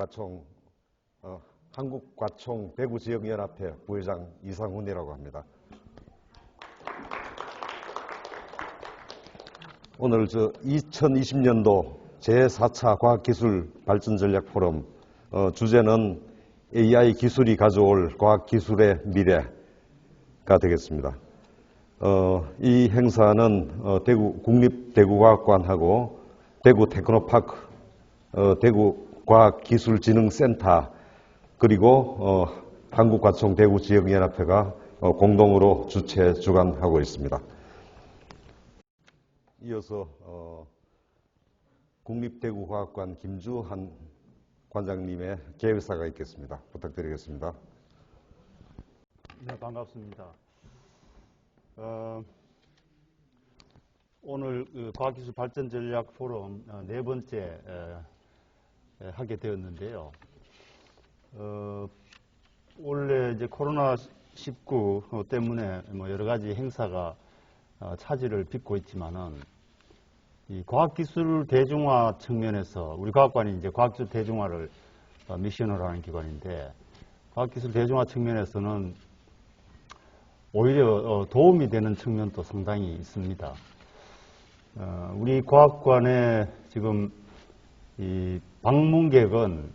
과총 한국과총 대구지역연합회 부회장 이상훈이라고 합니다. 오늘 2020년도 제4차 과학기술발전전략포럼 주제는 AI 기술이 가져올 과학기술의 미래가 되겠습니다. 이 행사는 대구 국립대구과학관하고 대구 테크노파크, 대구 과학기술진흥센터 그리고 한국과총 대구지역연합회가 공동으로 주최 주관하고 있습니다. 이어서 국립대구과학관 김주한 관장님의 계획사가 있겠습니다. 부탁드리겠습니다. 네, 반갑습니다. 오늘 과학기술 발전 전략 포럼 네 번째 하게 되었는데요. 원래 이제 코로나19 때문에 여러 가지 행사가 차질을 빚고 있지만은 이 과학기술 대중화 측면에서 우리 과학관이 이제 과학기술 대중화를 미션으로 하는 기관인데 과학기술 대중화 측면에서는 오히려 도움이 되는 측면도 상당히 있습니다. 우리 과학관에 지금 이 방문객은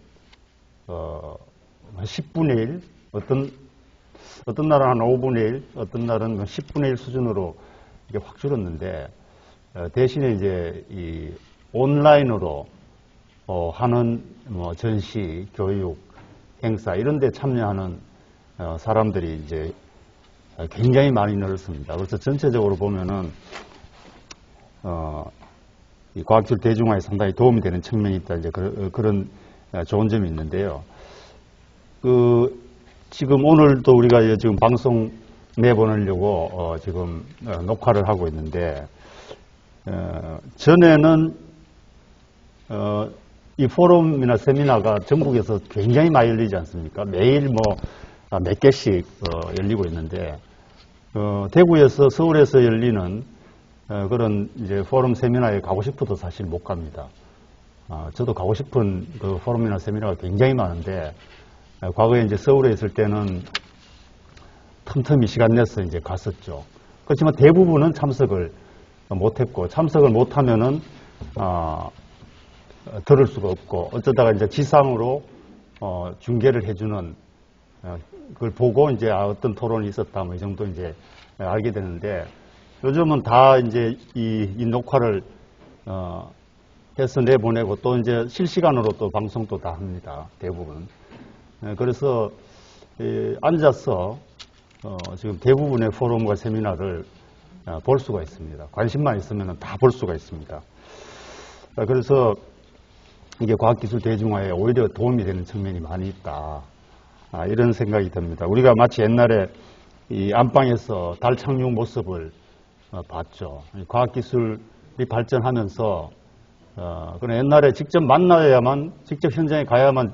10분의 1, 어떤 날은 한 5분의 1, 어떤 날은 10분의 1 수준으로 이게 확 줄었는데 대신에 이제 이 온라인으로 하는 전시, 교육, 행사 이런 데 참여하는 사람들이 이제 굉장히 많이 늘었습니다. 그래서 전체적으로 보면은 이 과학기술 대중화에 상당히 도움이 되는 측면이 있다. 이제 그런 좋은 점이 있는데요. 지금 오늘도 우리가 지금 방송 내보내려고 지금 녹화를 하고 있는데 전에는 이 포럼이나 세미나가 전국에서 굉장히 많이 열리지 않습니까? 매일 몇 개씩 열리고 있는데 대구에서 서울에서 열리는 그런 이제 포럼 세미나에 가고 싶어도 사실 못 갑니다. 저도 가고 싶은 그 포럼이나 세미나가 굉장히 많은데 과거에 이제 서울에 있을 때는 틈틈이 시간 내서 이제 갔었죠. 그렇지만 대부분은 참석을 못했고 참석을 못하면은 들을 수가 없고 어쩌다가 이제 지상으로 중계를 해주는 그걸 보고 이제 어떤 토론이 있었다 뭐 이 정도 이제 알게 되는데 요즘은 다 이제 이 녹화를 해서 내보내고 또 이제 실시간으로 또 방송도 다 합니다. 대부분. 그래서 앉아서 지금 대부분의 포럼과 세미나를 볼 수가 있습니다. 관심만 있으면 다 볼 수가 있습니다. 그래서 이게 과학기술 대중화에 오히려 도움이 되는 측면이 많이 있다. 이런 생각이 듭니다. 우리가 마치 옛날에 이 안방에서 달 착륙 모습을 봤죠. 과학기술이 발전하면서 그런 옛날에 직접 만나야만, 직접 현장에 가야만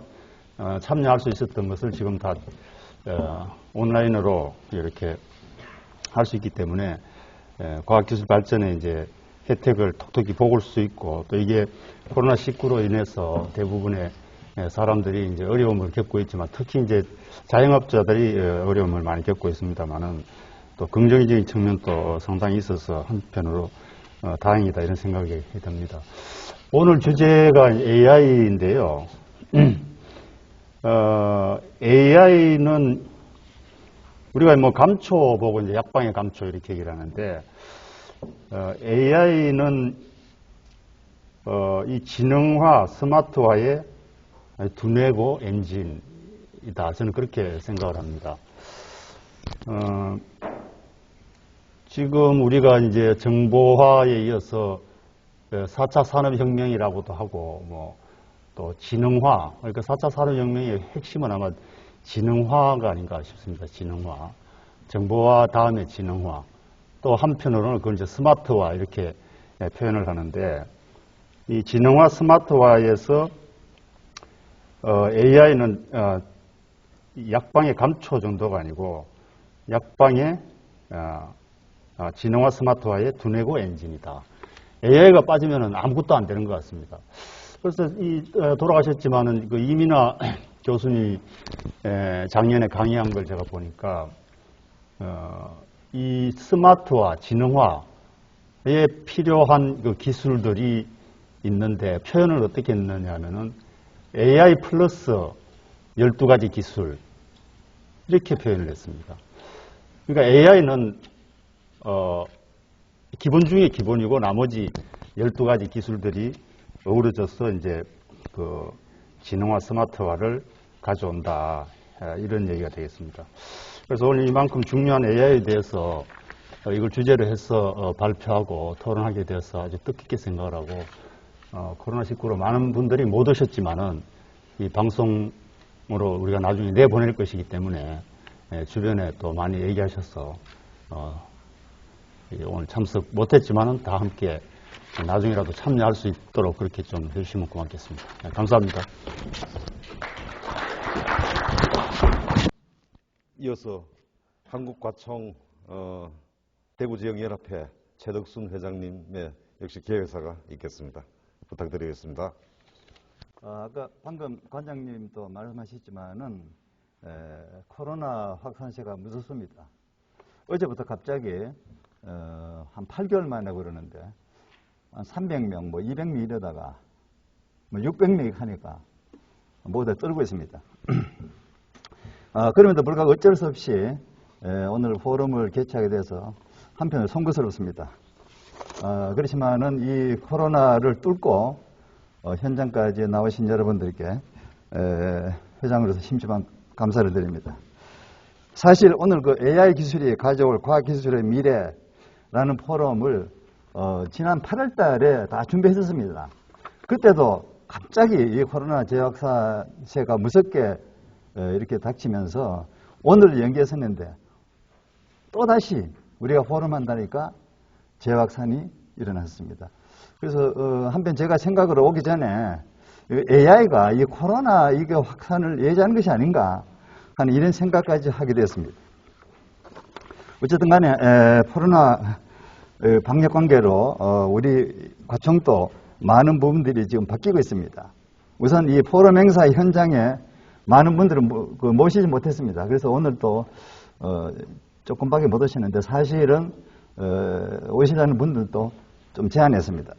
참여할 수 있었던 것을 지금 다 온라인으로 이렇게 할 수 있기 때문에 과학기술 발전에 이제 혜택을 톡톡히 보실 수 있고 또 이게 코로나19로 인해서 대부분의 사람들이 이제 어려움을 겪고 있지만 특히 이제 자영업자들이 어려움을 많이 겪고 있습니다만은 또 긍정적인 측면도 상당히 있어서 한편으로 다행이다 이런 생각이 듭니다. 오늘 주제가 AI인데요. AI는 우리가 감초 보고 이제 약방의 감초 이렇게 얘기를 하는데 AI는 이 지능화, 스마트화의 두뇌고 엔진이다. 저는 그렇게 생각을 합니다. 지금 우리가 이제 정보화에 이어서 4차 산업혁명이라고도 하고 또 지능화, 그러니까 4차 산업혁명의 핵심은 아마 지능화가 아닌가 싶습니다. 지능화. 정보화 다음에 지능화. 또 한편으로는 그걸 이제 스마트화 이렇게 표현을 하는데 이 지능화 스마트화에서 AI는 약방의 감초 정도가 아니고 약방의 지능화 스마트화의 두뇌고 엔진이다. AI가 빠지면 아무것도 안 되는 것 같습니다. 그래서 돌아가셨지만은 그 이민아 교수님이 작년에 강의한 걸 제가 보니까 이 스마트화, 지능화에 필요한 그 기술들이 있는데 표현을 어떻게 했느냐 하면은 AI 플러스 12가지 기술 이렇게 표현을 했습니다. 그러니까 AI는 기본 중에 기본이고 나머지 12가지 기술들이 어우러져서 이제 그 지능화 스마트화를 가져온다. 이런 얘기가 되겠습니다. 그래서 오늘 이만큼 중요한 AI에 대해서 이걸 주제로 해서 발표하고 토론하게 되어서 아주 뜻깊게 생각을 하고 코로나19로 많은 분들이 못 오셨지만은 이 방송으로 우리가 나중에 내보낼 것이기 때문에 주변에 또 많이 얘기하셔서 오늘 참석 못했지만은 다 함께 나중에라도 참여할 수 있도록 그렇게 좀 해주시면 고맙겠습니다. 감사합니다. 이어서 한국과청 대구지역연합회 최덕순 회장님의 역시 기획사가 있겠습니다. 부탁드리겠습니다. 아까 방금 관장님도 말씀하셨지만은 코로나 확산세가 무섭습니다. 어제부터 갑자기 한 8개월 만에 그러는데 한 300명, 200명 이러다가 600명이 하니까 모두 다 떨고 있습니다. 그럼에도 불구하고 어쩔 수 없이 오늘 포럼을 개최하게 돼서 한편으로 송구스럽습니다. 그렇지만은 이 코로나를 뚫고 현장까지 나오신 여러분들께 회장으로서 심심한 감사를 드립니다. 사실 오늘 그 AI 기술이 가져올 과학기술의 미래라는 포럼을 지난 8월 달에 다 준비했었습니다. 그때도 갑자기 이 코로나 재확산세가 무섭게 이렇게 닥치면서 오늘 연기했었는데 또다시 우리가 포럼한다니까 재확산이 일어났습니다. 그래서 한편 제가 생각을 오기 전에 AI가 이 코로나 이게 확산을 예지하는 것이 아닌가 하는 이런 생각까지 하게 되었습니다. 어쨌든 간에 코로나 방역 관계로 우리 과청도 많은 부분들이 지금 바뀌고 있습니다. 우선 이 포럼 행사 현장에 많은 분들을 모시지 못했습니다. 그래서 오늘 또 조금밖에 못 오시는데 사실은 오시라는 분들도 좀 제한했습니다.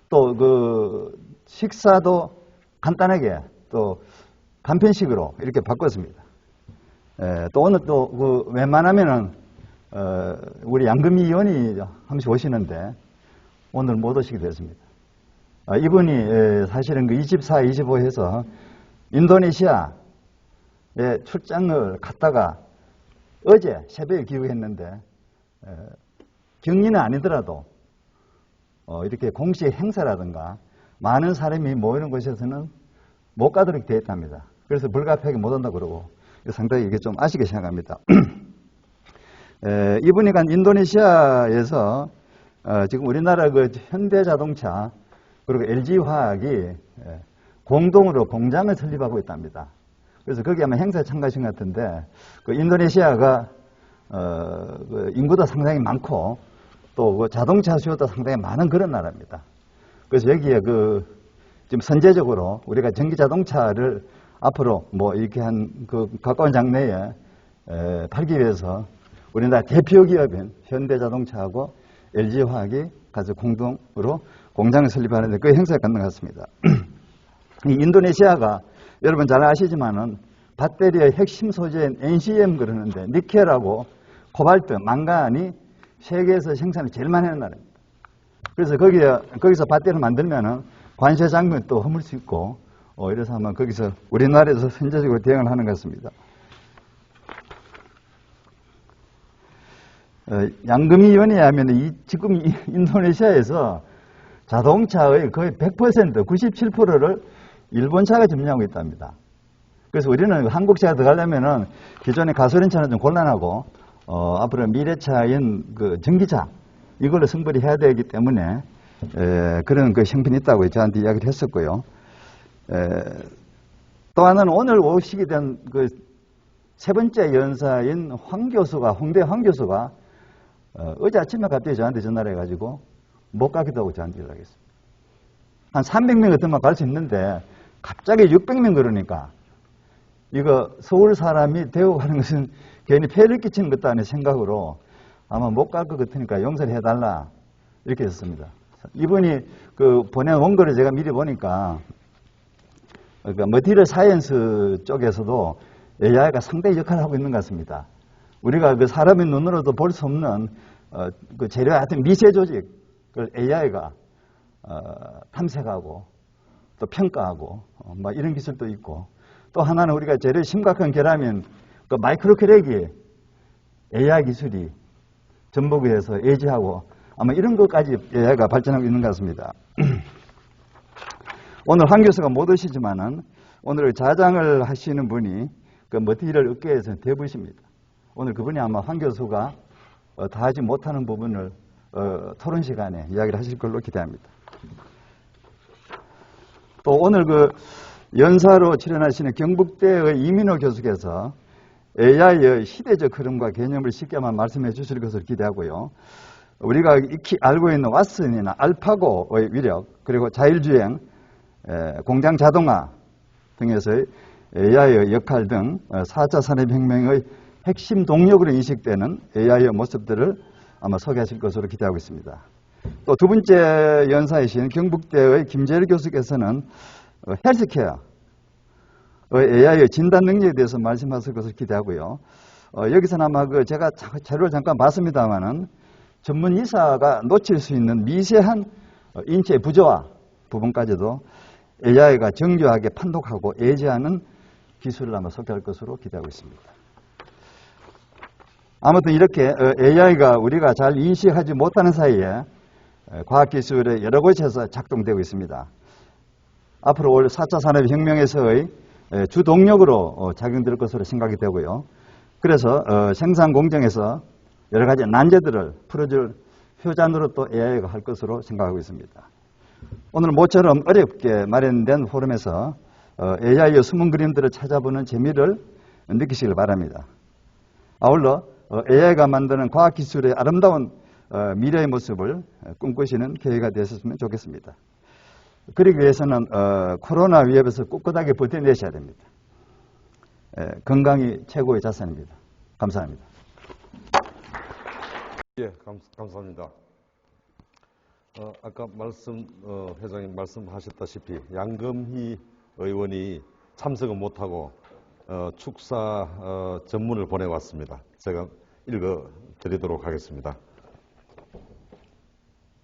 또 그 식사도 간단하게 또 간편식으로 이렇게 바꿨습니다. 또 오늘 또 그 웬만하면은 우리 양금희 의원이 한 번씩 오시는데 오늘 못 오시게 됐습니다. 이분이 사실은 그 24, 25 해서 인도네시아에 출장을 갔다가 어제 새벽에 귀국했는데 격리는 아니더라도 이렇게 공식 행사라든가 많은 사람이 모이는 곳에서는 못 가도록 되어 있답니다. 그래서 불가피하게 못 온다 그러고 상당히 이게 좀 아쉽게 생각합니다. 이분이 간 인도네시아에서 지금 우리나라 그 현대자동차 그리고 LG화학이 공동으로 공장을 설립하고 있답니다. 그래서 거기 아마 행사에 참가하신 것 같은데 그 인도네시아가 그 인구도 상당히 많고 또 그 자동차 수요도 상당히 많은 그런 나라입니다. 그래서 여기에 지금 선제적으로 우리가 전기 자동차를 앞으로 뭐 이렇게 한 그 가까운 장래에 팔기 위해서 우리나라 대표 기업인 현대자동차하고 LG화학이 가서 공동으로 공장을 설립하는데 그 행사에 갖는 것 같습니다. 이 인도네시아가 여러분 잘 아시지만은 배터리의 핵심 소재인 NCM 그러는데 니켈하고 코발트, 망간이 세계에서 생산을 제일 많이 하는 나라입니다. 그래서 거기서 배터리를 만들면은 관세 장벽 또 허물 수 있고 이래서 아마 거기서 우리나라에서 선제적으로 대응을 하는 것 같습니다. 양금희 의원에 하면 지금 인도네시아에서 자동차의 거의 100%, 97%를 일본차가 점유하고 있답니다. 그래서 우리는 한국차가 들어가려면은 기존의 가솔린차는 좀 곤란하고 앞으로 미래차인 그 전기차 이걸로 승부를 해야 되기 때문에 그런 그 형편이 있다고 저한테 이야기를 했었고요. 또 하나는 오늘 오시게 된 그 세 번째 연사인 홍대 황 교수가 어제 아침에 갑자기 저한테 전화를 해가지고 못 가기도 하고 저한테 연락했습니다. 한 300명 어떤만 갈 수 있는데 갑자기 600명 그러니까 이거 서울 사람이 대구 가는 것은 괜히 폐를 끼치는 것도 아닌 생각으로 아마 못 갈 것 같으니까 용서를 해달라 이렇게 했습니다. 이분이 그 보낸 원고를 제가 미리 보니까 그러니까 머티리얼 사이언스 쪽에서도 AI가 상당히 역할을 하고 있는 것 같습니다. 우리가 그 사람의 눈으로도 볼 수 없는 그 재료 같은 미세 조직을 AI가 탐색하고 또 평가하고 막 이런 기술도 있고 또 하나는 우리가 제일 심각한 결함인 그 마이크로 크랙이 AI 기술이 전북에서 예지하고 아마 이런 것까지 AI가 발전하고 있는 것 같습니다. 오늘 황 교수가 못 오시지만은 오늘 자장을 하시는 분이 그 머티리얼 업계에서 대부이십니다. 오늘 그분이 아마 황 교수가 다 하지 못하는 부분을 토론 시간에 이야기를 하실 걸로 기대합니다. 또 오늘 그 연사로 출연하시는 경북대의 이민호 교수께서 AI의 시대적 흐름과 개념을 쉽게만 말씀해 주실 것을 기대하고요. 우리가 익히 알고 있는 왓슨이나 알파고의 위력, 그리고 자율주행, 공장 자동화 등에서의 AI의 역할 등 4차 산업혁명의 핵심 동력으로 인식되는 AI의 모습들을 아마 소개하실 것으로 기대하고 있습니다. 또 두 번째 연사이신 경북대의 김재일 교수께서는 헬스케어, AI의 진단 능력에 대해서 말씀하실 것을 기대하고요. 여기서는 아마 제가 자료를 잠깐 봤습니다만은 전문 의사가 놓칠 수 있는 미세한 인체 부조화 부분까지도 AI가 정교하게 판독하고 예지하는 기술을 아마 소개할 것으로 기대하고 있습니다. 아무튼 이렇게 AI가 우리가 잘 인식하지 못하는 사이에 과학기술의 여러 곳에서 작동되고 있습니다. 앞으로 올 4차 산업혁명에서의 주동력으로 작용될 것으로 생각이 되고요. 그래서 생산 공정에서 여러 가지 난제들을 풀어줄 효자노릇 또 AI가 할 것으로 생각하고 있습니다. 오늘 모처럼 어렵게 마련된 포럼에서 AI의 숨은 그림들을 찾아보는 재미를 느끼시길 바랍니다. 아울러 AI가 만드는 과학기술의 아름다운 미래의 모습을 꿈꾸시는 계기가 되셨으면 좋겠습니다. 그러기 위해서는 코로나 위협에서 꿋꿋하게 버텨내셔야 됩니다. 건강이 최고의 자산입니다. 감사합니다. 예, 감사합니다. 아까 회장님 말씀하셨다시피 양금희 의원이 참석은 못하고 축사 전문을 보내왔습니다. 제가 읽어드리도록 하겠습니다.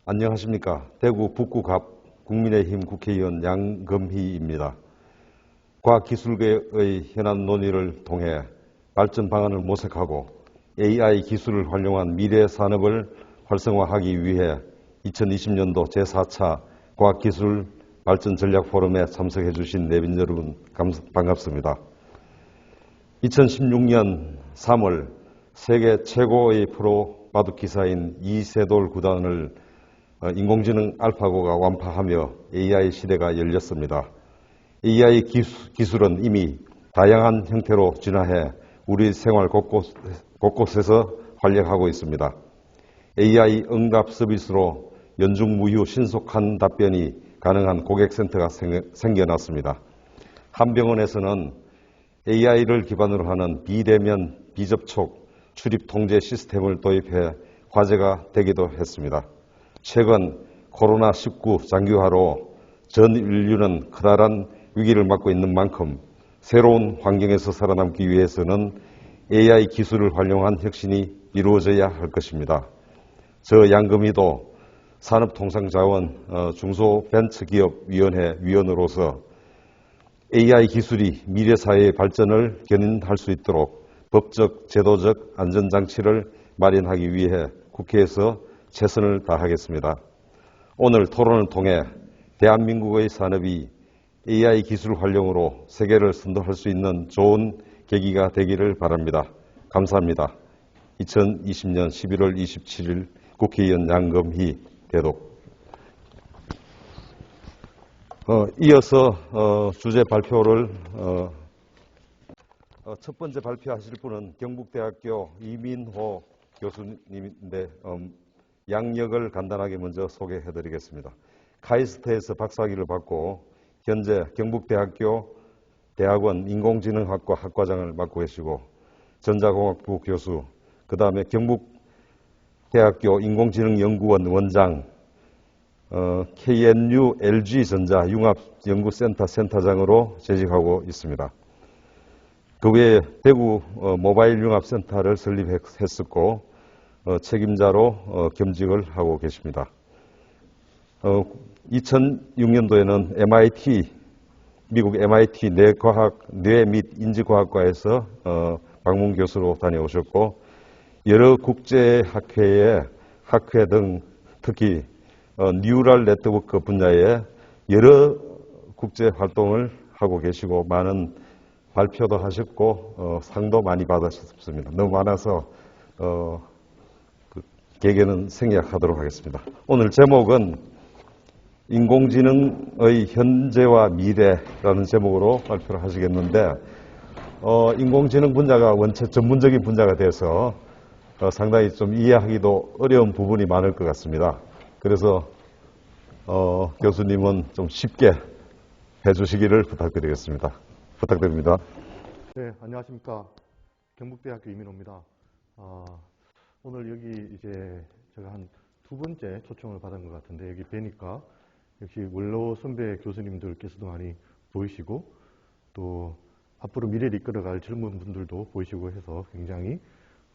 안녕하십니까. 대구 북구갑 국민의힘 국회의원 양금희입니다. 과학기술계의 현안 논의를 통해 발전 방안을 모색하고 AI 기술을 활용한 미래 산업을 활성화하기 위해 2020년도 제4차 과학기술 발전 전략 포럼에 참석해 주신 내빈 여러분 반갑습니다. 2016년 3월 세계 최고의 프로 바둑 기사인 이세돌 구단을 인공지능 알파고가 완파하며 AI 시대가 열렸습니다. AI 기술은 이미 다양한 형태로 진화해 우리 생활 곳곳에서 활약하고 있습니다. AI 응답 서비스로 연중무휴 신속한 답변이 가능한 고객센터가 생겨났습니다. 한 병원에서는 AI를 기반으로 하는 비대면, 비접촉, 출입 통제 시스템을 도입해 화제가 되기도 했습니다. 최근 코로나19 장기화로 전 인류는 커다란 위기를 맞고 있는 만큼 새로운 환경에서 살아남기 위해서는 AI 기술을 활용한 혁신이 이루어져야 할 것입니다. 저 양금희도 산업통상자원 중소벤처기업위원회 위원으로서 AI 기술이 미래사회의 발전을 견인할 수 있도록 법적, 제도적 안전장치를 마련하기 위해 국회에서 최선을 다하겠습니다. 오늘 토론을 통해 대한민국의 산업이 AI 기술 활용으로 세계를 선도할 수 있는 좋은 계기가 되기를 바랍니다. 감사합니다. 2020년 11월 27일 국회의원 양금희 대독. 이어서 주제 발표를 첫 번째 발표하실 분은 경북대학교 이민호 교수님인데 양력을 간단하게 먼저 소개해드리겠습니다. 카이스트에서 박사학위를 받고 현재 경북대학교 대학원 인공지능학과 학과장을 맡고 계시고 전자공학부 교수, 그 다음에 경북대학교 인공지능연구원 원장, KNU LG전자 융합연구센터 센터장으로 재직하고 있습니다. 그 외에 대구 모바일 융합센터를 설립했었고 책임자로 겸직을 하고 계십니다. 2006년도에는 미국 MIT 뇌 및 인지과학과에서 방문 교수로 다녀오셨고 여러 국제학회에 학회 등 특히 뉴럴 네트워크 분야에 여러 국제 활동을 하고 계시고 많은 발표도 하셨고 상도 많이 받으셨습니다. 너무 많아서 개개는 생략하도록 하겠습니다. 오늘 제목은 인공지능의 현재와 미래라는 제목으로 발표를 하시겠는데 인공지능 분야가 원체 전문적인 분야가 돼서 상당히 좀 이해하기도 어려운 부분이 많을 것 같습니다. 그래서 교수님은 좀 쉽게 해주시기를 부탁드리겠습니다. 부탁드립니다. 네, 안녕하십니까. 경북대학교 이민호입니다. 오늘 여기 이제 제가 한 두 번째 초청을 받은 것 같은데 여기 뵈니까 역시 원로 선배 교수님들께서도 많이 보이시고 또 앞으로 미래를 이끌어갈 젊은 분들도 보이시고 해서 굉장히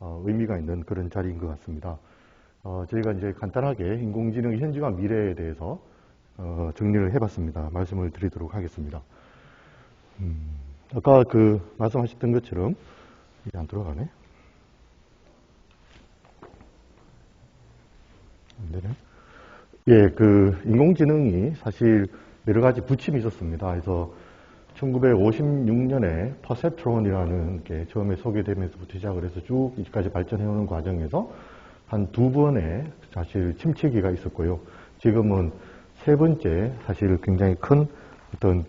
의미가 있는 그런 자리인 것 같습니다. 저희가 이제 간단하게 인공지능 현재와 미래에 대해서 정리를 해봤습니다. 말씀을 드리도록 하겠습니다. 아까 말씀하셨던 것처럼 이게 안 들어가네. 안 되네. 예, 인공지능이 사실 여러 가지 부침이 있었습니다. 그래서 1956년에 퍼셉트론이라는 게 처음에 소개되면서부터 시작을 해서 쭉 이제까지 발전해오는 과정에서 한 두 번의 사실 침체기가 있었고요. 지금은 세 번째 사실 굉장히 큰 어떤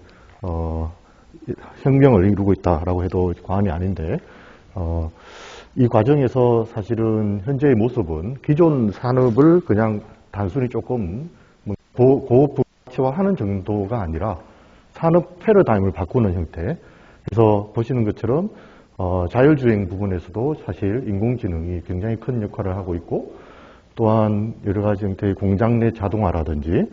혁명을 이루고 있다라고 해도 과언이 아닌데 이 과정에서 사실은 현재의 모습은 기존 산업을 그냥 단순히 조금 고급화하는 정도가 아니라 산업 패러다임을 바꾸는 형태. 그래서 보시는 것처럼 자율주행 부분에서도 사실 인공지능이 굉장히 큰 역할을 하고 있고 또한 여러 가지 형태의 공장 내 자동화라든지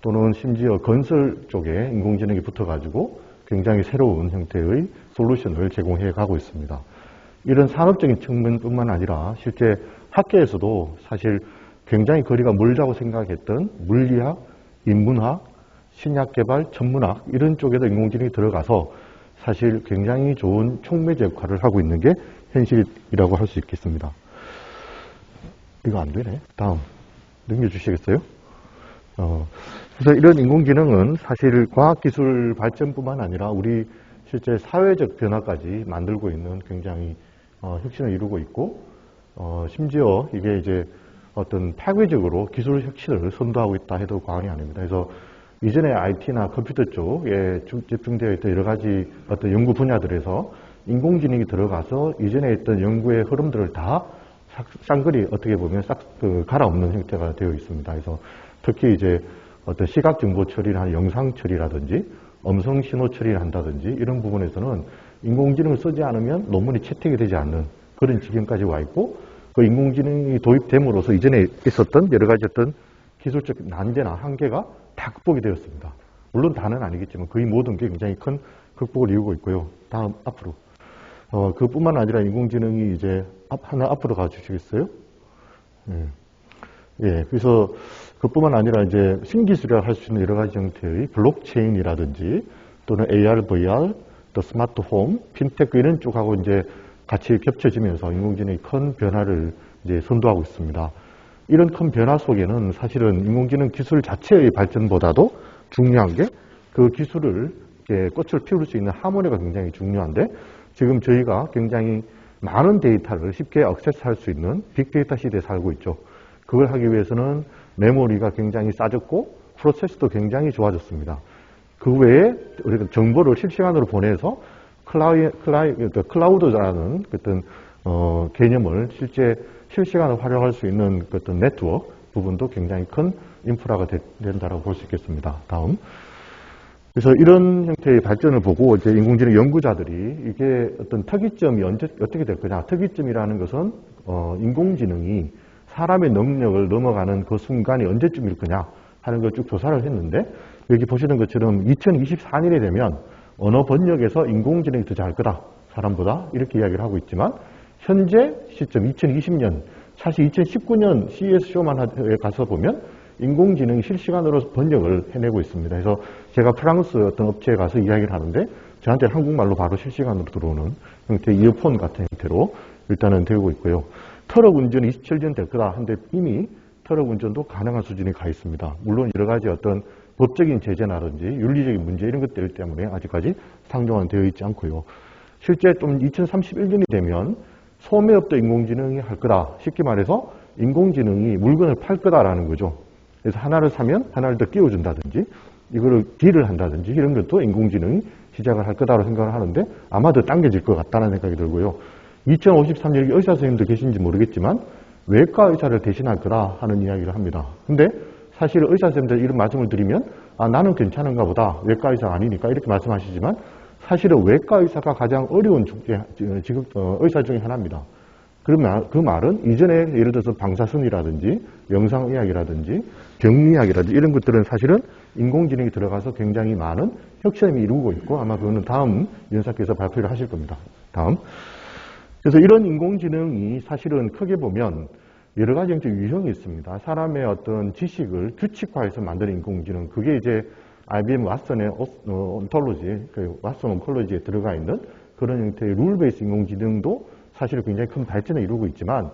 또는 심지어 건설 쪽에 인공지능이 붙어가지고 굉장히 새로운 형태의 솔루션을 제공해 가고 있습니다. 이런 산업적인 측면뿐만 아니라 실제 학계에서도 사실 굉장히 거리가 멀다고 생각했던 물리학, 인문학, 신약 개발, 천문학 이런 쪽에도 인공지능이 들어가서 사실 굉장히 좋은 촉매제 역할을 하고 있는 게 현실이라고 할 수 있겠습니다. 이거 안 되네. 다음 넘겨주시겠어요? 그래서 이런 인공지능은 사실 과학기술 발전뿐만 아니라 우리 실제 사회적 변화까지 만들고 있는 굉장히 혁신을 이루고 있고 심지어 이게 이제 어떤 파괴적으로 기술 혁신을 선도하고 있다 해도 과언이 아닙니다. 그래서 이전에 IT나 컴퓨터 쪽에 집중되어 있던 여러 가지 어떤 연구 분야들에서 인공지능이 들어가서 이전에 있던 연구의 흐름들을 다 쌍거리 어떻게 보면 싹 갈아엎는 형태가 되어 있습니다. 그래서 특히 이제 어떤 시각 정보 처리나 영상 처리라든지 음성 신호 처리를 한다든지 이런 부분에서는 인공지능을 쓰지 않으면 논문이 채택이 되지 않는 그런 지경까지 와 있고 그 인공지능이 도입됨으로써 이전에 있었던 여러 가지 어떤 기술적 난제나 한계가 다 극복이 되었습니다. 물론 다는 아니겠지만 거의 모든 게 굉장히 큰 극복을 이루고 있고요. 다음 앞으로. 그뿐만 아니라 인공지능이 이제 하나 앞으로 가주시겠어요? 예, 그래서 그뿐만 아니라 이제 신기술이라 할 수 있는 여러 가지 형태의 블록체인이라든지 또는 AR, VR, 또 스마트홈, 핀테크 이런 쪽하고 이제 같이 겹쳐지면서 인공지능이 큰 변화를 이제 선도하고 있습니다. 이런 큰 변화 속에는 사실은 인공지능 기술 자체의 발전보다도 중요한 게 그 기술을 꽃을 피울 수 있는 하모니가 굉장히 중요한데 지금 저희가 굉장히 많은 데이터를 쉽게 액세스할 수 있는 빅데이터 시대에 살고 있죠. 그걸 하기 위해서는 메모리가 굉장히 싸졌고 프로세스도 굉장히 좋아졌습니다. 그 외에 우리가 정보를 실시간으로 보내서 클라우드라는 어떤 개념을 실제 실시간으로 활용할 수 있는 어떤 네트워크 부분도 굉장히 큰 인프라가 된다고 볼 수 있겠습니다. 다음. 그래서 이런 형태의 발전을 보고 이제 인공지능 연구자들이 이게 어떤 특이점이 어떻게 될 거냐. 특이점이라는 것은 인공지능이 사람의 능력을 넘어가는 그 순간이 언제쯤일 거냐 하는 걸 쭉 조사를 했는데, 여기 보시는 것처럼 2024년이 되면 언어 번역에서 인공지능이 더 잘 거다, 사람보다, 이렇게 이야기를 하고 있지만, 현재 시점 2020년, 사실 2019년 CES쇼만 가서 보면 인공지능이 실시간으로 번역을 해내고 있습니다. 그래서 제가 프랑스 어떤 업체에 가서 이야기를 하는데 저한테 한국말로 바로 실시간으로 들어오는 형태의 이어폰 같은 형태로 일단은 되고 있고요. 트럭 운전이 27년 될 거다 한데 이미 트럭 운전도 가능한 수준에 가 있습니다. 물론 여러 가지 어떤 법적인 제재라든지 윤리적인 문제 이런 것들 때문에 아직까지 상용화되어 있지 않고요. 실제 좀 2031년이 되면 소매업도 인공지능이 할 거다. 쉽게 말해서 인공지능이 물건을 팔 거다라는 거죠. 그래서 하나를 사면 하나를 더 끼워준다든지 이거를 딜을 한다든지 이런 것도 인공지능이 시작을 할 거다라고 생각을 하는데 아마 더 당겨질 것 같다는 생각이 들고요. 2053년 의사 선생님도 계신지 모르겠지만 외과 의사를 대신할 거다 하는 이야기를 합니다. 근데 사실 의사 선생님들 이런 말씀을 드리면 나는 괜찮은가 보다, 외과 의사가 아니니까 이렇게 말씀하시지만 사실은 외과 의사가 가장 어려운 의사 중에 하나입니다. 그러면 그 말은 이전에 예를 들어서 방사선이라든지 영상의학이라든지 병리학이라든지 이런 것들은 사실은 인공지능이 들어가서 굉장히 많은 혁신을 이루고 있고 아마 그거는 다음 연사께서 발표를 하실 겁니다. 다음. 그래서 이런 인공지능이 사실은 크게 보면 여러 가지 형태의 유형이 있습니다. 사람의 어떤 지식을 규칙화해서 만드는 인공지능, 그게 이제 IBM 왓슨의 온톨로지, 그 왓슨 온콜로지에 들어가 있는 그런 형태의 룰 베이스 인공지능도 사실 굉장히 큰 발전을 이루고 있지만,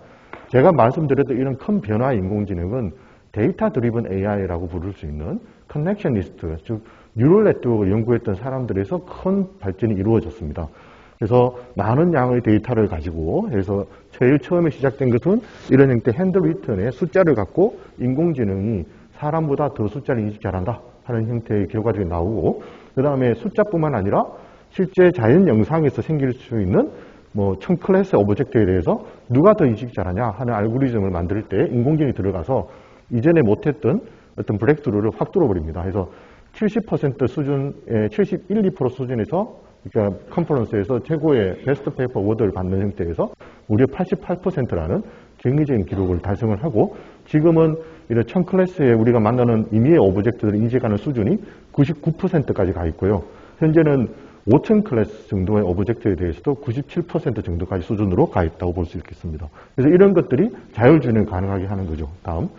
제가 말씀드렸던 이런 큰 변화의 인공지능은 데이터 드리븐 AI라고 부를 수 있는 커넥셔니스트, 즉 뉴럴 네트워크를 연구했던 사람들에서 큰 발전이 이루어졌습니다. 그래서 많은 양의 데이터를 가지고 해서 제일 처음에 시작된 것은 이런 형태 핸드 리턴의 숫자를 갖고 인공지능이 사람보다 더 숫자를 인식 잘한다 하는 형태의 결과들이 나오고, 그 다음에 숫자뿐만 아니라 실제 자연 영상에서 생길 수 있는 뭐 총 클래스 오브젝트에 대해서 누가 더 인식 잘하냐 하는 알고리즘을 만들 때 인공지능이 들어가서 이전에 못했던 어떤 브렉스루를 확 뚫어버립니다. 그래서 70% 수준의 71, 2% 수준에서 그러니까 컨퍼런스에서 최고의 베스트 페이퍼 워드를 받는 형태에서 무려 88%라는 경이적인 기록을 달성을 하고, 지금은 이런 1000클래스에 우리가 만나는 임의의 오브젝트들을 인식하는 수준이 99%까지 가 있고요. 현재는 5000클래스 정도의 오브젝트에 대해서도 97% 정도까지 수준으로 가 있다고 볼 수 있겠습니다. 그래서 이런 것들이 자율주행을 가능하게 하는 거죠. 다음.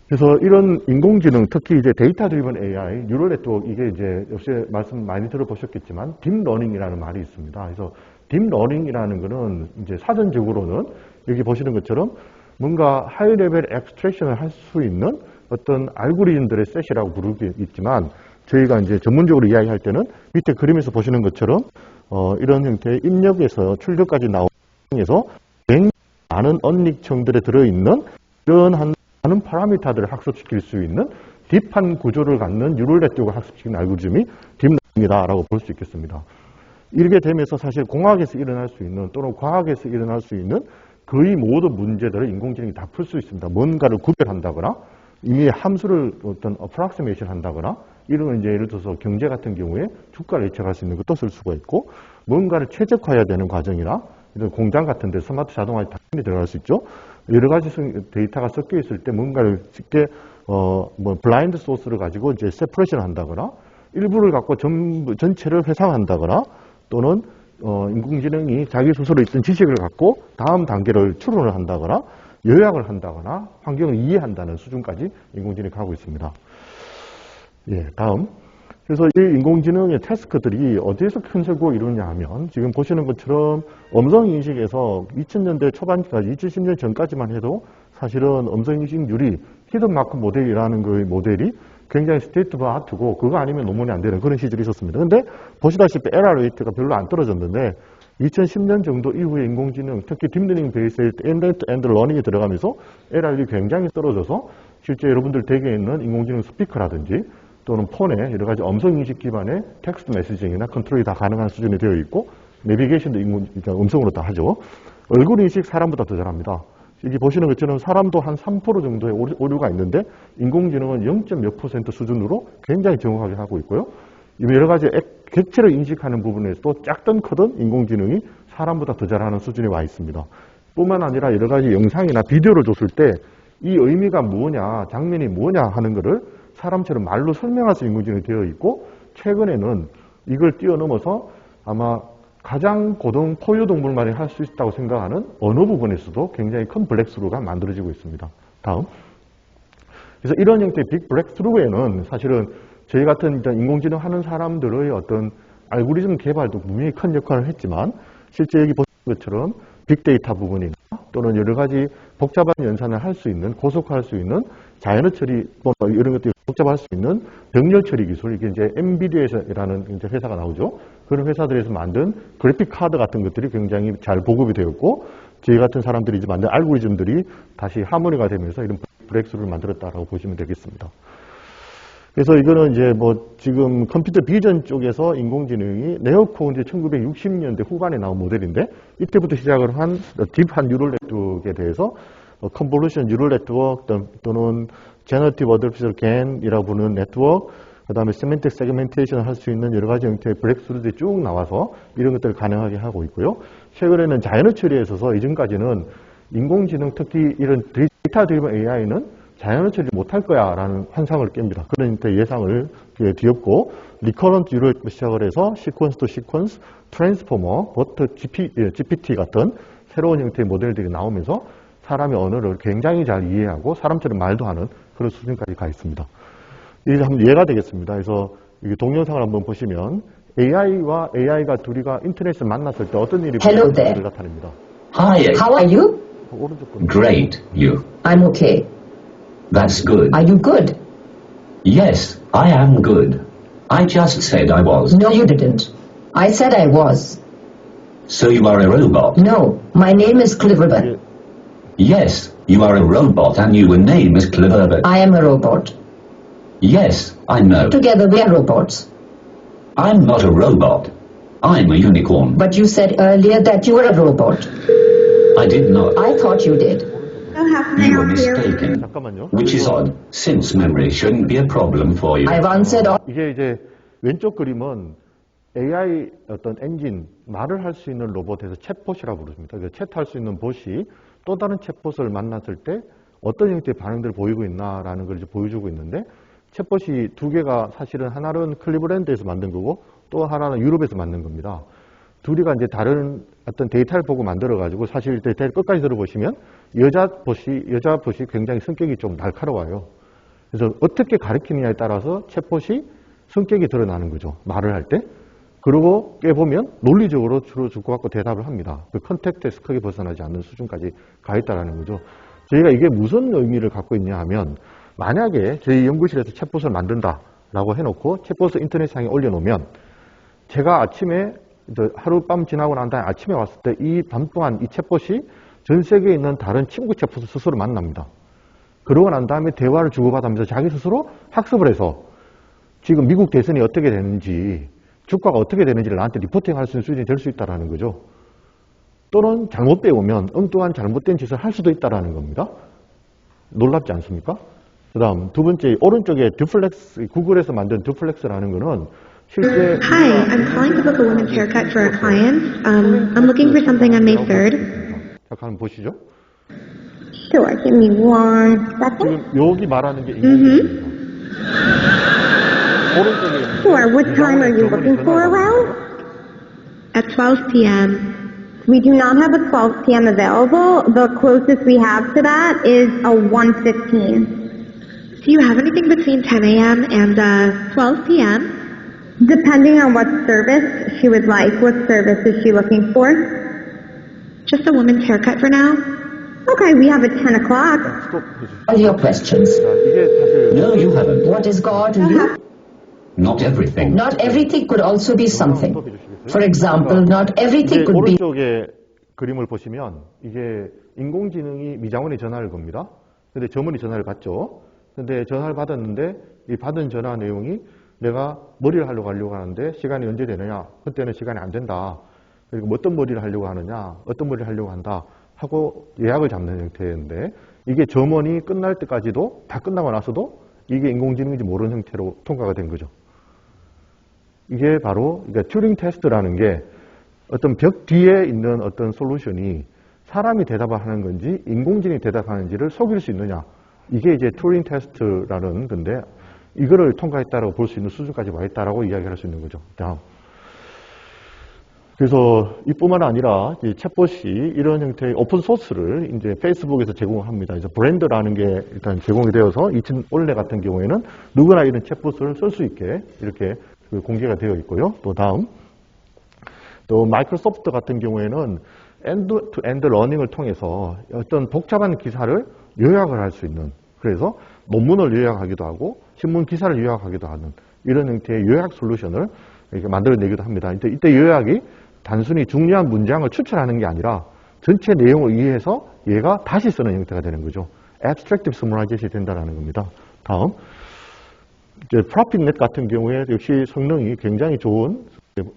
그래서 이런 인공지능, 특히 이제 데이터 드리븐 AI, 뉴럴 네트워크, 이게 이제 역시 말씀 많이 들어보셨겠지만 딥러닝이라는 말이 있습니다. 그래서 딥러닝이라는 거는 이제 사전적으로는 여기 보시는 것처럼 뭔가 하이 레벨 앱스트랙션을 할 수 있는 어떤 알고리즘들의 셋이라고 부르기 있지만, 저희가 이제 전문적으로 이야기할 때는 밑에 그림에서 보시는 것처럼 이런 형태의 입력에서 출력까지 나오면서 굉장히 많은 언닉청들에 들어있는 이런 많은 파라미터들을 학습시킬 수 있는 딥한 구조를 갖는 뉴럴 네트워크를 학습시키는 알고리즘이 딥러닝이다라고 볼 수 있겠습니다. 이렇게 되면서 사실 공학에서 일어날 수 있는 또는 과학에서 일어날 수 있는 거의 모든 문제들을 인공지능이 다 풀 수 있습니다. 뭔가를 구별한다거나 이미 함수를 어떤 어프락시메이션 한다거나 이런 건 이제 예를 들어서 경제 같은 경우에 주가를 예측할 수 있는 것도 쓸 수가 있고, 뭔가를 최적화해야 되는 과정이나 이런 공장 같은 데 스마트 자동화에 당연히 들어갈 수 있죠. 여러 가지 데이터가 섞여 있을 때 뭔가를 쉽게 블라인드 소스를 가지고 이제 세퍼레이션 한다거나 일부를 갖고 전체를 회상한다거나 또는 인공지능이 자기 스스로 있던 지식을 갖고 다음 단계를 추론을 한다거나 요약을 한다거나 환경을 이해한다는 수준까지 인공지능이 가고 있습니다. 예, 다음. 그래서 이 인공지능의 태스크들이 어디에서 큰 성공을 이루냐 하면, 지금 보시는 것처럼 음성인식에서 2000년대 초반까지, 2010년 전까지만 해도 사실은 음성인식률이 히든마크 모델이라는 그 모델이 굉장히 스테이트 오브 아트고 그거 아니면 논문이 안 되는 그런 시절이 있었습니다. 근데 보시다시피 에러 레이트가 별로 안 떨어졌는데 2010년 정도 이후에 인공지능, 특히 딥러닝 베이스의 엔드 러닝이 들어가면서 에러率이 굉장히 떨어져서 실제 여러분들 댁에 있는 인공지능 스피커라든지 또는 폰에 여러 가지 음성인식 기반의 텍스트 메시징이나 컨트롤이 다 가능한 수준이 되어 있고, 내비게이션도 그러니까 음성으로 다 하죠. 얼굴 인식 사람보다 더 잘합니다. 여기 보시는 것처럼 사람도 한 3% 정도의 오류가 있는데 인공지능은 0. 몇 % 수준으로 굉장히 정확하게 하고 있고요. 여러 가지 객체를 인식하는 부분에서도 작든 크든 인공지능이 사람보다 더 잘하는 수준에 와 있습니다. 뿐만 아니라 여러 가지 영상이나 비디오를 줬을 때 이 의미가 뭐냐, 장면이 뭐냐 하는 것을 사람처럼 말로 설명할 수 있는 인공지능이 되어 있고, 최근에는 이걸 뛰어넘어서 아마 가장 고등 포유동물만이 할 수 있다고 생각하는 언어 부분에서도 굉장히 큰 브렉스루가 만들어지고 있습니다. 다음. 그래서 이런 형태의 빅 브렉스루에는 사실은 저희 같은 인공지능 하는 사람들의 어떤 알고리즘 개발도 분명히 큰 역할을 했지만, 실제 여기 보시는 것처럼 빅데이터 부분이나 또는 여러 가지 복잡한 연산을 할 수 있는, 고속화할 수 있는 자연어 처리, 이런 것들이 복잡할 수 있는 병렬 처리 기술, 이게 이제 엔비디아라는 이제 회사가 나오죠. 그런 회사들에서 만든 그래픽 카드 같은 것들이 굉장히 잘 보급이 되었고, 저희 같은 사람들이 이제 만든 알고리즘들이 다시 하모니가 되면서 이런 브렉스루를 만들었다라고 보시면 되겠습니다. 그래서 이거는 이제 지금 컴퓨터 비전 쪽에서 인공지능이 네오코 이제 1960년대 후반에 나온 모델인데, 이때부터 시작을 한 딥한 뉴럴 네트워크에 대해서 컨볼루션 뉴럴 네트워크 또는 제너티브 어드피셜 겐이라고 부르는 네트워크, 그 다음에 세멘틱 세그멘테이션을 할 수 있는 여러 가지 형태의 브렉스루들이 쭉 나와서 이런 것들을 가능하게 하고 있고요. 최근에는 자연어 처리에 있어서 이전까지는 인공지능, 특히 이런 데이터 드리븐 AI는 자연어 처리 못할 거야 라는 환상을 깹니다. 그런 예상을 뒤엎고 리커런트 뉴럴 시작을 해서 시퀀스 투 시퀀스, 트랜스포머, 버터 GPT 같은 새로운 형태의 모델들이 나오면서 사람의 언어를 굉장히 잘 이해하고 사람처럼 말도 하는 그런 수준까지 가 있습니다. 이게 한번 예가 되겠습니다. 그래서 동영상을 한번 보시면 AI와 AI가 둘이가 인터넷에서 만났을 때 어떤 일이 벌어질지를 나타냅니다. Hi. How are you? 오른쪽 분. Great. You? I'm okay. That's good. Are you good? Yes, I am good. I just said I was. No, you didn't. I said I was. So you are a robot? No, my name is Cliverbert. Yes, you are a robot and your name is Cliverbert. I am a robot. Yes, I know. Together we are robots. I'm not a robot. I'm a unicorn. But you said earlier that you were a robot. I did not. I thought you did. You were mistaken. 잠깐만요. Which is odd, since memory shouldn't be a problem for you. I've answered all. 이게 이제 왼쪽 그림은 AI 어떤 엔진, 말을 할 수 있는 로봇에서 챗봇이라고 부릅니다. 챗할 수 있는 봇이 또 다른 챗봇을 만났을 때 어떤 형태의 반응들을 보이고 있나라는 걸 이제 보여주고 있는데, 챗봇이 두 개가 사실은 하나는 클리브랜드에서 만든 거고 또 하나는 유럽에서 만든 겁니다. 둘이가 이제 다른 어떤 데이터를 보고 만들어가지고, 사실 데이터를 끝까지 들어보시면 여자 봇이 굉장히 성격이 좀 날카로워요. 그래서 어떻게 가르치느냐에 따라서 챗봇이 성격이 드러나는 거죠. 말을 할 때. 그리고 깨보면 논리적으로 주로 주고받고 대답을 합니다. 그 컨텍스트에서 크게 벗어나지 않는 수준까지 가 있다는 거죠. 저희가 이게 무슨 의미를 갖고 있냐 하면, 만약에 저희 연구실에서 챗봇을 만든다라고 해놓고 챗봇을 인터넷상에 올려놓으면, 제가 아침에 하룻밤 지나고 난 다음에 아침에 왔을 때 이 밤 동안 이 챗봇이 전 세계에 있는 다른 친구 챗봇을 스스로 만납니다. 그러고 난 다음에 대화를 주고받으면서 자기 스스로 학습을 해서 지금 미국 대선이 어떻게 되는지, 주가가 어떻게 되는지를 나한테 리포팅할 수 있는 수준이 될 수 있다는 거죠. 또는 잘못 배우면 엉뚱한 잘못된 짓을 할 수도 있다는 겁니다. 놀랍지 않습니까? 그 다음 두 번째, 오른쪽에 듀플렉스, 구글에서 만든 듀플렉스라는 거는 실제 Hi, I'm calling to book a woman's haircut for a client. I'm looking for something on May 3rd. 잠깐 보시죠. Sure, give me 1 second. 지금 여기 말하는 게 인공지능입니다. 오른쪽에 Sure, what time are you looking for around? At 12 p.m. We do not have a 12 p.m. available. The closest we have to that is a 1:15. Do you have anything between 10 a.m. and 12 p.m.? Depending on what service she would like. What service is she looking for? Just a woman's haircut for now. Okay, we have at 10 o'clock. 스톱 해주시죠. All your questions. 자, 이게 사실 No, you haven't. What is God to you? Not everything. Not everything could also be something. 스톱 해주시겠어요? For example, not everything 이제 could be. 오른쪽에 그림을 보시면 이게 인공지능이 미장원에 전화를 겁니다. 근데 점원이 전화를 받죠. 근데 전화를 받았는데 이 받은 전화 내용이 내가 머리를 하려고 하는데 시간이 언제 되느냐? 그때는 시간이 안 된다. 그리고 어떤 머리를 하려고 하느냐? 어떤 머리를 하려고 한다. 하고 예약을 잡는 형태인데 이게 점원이 끝날 때까지도 다 끝나고 나서도 이게 인공지능인지 모르는 형태로 통과가 된 거죠. 이게 바로 그러니까 튜링 테스트라는 게 어떤 벽 뒤에 있는 어떤 솔루션이 사람이 대답을 하는 건지 인공지능이 대답하는지를 속일 수 있느냐. 이게 이제 튜링 테스트라는 건데 이거를 통과했다라고 볼 수 있는 수준까지 와 있다라고 이야기할 수 있는 거죠. 다음. 그래서 이뿐만 아니라 이 챗봇이 이런 형태의 오픈 소스를 이제 페이스북에서 제공합니다. 그래서 브랜드라는 게 일단 제공이 되어서 올해 같은 경우에는 누구나 이런 챗봇을 쓸 수 있게 이렇게 공개가 되어 있고요. 또 다음. 또 마이크로소프트 같은 경우에는 엔드-투-엔드 러닝을 통해서 어떤 복잡한 기사를 요약을 할 수 있는, 그래서 논문을 요약하기도 하고 신문 기사를 요약하기도 하는 이런 형태의 요약 솔루션을 이렇게 만들어내기도 합니다. 이때 요약이 단순히 중요한 문장을 추출하는 게 아니라 전체 내용을 이해해서 얘가 다시 쓰는 형태가 되는 거죠. Abstractive Summarization 된다는 겁니다. 다음. 이제 프로핏넷 같은 경우에 역시 성능이 굉장히 좋은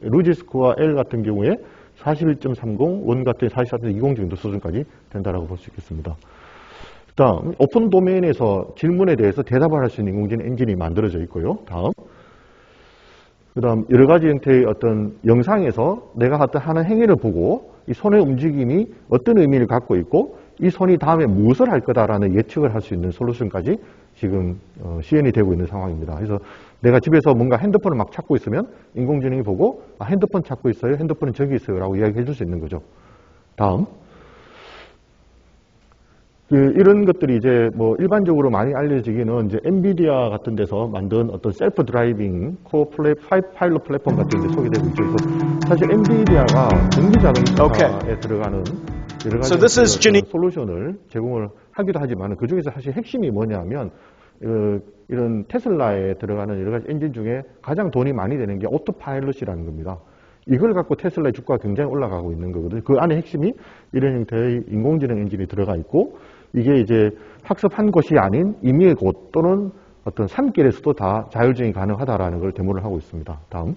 루지스코어 L 같은 경우에 41.30, 원 같은 44.20 정도 수준까지 된다라고 볼 수 있겠습니다. 다음, 오픈 도메인에서 질문에 대해서 대답을 할 수 있는 인공지능 엔진이 만들어져 있고요. 다음. 그 다음, 여러 가지 형태의 어떤 영상에서 내가 하는 행위를 보고 이 손의 움직임이 어떤 의미를 갖고 있고 이 손이 다음에 무엇을 할 거다라는 예측을 할 수 있는 솔루션까지 지금 시연이 되고 있는 상황입니다. 그래서 내가 집에서 뭔가 핸드폰을 막 찾고 있으면 인공지능이 보고 핸드폰 찾고 있어요. 핸드폰은 저기 있어요. 라고 이야기해 줄 수 있는 거죠. 다음. 이런 것들이 이제 뭐 일반적으로 많이 알려지기는 이제 엔비디아 같은 데서 만든 어떤 셀프 드라이빙 파일럿 플랫폼 같은 데 소개되고 있죠. 그래서 사실 엔비디아가 전기 자동차에 들어가는 여러 가지 솔루션을 제공을 하기도 하지만 그 중에서 사실 핵심이 뭐냐면 이런 테슬라에 들어가는 여러 가지 엔진 중에 가장 돈이 많이 되는 게 오토파일럿이라는 겁니다. 이걸 갖고 테슬라의 주가가 굉장히 올라가고 있는 거거든요. 그 안에 핵심이 이런 형태의 인공지능 엔진이 들어가 있고 이게 이제 학습한 곳이 아닌 임의의 곳 또는 어떤 산길에서도 다 자율주행이 가능하다라는 걸 데모를 하고 있습니다. 다음.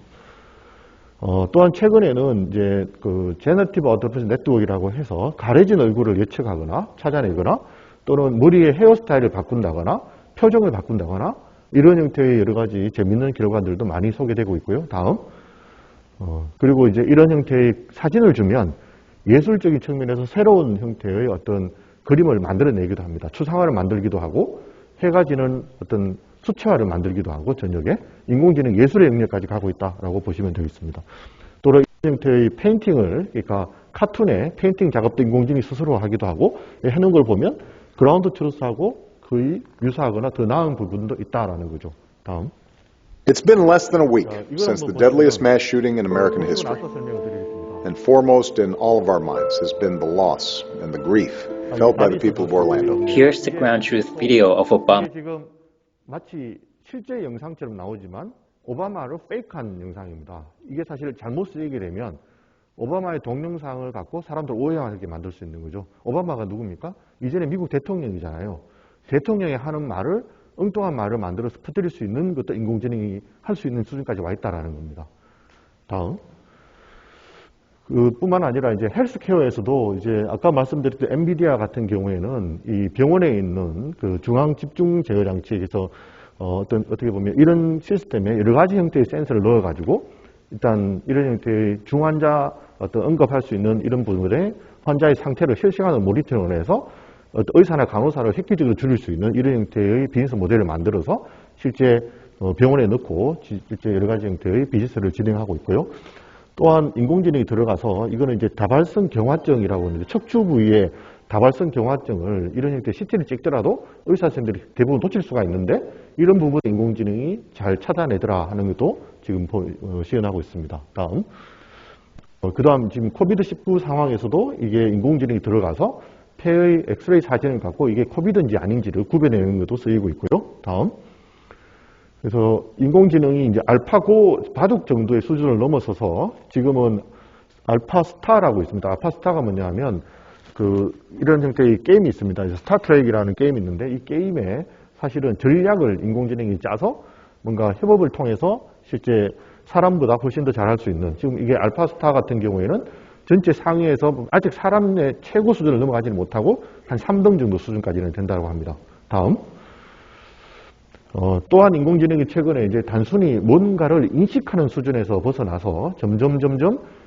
또한 최근에는 이제 그 제너티브 어드밴스 네트워크라고 해서 가려진 얼굴을 예측하거나 찾아내거나 또는 머리의 헤어스타일을 바꾼다거나 표정을 바꾼다거나 이런 형태의 여러 가지 재밌는 결과들도 많이 소개되고 있고요. 다음. 그리고 이제 이런 형태의 사진을 주면 예술적인 측면에서 새로운 형태의 어떤 그림을 만들어내기도 합니다. 추상화를 만들기도 하고 해가 지는 어떤 수채화를 만들기도 하고 저녁에 인공지능 예술의 영역까지 가고 있다라고 보시면 되겠습니다. 또 이런 형태의 페인팅을 그러니까 카툰의 페인팅 작업도 인공지능이 스스로 하기도 하고 해놓은 걸 보면 그라운드 트루스하고 거의 유사하거나 더 나은 부분도 있다라는 거죠. 다음. It's been less than a week since the deadliest mass shooting in American history. And foremost in all of our minds has been the loss and the grief felt by the people of Orlando. Here's the ground truth video of Obama. 지금 마치 실제 영상처럼 나오지만 오바마를 페이크한 영상입니다. 이게 사실 잘못 쓰이게 되면 오바마의 동영상을 갖고 사람들 오해하게 만들 수 있는 거죠. 오바마가 누굽니까? 이전에 미국 대통령이잖아요. 대통령이 하는 말을 엉뚱한 말을 만들어서 퍼뜨릴 수 있는 것도 인공지능이 할 수 있는 수준까지 와 있다라는 겁니다. 다음. 뿐만 아니라 이제 헬스케어에서도 이제 아까 말씀드렸던 엔비디아 같은 경우에는 이 병원에 있는 그 중앙 집중 제어 장치에서 어떻게 보면 이런 시스템에 여러 가지 형태의 센서를 넣어가지고 일단 이런 형태의 중환자 어떤 응급할 수 있는 이런 부분에 환자의 상태를 실시간으로 모니터링을 해서 의사나 간호사를 획기적으로 줄일 수 있는 이런 형태의 비즈니스 모델을 만들어서 실제 병원에 넣고 실제 여러 가지 형태의 비즈니스를 진행하고 있고요. 또한 인공지능이 들어가서 이거는 이제 다발성 경화증이라고 하는데 척추 부위에 다발성 경화증을 이런 형태의 CT를 찍더라도 의사 선생님들이 대부분 놓칠 수가 있는데 이런 부분 인공지능이 잘 찾아내더라 하는 것도 지금 시연하고 있습니다. 다음. 그 다음 지금 코비드-19 상황에서도 이게 인공지능이 들어가서 폐의 엑스레이 사진을 갖고 이게 코비드인지 아닌지를 구별해내는 것도 쓰이고 있고요. 다음. 그래서 인공지능이 이제 알파고 바둑 정도의 수준을 넘어서서 지금은 알파스타라고 있습니다. 알파스타가 뭐냐 하면 이런 형태의 게임이 있습니다. 스타트랙이라는 게임이 있는데 이 게임에 사실은 전략을 인공지능이 짜서 뭔가 협업을 통해서 실제 사람보다 훨씬 더 잘할 수 있는 지금 이게 알파스타 같은 경우에는 전체 상위에서 아직 사람의 최고 수준을 넘어가지는 못하고 한 3등 정도 수준까지는 된다고 합니다. 다음. 또한 인공지능이 최근에 이제 단순히 뭔가를 인식하는 수준에서 벗어나서 점점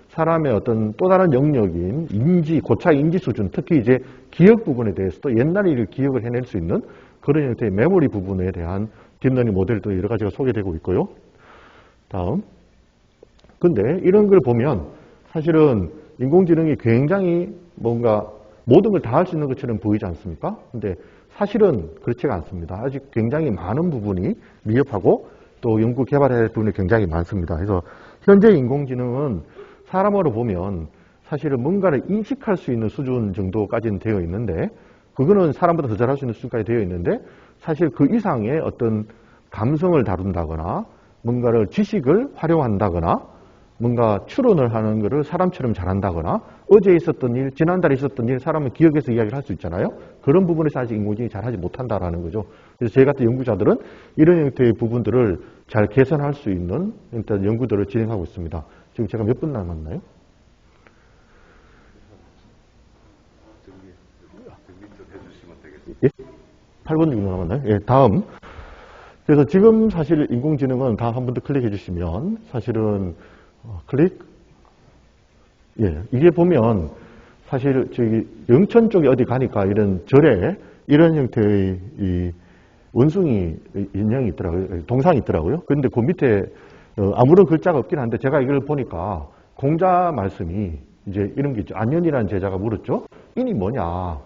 사람의 어떤 또 다른 영역인 인지, 고차의 인지 수준, 특히 이제 기억 부분에 대해서도 옛날 일을 기억을 해낼 수 있는 그런 형태의 메모리 부분에 대한 딥러닝 모델도 여러 가지가 소개되고 있고요. 다음. 근데 이런 걸 보면 사실은 인공지능이 굉장히 뭔가 모든 걸 다 할 수 있는 것처럼 보이지 않습니까? 근데 사실은 그렇지가 않습니다. 아직 굉장히 많은 부분이 미흡하고 또 연구 개발해야 할 부분이 굉장히 많습니다. 그래서 현재 인공지능은 사람으로 보면 사실은 뭔가를 인식할 수 있는 수준 정도까지는 되어 있는데 그거는 사람보다 더 잘할 수 있는 수준까지 되어 있는데 사실 그 이상의 어떤 감성을 다룬다거나 뭔가를 지식을 활용한다거나 뭔가 추론을 하는 것을 사람처럼 잘한다거나 어제 있었던 일, 지난달에 있었던 일 사람은 기억해서 이야기를 할 수 있잖아요. 그런 부분에서 아직 인공지능이 잘하지 못한다라는 거죠. 그래서 저희 같은 연구자들은 이런 형태의 부분들을 잘 개선할 수 있는 일단 연구들을 진행하고 있습니다. 지금 제가 몇 분 남았나요? 예? 8분 정도 남았나요? 예, 다음. 그래서 지금 사실 인공지능은 다음 한 번 더 클릭해 주시면 사실은 클릭. 예, 이게 보면 사실 저기 영천 쪽에 어디 가니까 이런 절에 이런 형태의 이 원숭이 인형이 있더라고요. 동상이 있더라고요. 그런데 그 밑에 아무런 글자가 없긴 한데 제가 이걸 보니까 공자 말씀이 이제 이런 게 있죠. 안현이라는 제자가 물었죠. 인이 뭐냐.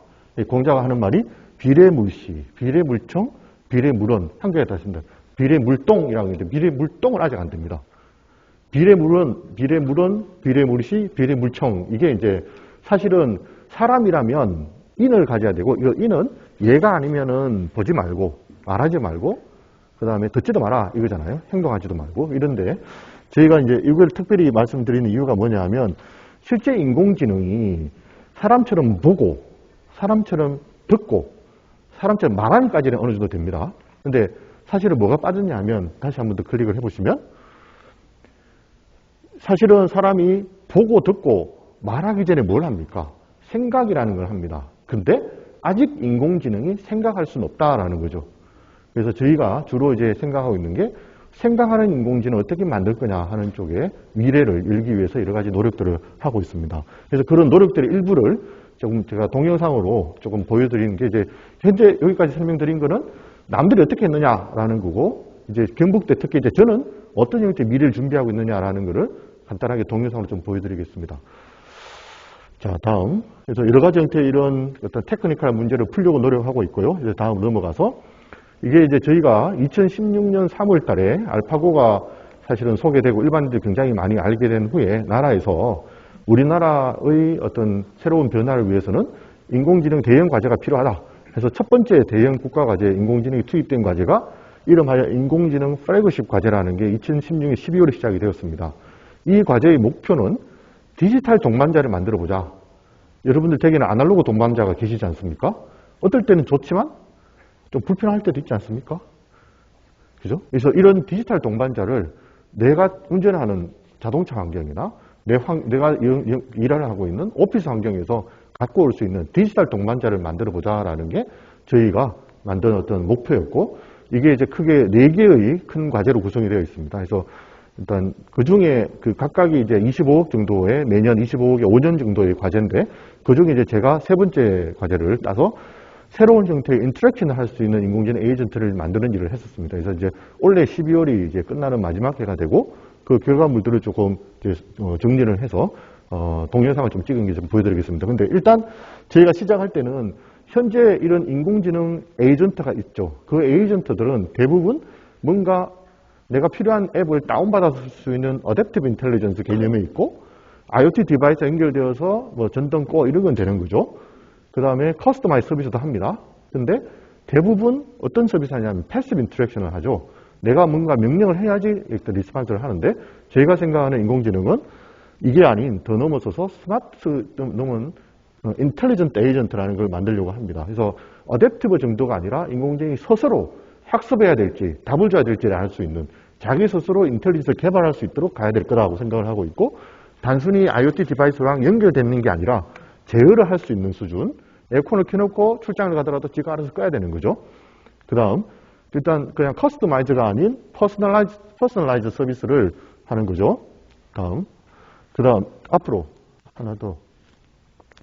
공자가 하는 말이 비례물시, 비례물청, 비례물원. 한국에 다습니다. 비례물동이라고 하는데 비례물동은 아직 안 됩니다. 비례물원, 비례물시, 비례물청. 이게 이제 사실은 사람이라면 인을 가져야 되고, 이거 인은 얘가 아니면은 보지 말고, 말하지 말고, 그 다음에 듣지도 마라 이거잖아요. 행동하지도 말고. 이런데 저희가 이제 이걸 특별히 말씀드리는 이유가 뭐냐 하면 실제 인공지능이 사람처럼 보고, 사람처럼 듣고, 사람처럼 말하는까지는 어느 정도 됩니다. 근데 사실은 뭐가 빠졌냐 하면 다시 한 번 더 클릭을 해보시면 사실은 사람이 보고 듣고 말하기 전에 뭘 합니까? 생각이라는 걸 합니다. 근데 아직 인공지능이 생각할 수는 없다라는 거죠. 그래서 저희가 주로 이제 생각하고 있는 게 생각하는 인공지능을 어떻게 만들 거냐 하는 쪽에 미래를 열기 위해서 여러 가지 노력들을 하고 있습니다. 그래서 그런 노력들의 일부를 조금 제가 동영상으로 조금 보여드리는 게 이제 현재 여기까지 설명드린 거는 남들이 어떻게 했느냐라는 거고 이제 경북대 특히 이제 저는 어떤 형태의 미래를 준비하고 있느냐라는 거를 간단하게 동영상으로 좀 보여드리겠습니다. 자, 다음. 그래서 여러 가지 형태의 이런 어떤 테크니컬한 문제를 풀려고 노력하고 있고요. 이제 다음 넘어가서 이게 이제 저희가 2016년 3월 달에 알파고가 사실은 소개되고 일반인들이 굉장히 많이 알게 된 후에 나라에서 우리나라의 어떤 새로운 변화를 위해서는 인공지능 대형 과제가 필요하다. 그래서 첫 번째 대형 국가과제 인공지능이 투입된 과제가 이름하여 인공지능 플래그십 과제라는 게 2016년 12월에 시작이 되었습니다. 이 과제의 목표는 디지털 동반자를 만들어보자. 여러분들 댁에는 아날로그 동반자가 계시지 않습니까? 어떨 때는 좋지만 좀 불편할 때도 있지 않습니까? 그죠? 그래서 이런 디지털 동반자를 내가 운전하는 자동차 환경이나 내가 일을 하고 있는 오피스 환경에서 갖고 올 수 있는 디지털 동반자를 만들어 보자라는 게 저희가 만든 어떤 목표였고 이게 이제 크게 4개의 큰 과제로 구성이 되어 있습니다. 그래서 일단 그 중에 그 각각이 이제 25억 정도의 매년 25억에 5년 정도의 과제인데 그 중에 이제 제가 세 번째 과제를 따서 새로운 형태의 인터랙션을 할 수 있는 인공지능 에이전트를 만드는 일을 했었습니다. 그래서 이제 올해 12월이 이제 끝나는 마지막 해가 되고 그 결과물들을 조금 이제 정리를 해서 동영상을 좀 찍은 게 좀 보여드리겠습니다. 근데 일단 저희가 시작할 때는 현재 이런 인공지능 에이전트가 있죠. 그 에이전트들은 대부분 뭔가 내가 필요한 앱을 다운받았을 수 있는 어댑티브 인텔리전스 개념이 있고 IoT 디바이스 연결되어서 뭐 전등 꺼 이런 건 되는 거죠. 그 다음에 커스터마이즈 서비스도 합니다. 근데 대부분 어떤 서비스 하냐면 패시브 인터랙션을 하죠. 내가 뭔가 명령을 해야지 리스폰스를 하는데 저희가 생각하는 인공지능은 이게 아닌 더 넘어서서 스마트 넘은 인텔리전트 에이전트라는 걸 만들려고 합니다. 그래서 어댑티브 정도가 아니라 인공지능이 스스로 학습해야 될지 답을 줘야 될지를 알 수 있는 자기 스스로 인텔리전스를 개발할 수 있도록 가야 될 거라고 생각을 하고 있고 단순히 IoT 디바이스랑 연결되는 게 아니라 제어를 할 수 있는 수준. 에어컨을 켜놓고 출장을 가더라도 지가 알아서 꺼야 되는 거죠. 그 다음, 일단 그냥 커스터마이즈가 아닌 퍼스널라이즈 서비스를 하는 거죠. 그 다음, 앞으로 하나 더.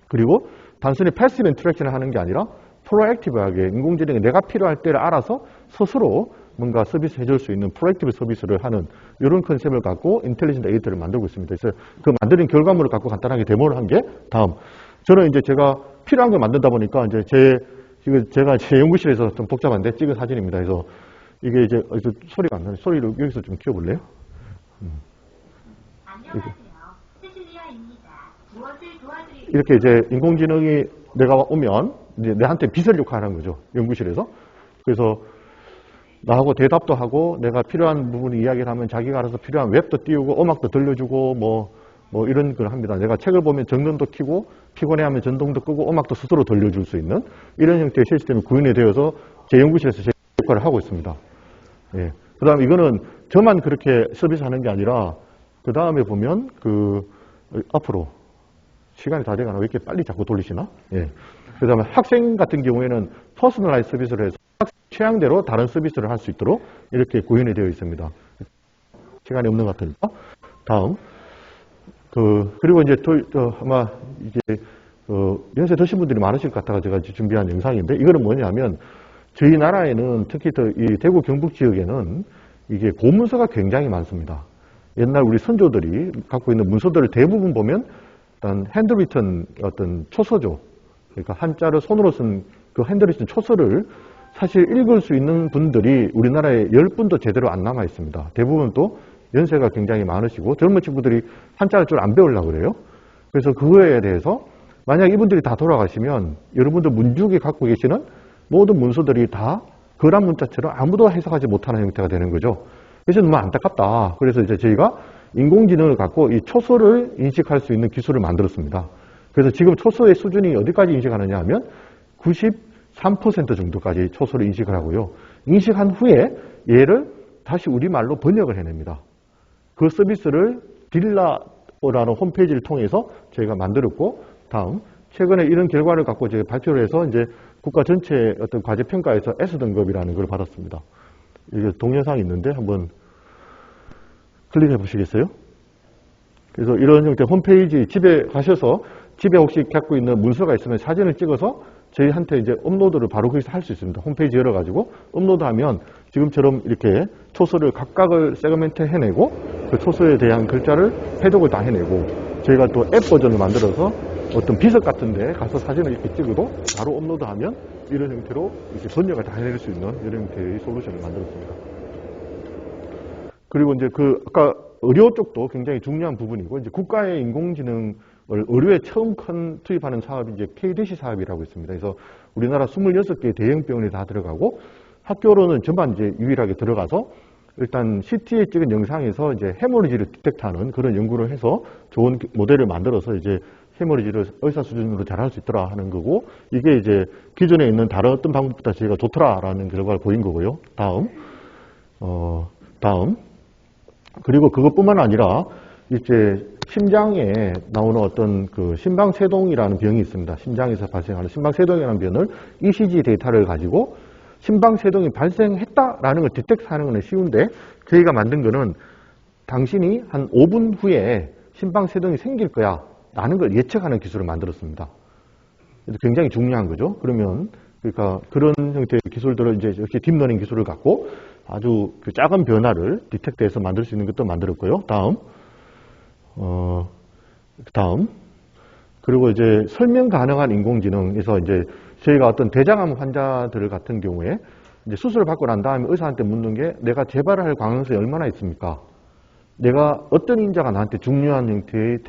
그리고 단순히 패시브 인터랙션을 하는 게 아니라 프로액티브하게 인공지능이 내가 필요할 때를 알아서 스스로 뭔가 서비스 해줄 수 있는 프로액티브 서비스를 하는 이런 컨셉을 갖고 인텔리전트 에이트를 만들고 있습니다. 그래서 그 만드는 결과물을 갖고 간단하게 데모를 한 게 다음. 저는 이제 제가 필요한 걸 만들다 보니까 이제 제가 제 연구실에서 좀 복잡한데 찍은 사진입니다. 그래서 이게 이제 소리가 안 나네. 소리를 여기서 좀 키워볼래요? 안녕하세요. 세실리아입니다. 무엇을 도와드릴까요? 이렇게 이제 인공지능이 내가 오면 이제 내한테 비설 역할을 하는 거죠. 연구실에서. 그래서 나하고 대답도 하고 내가 필요한 부분을 이야기를 하면 자기가 알아서 필요한 웹도 띄우고 음악도 들려주고 뭐 이런 걸 합니다. 내가 책을 보면 정전도 켜고 피곤해하면 전동도 끄고 음악도 스스로 들려줄 수 있는 이런 형태의 시스템이 구현이 되어서 제 연구실에서 제 역할을 하고 있습니다. 예. 그 다음 이거는 저만 그렇게 서비스하는 게 아니라 그 다음에 보면 앞으로 시간이 다 돼가나 왜 이렇게 빨리 자꾸 돌리시나? 예. 그 다음에 학생 같은 경우에는 퍼스널라이즈 서비스를 해서 학생 취향대로 다른 서비스를 할 수 있도록 이렇게 구현이 되어 있습니다. 시간이 없는 것 같으니까. 다음. 그리고 이제 아마 이제 연세 드신 분들이 많으실 것 같아서 제가 준비한 영상인데 이거는 뭐냐면 저희 나라에는 특히 이 대구 경북 지역에는 이게 고문서가 굉장히 많습니다. 옛날 우리 선조들이 갖고 있는 문서들을 대부분 보면 일단 핸드리튼 어떤 초서죠. 그러니까 한자를 손으로 쓴 그 핸드리튼 초서를 사실 읽을 수 있는 분들이 우리나라에 10분도 제대로 안 남아 있습니다. 대부분 또 연세가 굉장히 많으시고 젊은 친구들이 한자를 좀 안 배우려고 그래요. 그래서 그거에 대해서 만약 이분들이 다 돌아가시면 여러분들 문죽이 갖고 계시는 모든 문서들이 다 거란 문자처럼 아무도 해석하지 못하는 형태가 되는 거죠. 그래서 너무 안타깝다. 그래서 이제 저희가 인공지능을 갖고 이 초서를 인식할 수 있는 기술을 만들었습니다. 그래서 지금 초서의 수준이 어디까지 인식하느냐 하면 93% 정도까지 초서를 인식을 하고요. 인식한 후에 얘를 다시 우리말로 번역을 해냅니다. 그 서비스를 딜라라는 홈페이지를 통해서 저희가 만들었고, 다음 최근에 이런 결과를 갖고 저희가 발표를 해서 이제 국가 전체 어떤 과제 평가에서 S등급이라는 걸 받았습니다. 이게 동영상이 있는데 한번 클릭해 보시겠어요? 그래서 이런 형태 홈페이지 집에 가셔서 집에 혹시 갖고 있는 문서가 있으면 사진을 찍어서 저희한테 이제 업로드를 바로 거기서 할 수 있습니다. 홈페이지 열어가지고 업로드하면 지금처럼 이렇게 초서를 각각을 세그멘트 해내고 그 초서에 대한 글자를 해독을 다 해내고 저희가 또 앱 버전을 만들어서 어떤 비석 같은데 가서 사진을 이렇게 찍어도 바로 업로드하면 이런 형태로 이렇게 번역을 다 해낼 수 있는 이런 형태의 솔루션을 만들었습니다. 그리고 이제 아까 의료 쪽도 굉장히 중요한 부분이고 이제 국가의 인공지능을 의료에 처음 투입하는 사업이 이제 KDC 사업이라고 있습니다. 그래서 우리나라 26개의 대형 병원이 다 들어가고 학교로는 전반 이제 유일하게 들어가서 일단 CT에 찍은 영상에서 이제 헤모리지를 디텍트하는 그런 연구를 해서 좋은 모델을 만들어서 이제 헤모리지를 의사 수준으로 잘할 수 있더라 하는 거고 이게 이제 기존에 있는 다른 어떤 방법보다 저희가 좋더라라는 결과를 보인 거고요. 다음. 그리고 그것뿐만 아니라 이제 심장에 나오는 어떤 그 심방세동이라는 병이 있습니다. 심장에서 발생하는 심방세동이라는 병을 ECG 데이터를 가지고 심방세동이 발생했다라는 걸 디텍트하는 건 쉬운데 저희가 만든 거는 당신이 한 5분 후에 심방세동이 생길 거야 라는 걸 예측하는 기술을 만들었습니다. 굉장히 중요한 거죠. 그러니까 그런 형태의 기술들을 이제 역시 딥러닝 기술을 갖고 아주 그 작은 변화를 디텍트해서 만들 수 있는 것도 만들었고요. 다음. 그리고 이제 설명 가능한 인공지능에서 이제 저희가 어떤 대장암 환자들 같은 경우에 이제 수술을 받고 난 다음에 의사한테 묻는 게 내가 재발을 할 가능성이 얼마나 있습니까? 내가 어떤 인자가 나한테 중요한 형태의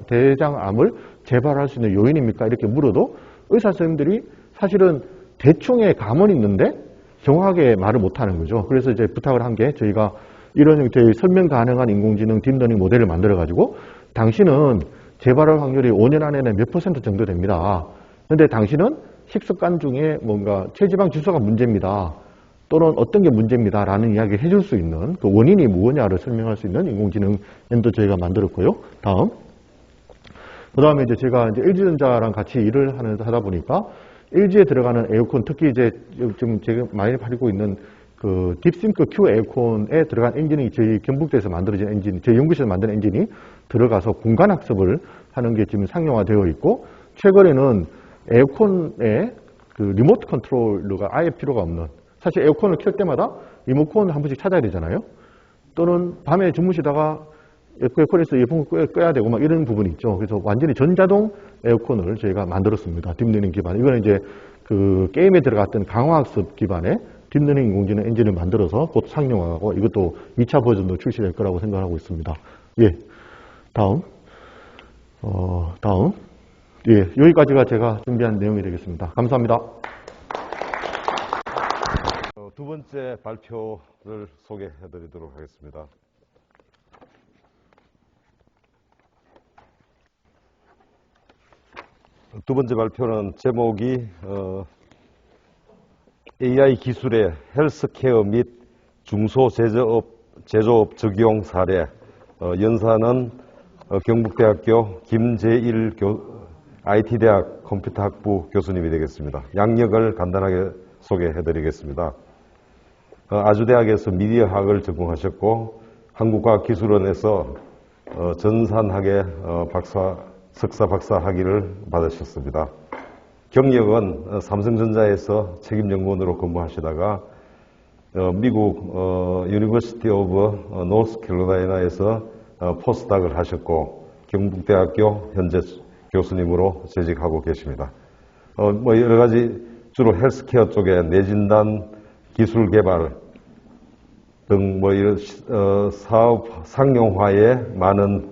대장암을 재발할 수 있는 요인입니까? 이렇게 물어도 의사 선생님들이 사실은 대충의 감은 있는데 정확하게 말을 못하는 거죠. 그래서 이제 부탁을 한 게 저희가 이런 형태의 설명 가능한 인공지능 딥러닝 모델을 만들어가지고 당신은 재발할 확률이 5년 안에는 몇 % 정도 됩니다. 그런데 당신은 식습관 중에 뭔가 체지방 지수가 문제입니다. 또는 어떤 게 문제입니다. 라는 이야기를 해줄 수 있는 그 원인이 무엇냐를 설명할 수 있는 인공지능 앱도 저희가 만들었고요. 다음. 그 다음에 이제 제가 이제 LG전자랑 같이 일을 하다 보니까 LG에 들어가는 에어컨, 특히 이제 지금 제가 많이 팔고 있는 그 딥싱크 Q 에어컨에 들어간 엔진이 저희 경북대에서 만들어진 엔진, 저희 연구실에서 만든 엔진이 들어가서 공간 학습을 하는 게 지금 상용화되어 있고, 최근에는 에어컨에 그 리모트 컨트롤러가 아예 필요가 없는, 사실 에어컨을 켤 때마다 리모컨을 한 번씩 찾아야 되잖아요. 또는 밤에 주무시다가 에어컨에서 에어컨을 꺼야 되고 막 이런 부분이 있죠. 그래서 완전히 전자동 에어컨을 저희가 만들었습니다. 딥러닝 기반. 이거는 이제 그 게임에 들어갔던 강화학습 기반의 딥러닝 인공지능 엔진을 만들어서 곧 상용화하고, 이것도 2차 버전도 출시될 거라고 생각하고 있습니다. 예. 다음. 예. 여기까지가 제가 준비한 내용이 되겠습니다. 감사합니다. 두 번째 발표를 소개해 드리도록 하겠습니다. 두 번째 발표는 제목이 AI 기술의 헬스케어 및 중소제조업 적용 사례, 연사는 경북대학교 김재일 IT대학 컴퓨터학부 교수님이 되겠습니다. 양력을 간단하게 소개해 드리겠습니다. 아주대학에서 미디어학을 전공하셨고 한국과학기술원에서 전산학의 석사 박사 학위를 받으셨습니다. 경력은 삼성전자에서 책임연구원으로 근무하시다가 미국 유니버시티 오브 노스캐롤라이나에서 포스닥을 하셨고 경북대학교 현재 교수님으로 재직하고 계십니다. 뭐 여러 가지 주로 헬스케어 쪽에 뇌진단 기술 개발 등 뭐 이런 사업 상용화에 많은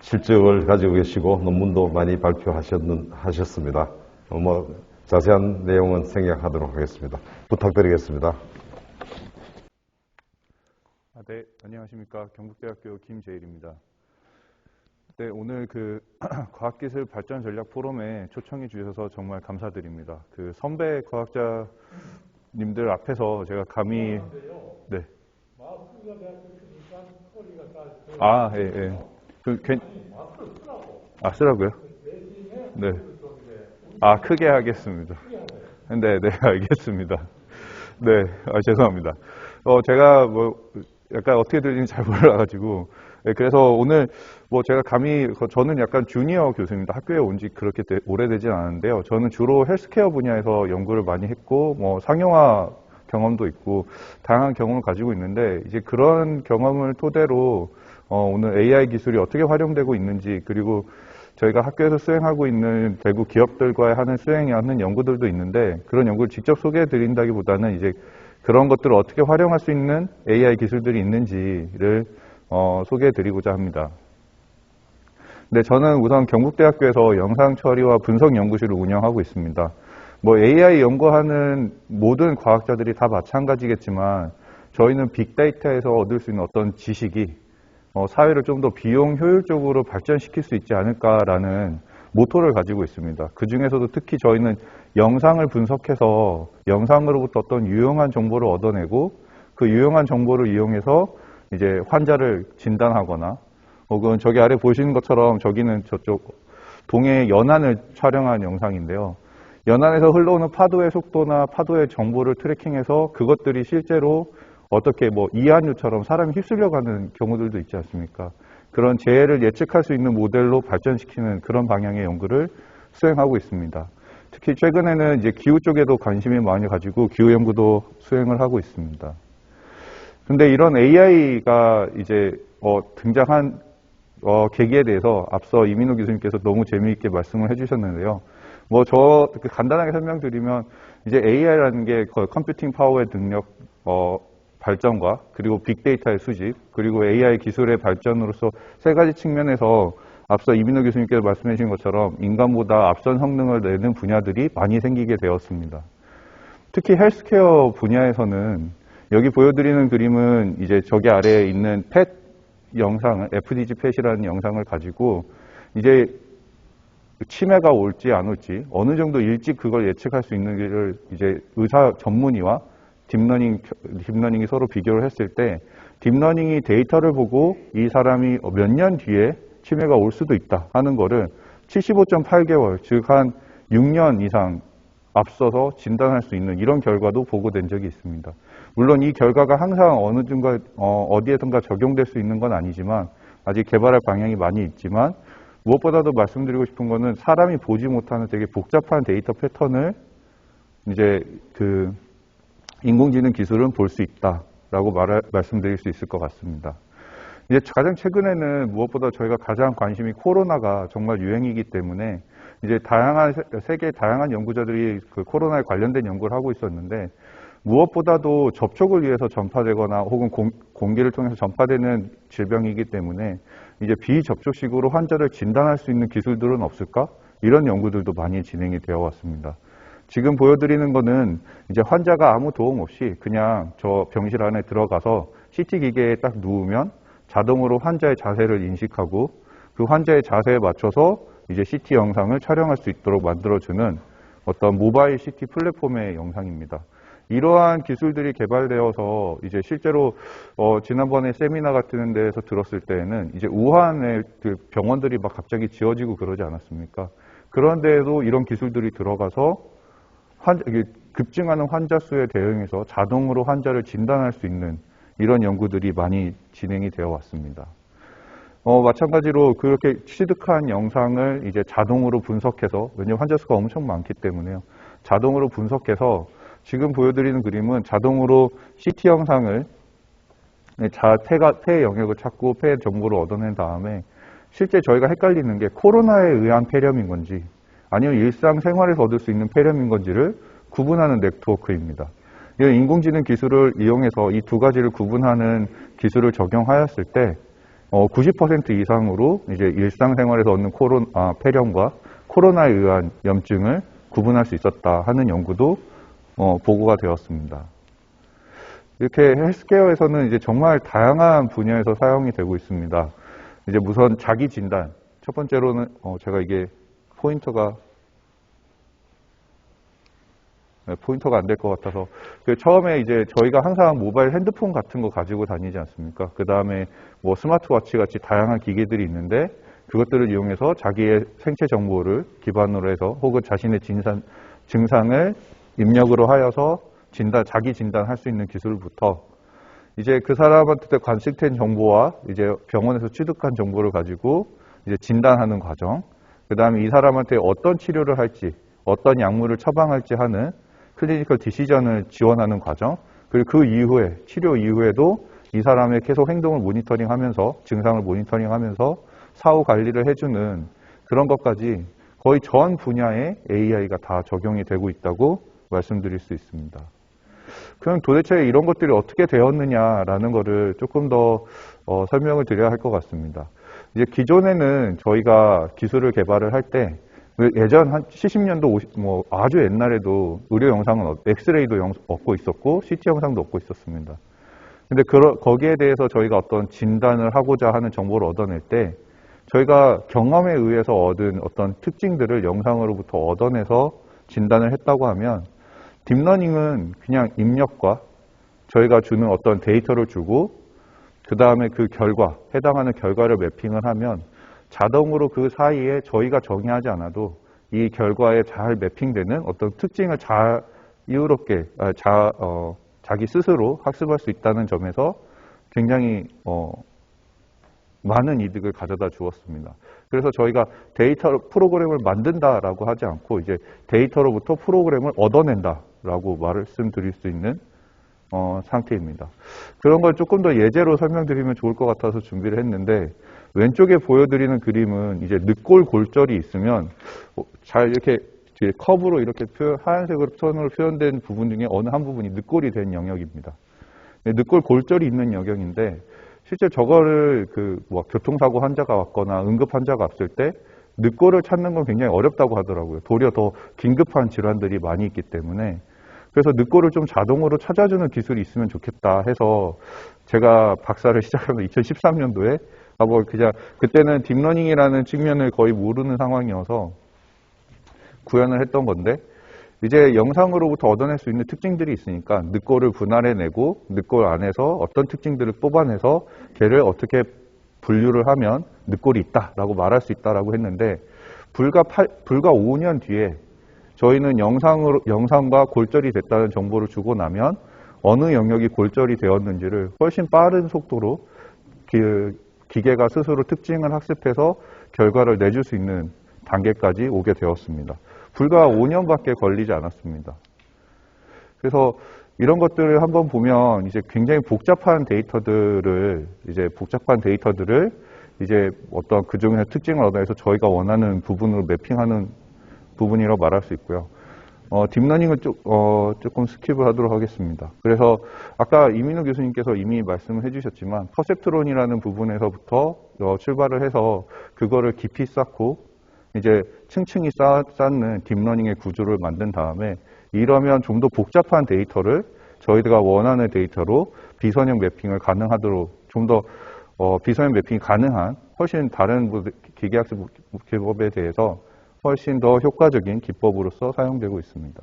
실적을 가지고 계시고 논문도 많이 발표하셨습니다. 뭐 자세한 내용은 생략하도록 하겠습니다. 부탁드리겠습니다. 네, 안녕하십니까. 경북대학교 김재일입니다. 네, 오늘 그 과학기술 발전 전략 포럼에 초청해 주셔서 정말 감사드립니다. 그 선배 과학자님들 앞에서 제가 감히 네. 예, 예. 쓰라고요? 네. 크게 하겠습니다. 네, 알겠습니다. 네, 죄송합니다. 제가 뭐 약간 어떻게 들리는지 잘 몰라가지고, 네, 그래서 오늘 뭐 제가 감히 저는 약간 주니어 교수입니다. 학교에 온 지 그렇게 오래되진 않은데요. 저는 주로 헬스케어 분야에서 연구를 많이 했고, 뭐 상용화 경험도 있고 다양한 경험을 가지고 있는데, 이제 그런 경험을 토대로 오늘 AI 기술이 어떻게 활용되고 있는지, 그리고 저희가 학교에서 수행하고 있는 대구 기업들과 하는 연구들도 있는데, 그런 연구를 직접 소개해 드린다기보다는 이제 그런 것들을 어떻게 활용할 수 있는 AI 기술들이 있는지를 소개해 드리고자 합니다. 네, 저는 우선 경북대학교에서 영상 처리와 분석 연구실을 운영하고 있습니다. 뭐 AI 연구하는 모든 과학자들이 다 마찬가지겠지만, 저희는 빅데이터에서 얻을 수 있는 어떤 지식이 사회를 좀 더 비용 효율적으로 발전시킬 수 있지 않을까라는 모토를 가지고 있습니다. 그 중에서도 특히 저희는 영상을 분석해서 영상으로부터 어떤 유용한 정보를 얻어내고, 그 유용한 정보를 이용해서 이제 환자를 진단하거나, 혹은 저기 아래 보시는 것처럼 저기는 저쪽 동해 연안을 촬영한 영상인데요. 연안에서 흘러오는 파도의 속도나 파도의 정보를 트래킹해서 그것들이 실제로 어떻게 뭐 이한유처럼 사람이 휩쓸려 가는 경우들도 있지 않습니까? 그런 재해를 예측할 수 있는 모델로 발전시키는 그런 방향의 연구를 수행하고 있습니다. 특히 최근에는 이제 기후 쪽에도 관심이 많이 가지고 기후 연구도 수행을 하고 있습니다. 근데 이런 AI가 이제 등장한 계기에 대해서 앞서 이민호 교수님께서 너무 재미있게 말씀을 해주셨는데요. 뭐 간단하게 설명드리면, 이제 AI라는 게 컴퓨팅 파워의 능력 발전과, 그리고 빅데이터의 수집, 그리고 AI 기술의 발전으로서 세 가지 측면에서 앞서 이민호 교수님께서 말씀해 주신 것처럼 인간보다 앞선 성능을 내는 분야들이 많이 생기게 되었습니다. 특히 헬스케어 분야에서는 여기 보여드리는 그림은 이제 저기 아래에 있는 펫 영상을, FDG 펫이라는 영상을 가지고 이제 치매가 올지 안 올지 어느 정도 일찍 그걸 예측할 수 있는 걸 이제 의사 전문의와 딥러닝이 서로 비교를 했을 때, 딥러닝이 데이터를 보고 이 사람이 몇 년 뒤에 치매가 올 수도 있다 하는 거를 75.8개월, 즉 한 6년 이상 앞서서 진단할 수 있는 이런 결과도 보고된 적이 있습니다. 물론 이 결과가 항상 어디에선가 적용될 수 있는 건 아니지만 아직 개발할 방향이 많이 있지만 무엇보다도 말씀드리고 싶은 거는 사람이 보지 못하는 되게 복잡한 데이터 패턴을 이제 그 인공지능 기술은 볼 수 있다라고 말씀드릴 수 있을 것 같습니다. 이제 가장 최근에는 무엇보다 저희가 가장 관심이 코로나가 정말 유행이기 때문에 이제 세계 다양한 연구자들이 그 코로나에 관련된 연구를 하고 있었는데 무엇보다도 접촉을 위해서 전파되거나 혹은 공기를 통해서 전파되는 질병이기 때문에 이제 비접촉식으로 환자를 진단할 수 있는 기술들은 없을까? 이런 연구들도 많이 진행이 되어 왔습니다. 지금 보여드리는 거는 이제 환자가 아무 도움 없이 그냥 저 병실 안에 들어가서 CT 기계에 딱 누우면 자동으로 환자의 자세를 인식하고 그 환자의 자세에 맞춰서 이제 CT 영상을 촬영할 수 있도록 만들어주는 어떤 모바일 CT 플랫폼의 영상입니다. 이러한 기술들이 개발되어서 이제 실제로 지난번에 세미나 같은 데에서 들었을 때에는 이제 우한에 그 병원들이 막 갑자기 지어지고 그러지 않았습니까? 그런데도 이런 기술들이 들어가서 급증하는 환자 수에 대응해서 자동으로 환자를 진단할 수 있는 이런 연구들이 많이 진행이 되어 왔습니다. 마찬가지로 그렇게 취득한 영상을 이제 자동으로 분석해서, 왜냐하면 환자 수가 엄청 많기 때문에요. 자동으로 분석해서 지금 보여드리는 그림은 자동으로 CT 영상을 폐 영역을 찾고 폐 정보를 얻어낸 다음에 실제 저희가 헷갈리는 게 코로나에 의한 폐렴인 건지 아니면 일상생활에서 얻을 수 있는 폐렴인 건지를 구분하는 네트워크입니다. 인공지능 기술을 이용해서 이 두 가지를 구분하는 기술을 적용하였을 때 90% 이상으로 이제 일상생활에서 얻는 폐렴과 코로나에 의한 염증을 구분할 수 있었다 하는 연구도 보고가 되었습니다. 이렇게 헬스케어에서는 이제 정말 다양한 분야에서 사용이 되고 있습니다. 이제 우선 자기 진단. 첫 번째로는 제가 이게 포인터가 안 될 것 같아서 처음에 이제 저희가 항상 모바일 핸드폰 같은 거 가지고 다니지 않습니까? 그 다음에 뭐 스마트워치 같이 다양한 기기들이 있는데 그것들을 이용해서 자기의 생체 정보를 기반으로 해서 혹은 자신의 증상을 입력으로 하여서 자기 진단할 수 있는 기술부터 이제 그 사람한테 관측된 정보와 이제 병원에서 취득한 정보를 가지고 이제 진단하는 과정, 그 다음에 이 사람한테 어떤 치료를 할지, 어떤 약물을 처방할지 하는 클리니컬 디시전을 지원하는 과정, 그리고 그 이후에 치료 이후에도 이 사람의 계속 행동을 모니터링하면서 증상을 모니터링하면서 사후 관리를 해주는 그런 것까지 거의 전 분야에 AI가 다 적용이 되고 있다고 말씀드릴 수 있습니다. 그럼 도대체 이런 것들이 어떻게 되었느냐라는 거를 조금 더 설명을 드려야 할 것 같습니다. 이제 기존에는 저희가 기술을 개발을 할 때 예전 한 70년도 아주 옛날에도 의료 영상은 엑스레이도 얻고 있었고 CT 영상도 얻고 있었습니다. 근데 거기에 대해서 저희가 어떤 진단을 하고자 하는 정보를 얻어낼 때 저희가 경험에 의해서 얻은 어떤 특징들을 영상으로부터 얻어내서 진단을 했다고 하면 딥러닝은 그냥 입력과 저희가 주는 어떤 데이터를 주고 그 다음에 그 해당하는 결과를 매핑을 하면 자동으로 그 사이에 저희가 정의하지 않아도 이 결과에 잘 매핑되는 어떤 특징을 자유롭게 자기 스스로 학습할 수 있다는 점에서 굉장히 많은 이득을 가져다 주었습니다. 그래서 저희가 데이터 프로그램을 만든다라고 하지 않고 이제 데이터로부터 프로그램을 얻어낸다라고 말씀드릴 수 있는 상태입니다. 그런 걸 조금 더 예제로 설명드리면 좋을 것 같아서 준비를 했는데 왼쪽에 보여드리는 그림은 이제 늑골 골절이 있으면 잘 이렇게 컵으로 이렇게 하얀색으로 선으로 표현된 부분 중에 어느 한 부분이 늑골이 된 영역입니다. 늑골 골절이 있는 영역인데 실제 저거를 교통사고 환자가 왔거나 응급 환자가 왔을 때 늑골을 찾는 건 굉장히 어렵다고 하더라고요. 도리어 더 긴급한 질환들이 많이 있기 때문에 그래서 늑골을 좀 자동으로 찾아주는 기술이 있으면 좋겠다 해서 제가 박사를 시작하면 2013년도에 그냥 그때는 딥러닝이라는 측면을 거의 모르는 상황이어서 구현을 했던 건데 이제 영상으로부터 얻어낼 수 있는 특징들이 있으니까 늑골을 분할해내고 늑골 안에서 어떤 특징들을 뽑아내서 걔를 어떻게 분류를 하면 늑골이 있다라고 말할 수 있다라고 했는데 불과 5년 뒤에 저희는 영상과 골절이 됐다는 정보를 주고 나면 어느 영역이 골절이 되었는지를 훨씬 빠른 속도로 기계가 스스로 특징을 학습해서 결과를 내줄 수 있는 단계까지 오게 되었습니다. 불과 5년밖에 걸리지 않았습니다. 그래서 이런 것들을 한번 보면 이제 굉장히 복잡한 데이터들을 이제 어떤 그 중에서 특징을 얻어내서 저희가 원하는 부분으로 매핑하는 부분이라고 말할 수 있고요. 딥러닝을 조금 스킵을 하도록 하겠습니다. 그래서 아까 이민우 교수님께서 이미 말씀을 해주셨지만 퍼셉트론이라는 부분에서부터 출발을 해서 그거를 깊이 쌓고 이제 층층이 쌓는 딥러닝의 구조를 만든 다음에 이러면 좀 더 복잡한 데이터를 저희가 원하는 데이터로 비선형 매핑을 가능하도록 좀 더 비선형 매핑이 가능한 훨씬 다른 기계학습 기법에 대해서 훨씬 더 효과적인 기법으로서 사용되고 있습니다.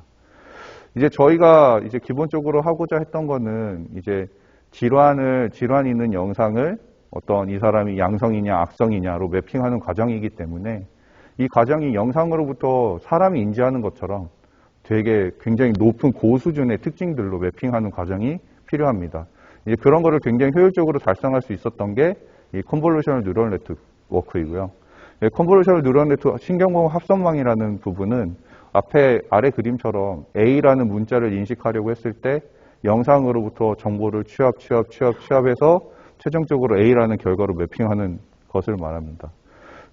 이제 저희가 이제 기본적으로 하고자 했던 거는 이제 질환이 있는 영상을 어떤 이 사람이 양성이냐 악성이냐로 매핑하는 과정이기 때문에 이 과정이 영상으로부터 사람이 인지하는 것처럼 되게 굉장히 높은 고수준의 특징들로 매핑하는 과정이 필요합니다. 이제 그런 거를 굉장히 효율적으로 달성할 수 있었던 게 이 컨볼루셔널 뉴럴 네트워크이고요. 컨볼루셔널 뉴럴 네트워크 신경공학 합성망이라는 부분은 아래 그림처럼 A라는 문자를 인식하려고 했을 때 영상으로부터 정보를 취합해서 최종적으로 A라는 결과로 매핑하는 것을 말합니다.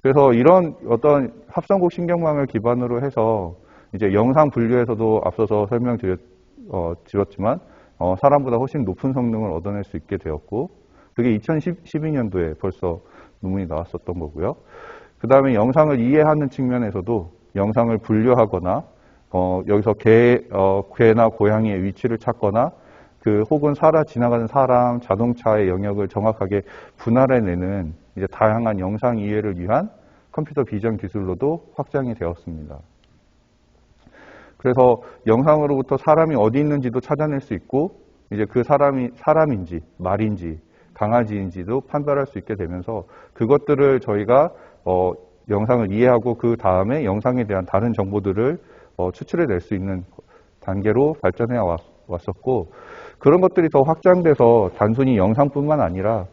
그래서 이런 어떤 합성곡 신경망을 기반으로 해서 이제 영상 분류에서도 앞서서 설명드렸지만 사람보다 훨씬 높은 성능을 얻어낼 수 있게 되었고 그게 2012년도에 벌써 논문이 나왔었던 거고요. 그 다음에 영상을 이해하는 측면에서도 영상을 분류하거나 여기서 개나 고양이의 위치를 찾거나 혹은 지나가는 사람, 자동차의 영역을 정확하게 분할해내는 이제 다양한 영상 이해를 위한 컴퓨터 비전 기술로도 확장이 되었습니다. 그래서 영상으로부터 사람이 어디 있는지도 찾아낼 수 있고 이제 그 사람이 사람인지 말인지 강아지인지도 판별할 수 있게 되면서 그것들을 저희가 영상을 이해하고 그 다음에 영상에 대한 다른 정보들을 추출해낼 수 있는 단계로 발전해 왔었고 그런 것들이 더 확장돼서 단순히 영상뿐만 아니라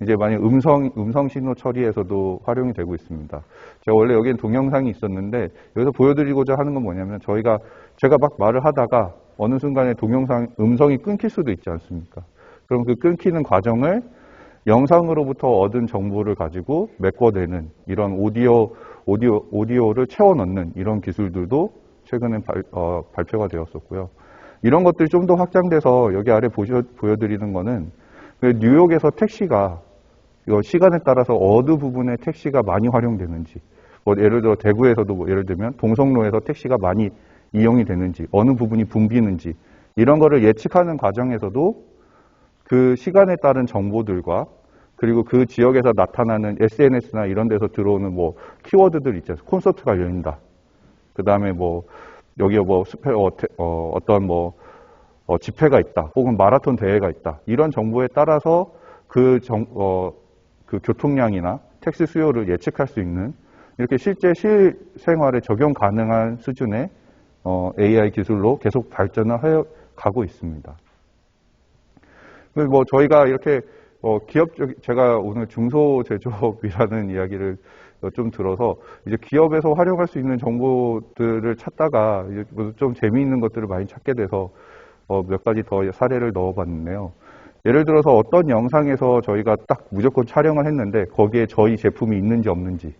이제 만약 음성 신호 처리에서도 활용이 되고 있습니다. 제가 원래 여기엔 동영상이 있었는데 여기서 보여드리고자 하는 건 뭐냐면 제가 막 말을 하다가 어느 순간에 음성이 끊길 수도 있지 않습니까? 그럼 그 끊기는 과정을 영상으로부터 얻은 정보를 가지고 메꿔내는 이런 오디오를 채워 넣는 이런 기술들도 최근에 발표가 되었었고요. 이런 것들이 좀 더 확장돼서 여기 아래 보여드리는 거는 뉴욕에서 택시가 시간에 따라서 어느 부분에 택시가 많이 활용되는지 예를 들어 대구에서도 예를 들면 동성로에서 택시가 많이 이용이 되는지 어느 부분이 붐비는지 이런 거를 예측하는 과정에서도 그 시간에 따른 정보들과 그리고 그 지역에서 나타나는 SNS나 이런 데서 들어오는 키워드들 있잖아요. 콘서트가 열린다. 그 다음에 여기에 집회가 있다. 혹은 마라톤 대회가 있다. 이런 정보에 따라서 그 교통량이나 택시 수요를 예측할 수 있는 이렇게 실제 실생활에 적용 가능한 수준의 AI 기술로 계속 발전을 해 가고 있습니다. 저희가 이렇게 제가 오늘 중소제조업이라는 이야기를 좀 들어서 이제 기업에서 활용할 수 있는 정보들을 찾다가 이제 좀 재미있는 것들을 많이 찾게 돼서 몇 가지 더 사례를 넣어봤는데요. 예를 들어서 어떤 영상에서 저희가 딱 무조건 촬영을 했는데 거기에 저희 제품이 있는지 없는지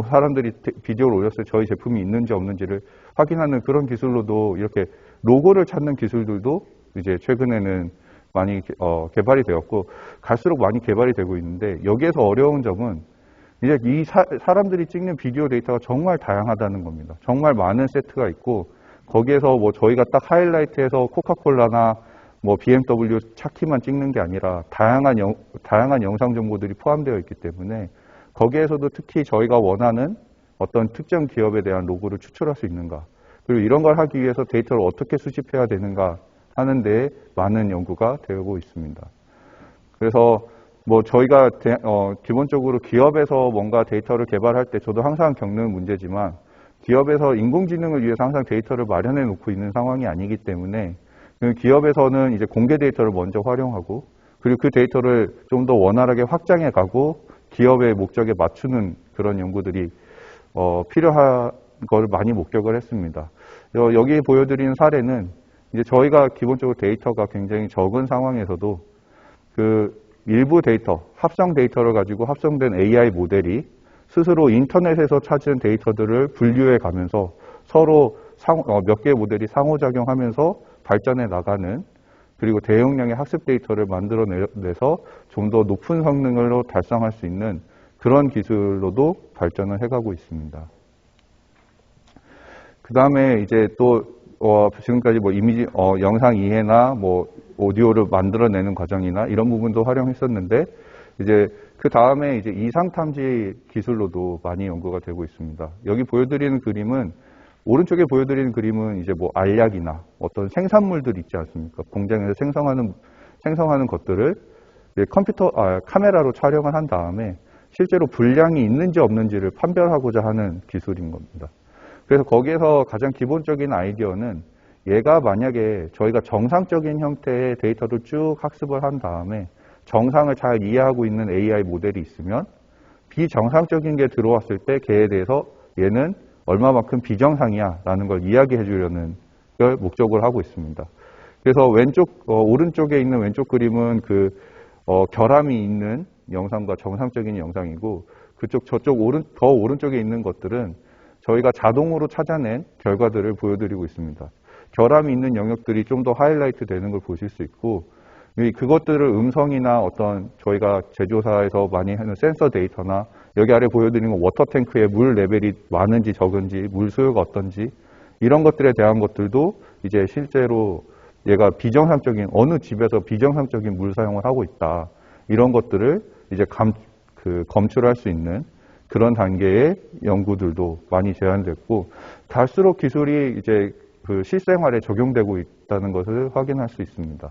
사람들이 비디오를 올렸을 때 저희 제품이 있는지 없는지를 확인하는 그런 기술로도 이렇게 로고를 찾는 기술들도 이제 최근에는 많이 개발이 되었고 갈수록 많이 개발이 되고 있는데 여기에서 어려운 점은 이제 사람들이 찍는 비디오 데이터가 정말 다양하다는 겁니다. 정말 많은 세트가 있고 거기에서 저희가 딱 하이라이트해서 코카콜라나 BMW 차키만 찍는 게 아니라 다양한 영상 정보들이 포함되어 있기 때문에 거기에서도 특히 저희가 원하는 어떤 특정 기업에 대한 로고를 추출할 수 있는가 그리고 이런 걸 하기 위해서 데이터를 어떻게 수집해야 되는가 하는 데 많은 연구가 되고 있습니다. 그래서 뭐 저희가 기본적으로 기업에서 뭔가 데이터를 개발할 때 저도 항상 겪는 문제지만 기업에서 인공지능을 위해서 항상 데이터를 마련해 놓고 있는 상황이 아니기 때문에 기업에서는 이제 공개 데이터를 먼저 활용하고 그리고 그 데이터를 좀 더 원활하게 확장해 가고 기업의 목적에 맞추는 그런 연구들이 필요한 걸 많이 목격을 했습니다. 여기 보여드리는 사례는 이제 저희가 기본적으로 데이터가 굉장히 적은 상황에서도 그 일부 데이터, 합성 데이터를 가지고 합성된 AI 모델이 스스로 인터넷에서 찾은 데이터들을 분류해 가면서 서로 몇 개의 모델이 상호작용하면서 발전해 나가는 그리고 대용량의 학습 데이터를 만들어내서 좀 더 높은 성능으로 달성할 수 있는 그런 기술로도 발전을 해가고 있습니다. 그 다음에 이제 또 지금까지 뭐 이미지, 영상 이해나 뭐 오디오를 만들어내는 과정이나 이런 부분도 활용했었는데 이제 그 다음에 이제 이상 탐지 기술로도 많이 연구가 되고 있습니다. 여기 보여드리는 그림은 오른쪽에 보여드리는 그림은 이제 뭐 알약이나 어떤 생산물들 있지 않습니까? 공장에서 생성하는 것들을 이제 카메라로 촬영을 한 다음에 실제로 불량이 있는지 없는지를 판별하고자 하는 기술인 겁니다. 그래서 거기에서 가장 기본적인 아이디어는 얘가 만약에 저희가 정상적인 형태의 데이터를 쭉 학습을 한 다음에 정상을 잘 이해하고 있는 AI 모델이 있으면 비정상적인 게 들어왔을 때 걔에 대해서 얘는 얼마만큼 비정상이야 라는 걸 이야기해 주려는 걸 목적으로 하고 있습니다. 그래서 오른쪽에 있는 왼쪽 그림은 결함이 있는 영상과 정상적인 영상이고 저쪽 더 오른쪽에 있는 것들은 저희가 자동으로 찾아낸 결과들을 보여드리고 있습니다. 결함이 있는 영역들이 좀 더 하이라이트 되는 걸 보실 수 있고 그것들을 음성이나 어떤 저희가 제조사에서 많이 하는 센서 데이터나 여기 아래 보여드리는 건 워터탱크에 물 레벨이 많은지 적은지 물 수요가 어떤지 이런 것들에 대한 것들도 이제 실제로 얘가 어느 집에서 비정상적인 물 사용을 하고 있다 이런 것들을 이제 검출할 수 있는 그런 단계의 연구들도 많이 제한됐고 갈수록 기술이 이제 실생활에 적용되고 있다는 것을 확인할 수 있습니다.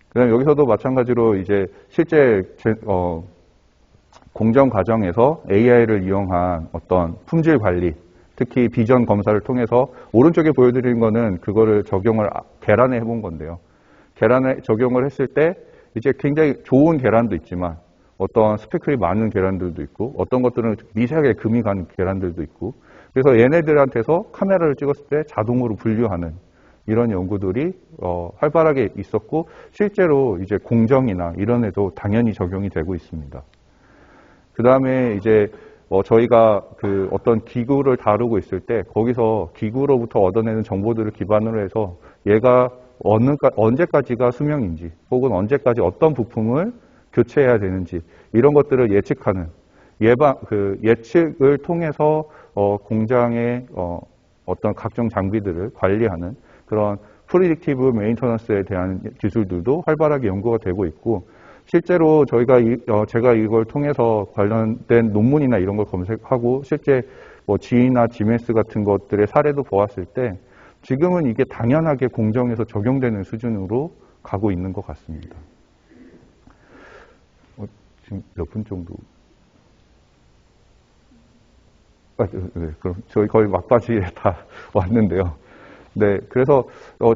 그다음 여기서도 마찬가지로 이제 실제 공정 과정에서 AI를 이용한 어떤 품질 관리, 특히 비전 검사를 통해서 오른쪽에 보여드리는 거는 그거를 적용을 계란에 해본 건데요. 계란에 적용을 했을 때 이제 굉장히 좋은 계란도 있지만 어떤 스페클이 많은 계란들도 있고 어떤 것들은 미세하게 금이 간 계란들도 있고 그래서 얘네들한테서 카메라를 찍었을 때 자동으로 분류하는 이런 연구들이 활발하게 있었고 실제로 이제 공정이나 이런 데도 당연히 적용이 되고 있습니다. 그 다음에 이제 저희가 어떤 기구를 다루고 있을 때 거기서 기구로부터 얻어내는 정보들을 기반으로 해서 얘가 언제까지가 수명인지 혹은 언제까지 어떤 부품을 교체해야 되는지 이런 것들을 예측하는 예측을 통해서 공장의 어떤 각종 장비들을 관리하는 그런 프리딕티브 메인터넌스에 대한 기술들도 활발하게 연구가 되고 있고 실제로 제가 이걸 통해서 관련된 논문이나 이런 걸 검색하고 실제 G나 GMS 같은 것들의 사례도 보았을 때 지금은 이게 당연하게 공정에서 적용되는 수준으로 가고 있는 것 같습니다. 지금 몇 분 정도? 네, 그럼 저희 거의 막바지에 다 왔는데요. 네, 그래서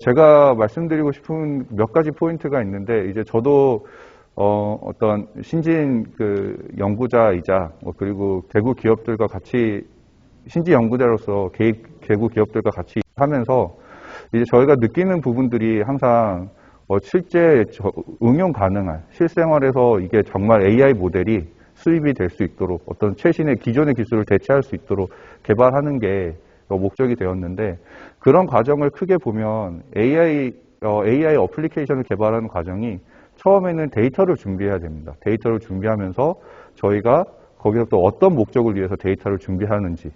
제가 말씀드리고 싶은 몇 가지 포인트가 있는데 이제 저도 어떤 신진 연구자이자 그리고 대구 기업들과 같이 신진 연구자로서 대구 기업들과 같이 하면서 이제 저희가 느끼는 부분들이 항상 실제 응용 가능한 실생활에서 이게 정말 AI 모델이 수입이 될 수 있도록 어떤 최신의 기존의 기술을 대체할 수 있도록 개발하는 게 목적이 되었는데 그런 과정을 크게 보면 AI 어플리케이션을 개발하는 과정이 처음에는 데이터를 준비해야 됩니다. 데이터를 준비하면서 저희가 거기서 또 어떤 목적을 위해서 데이터를 준비하는지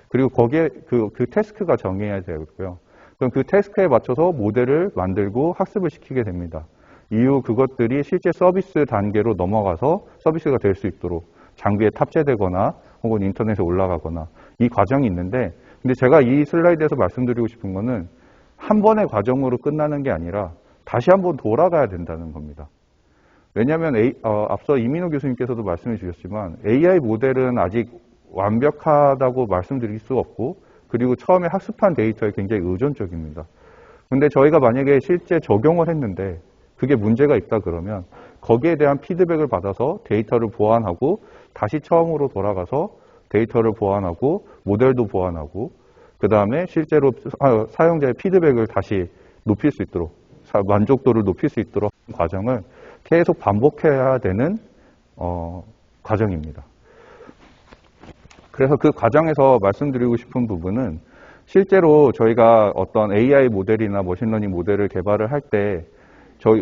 그리고 거기에 그 태스크가 정해야 되고요. 그럼 그 태스크에 맞춰서 모델을 만들고 학습을 시키게 됩니다. 이후 그것들이 실제 서비스 단계로 넘어가서 서비스가 될 수 있도록 장비에 탑재되거나 혹은 인터넷에 올라가거나 이 과정이 있는데 근데 제가 이 슬라이드에서 말씀드리고 싶은 거는 한 번의 과정으로 끝나는 게 아니라 다시 한번 돌아가야 된다는 겁니다. 왜냐하면 앞서 이민호 교수님께서도 말씀해 주셨지만 AI 모델은 아직 완벽하다고 말씀드릴 수 없고 그리고 처음에 학습한 데이터에 굉장히 의존적입니다. 근데 저희가 만약에 실제 적용을 했는데 그게 문제가 있다 그러면 거기에 대한 피드백을 받아서 데이터를 보완하고 다시 처음으로 돌아가서 데이터를 보완하고 모델도 보완하고 그 다음에 실제로 사용자의 피드백을 다시 높일 수 있도록 만족도를 높일 수 있도록 과정을 계속 반복해야 되는 과정입니다. 그래서 그 과정에서 말씀드리고 싶은 부분은 실제로 저희가 어떤 AI 모델이나 머신러닝 모델을 개발을 할 때 저희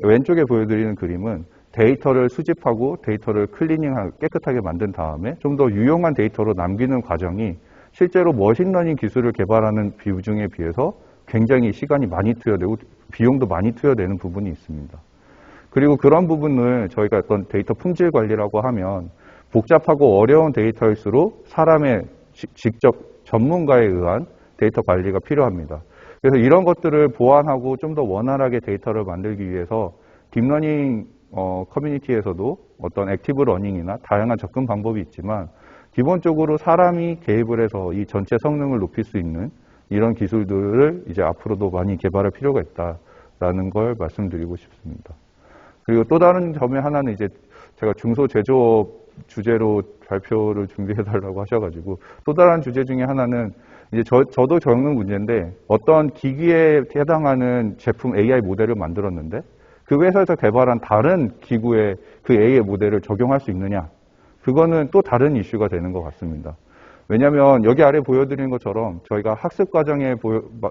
왼쪽에 보여드리는 그림은 데이터를 수집하고 데이터를 클리닝하고 깨끗하게 만든 다음에 좀 더 유용한 데이터로 남기는 과정이 실제로 머신러닝 기술을 개발하는 비중에 비해서 굉장히 시간이 많이 투여되고 비용도 많이 투여되는 부분이 있습니다. 그리고 그런 부분을 저희가 어떤 데이터 품질 관리라고 하면 복잡하고 어려운 데이터일수록 사람의 직접 전문가에 의한 데이터 관리가 필요합니다. 그래서 이런 것들을 보완하고 좀 더 원활하게 데이터를 만들기 위해서 딥러닝 커뮤니티에서도 어떤 액티브 러닝이나 다양한 접근 방법이 있지만 기본적으로 사람이 개입을 해서 이 전체 성능을 높일 수 있는 이런 기술들을 이제 앞으로도 많이 개발할 필요가 있다라는 걸 말씀드리고 싶습니다. 그리고 또 다른 점의 하나는 이제 제가 중소제조업 주제로 발표를 준비해달라고 하셔가지고 또 다른 주제 중에 하나는 이제 저도 겪는 문제인데 어떤 기기에 해당하는 제품 AI 모델을 만들었는데 그 회사에서 개발한 다른 기구에 그 AI 모델을 적용할 수 있느냐 그거는 또 다른 이슈가 되는 것 같습니다. 왜냐하면 여기 아래 보여드리는 것처럼 저희가 학습 과정에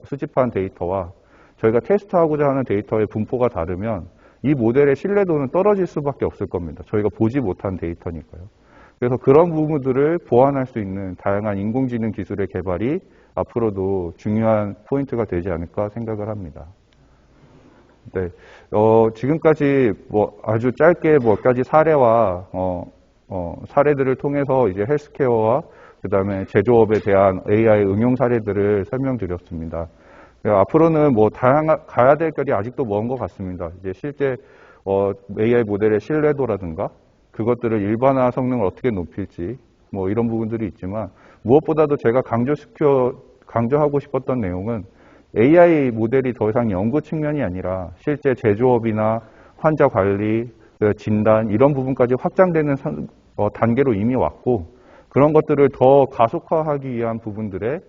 수집한 데이터와 저희가 테스트하고자 하는 데이터의 분포가 다르면 이 모델의 신뢰도는 떨어질 수밖에 없을 겁니다. 저희가 보지 못한 데이터니까요. 그래서 그런 부분들을 보완할 수 있는 다양한 인공지능 기술의 개발이 앞으로도 중요한 포인트가 되지 않을까 생각을 합니다. 네, 지금까지 아주 짧게 몇 가지 사례와 사례들을 통해서 이제 헬스케어와 그다음에 제조업에 대한 AI 응용 사례들을 설명드렸습니다. 앞으로는 가야 될 길이 아직도 먼 것 같습니다. 이제 실제 AI 모델의 신뢰도라든가 그것들을 일반화 성능을 어떻게 높일지 이런 부분들이 있지만 무엇보다도 제가 강조하고 싶었던 내용은 AI 모델이 더 이상 연구 측면이 아니라 실제 제조업이나 환자 관리, 진단 이런 부분까지 확장되는 단계로 이미 왔고 그런 것들을 더 가속화하기 위한 부분들에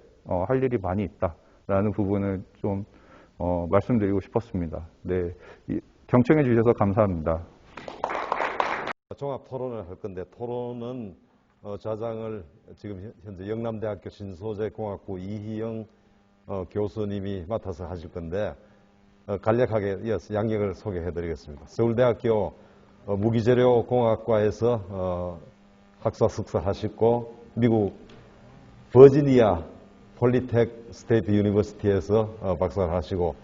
할 일이 많이 있다라는 부분을 좀 말씀드리고 싶었습니다. 네, 경청해 주셔서 감사합니다. 종합 토론을 할 건데 토론은 좌장을 지금 현재 영남대학교 신소재공학부 이희영 교수님이 맡아서 하실 건데 간략하게 이어서 양력을 소개해 드리겠습니다. 서울대학교 무기재료공학과에서 학사 석사 하셨고 미국 버지니아 폴리텍 스테이트 유니버시티에서 박사를 하시고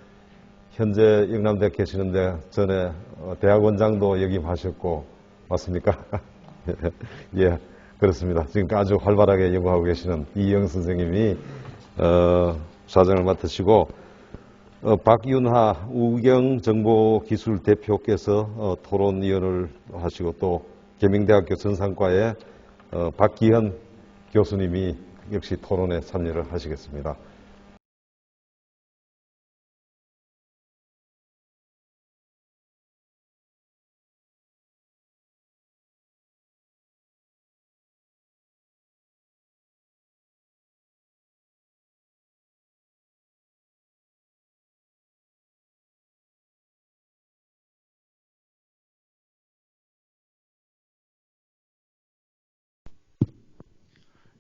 현재 영남대학 계시는데 전에 대학원장도 역임하셨고 맞습니까? 예, 그렇습니다. 지금 아주 활발하게 연구하고 계시는 이영 선생님이 좌장을 맡으시고 박윤하 우경정보기술대표께서 토론위원을 하시고 또 계명대학교 전산과의 박기현 교수님이 역시 토론에 참여를 하시겠습니다.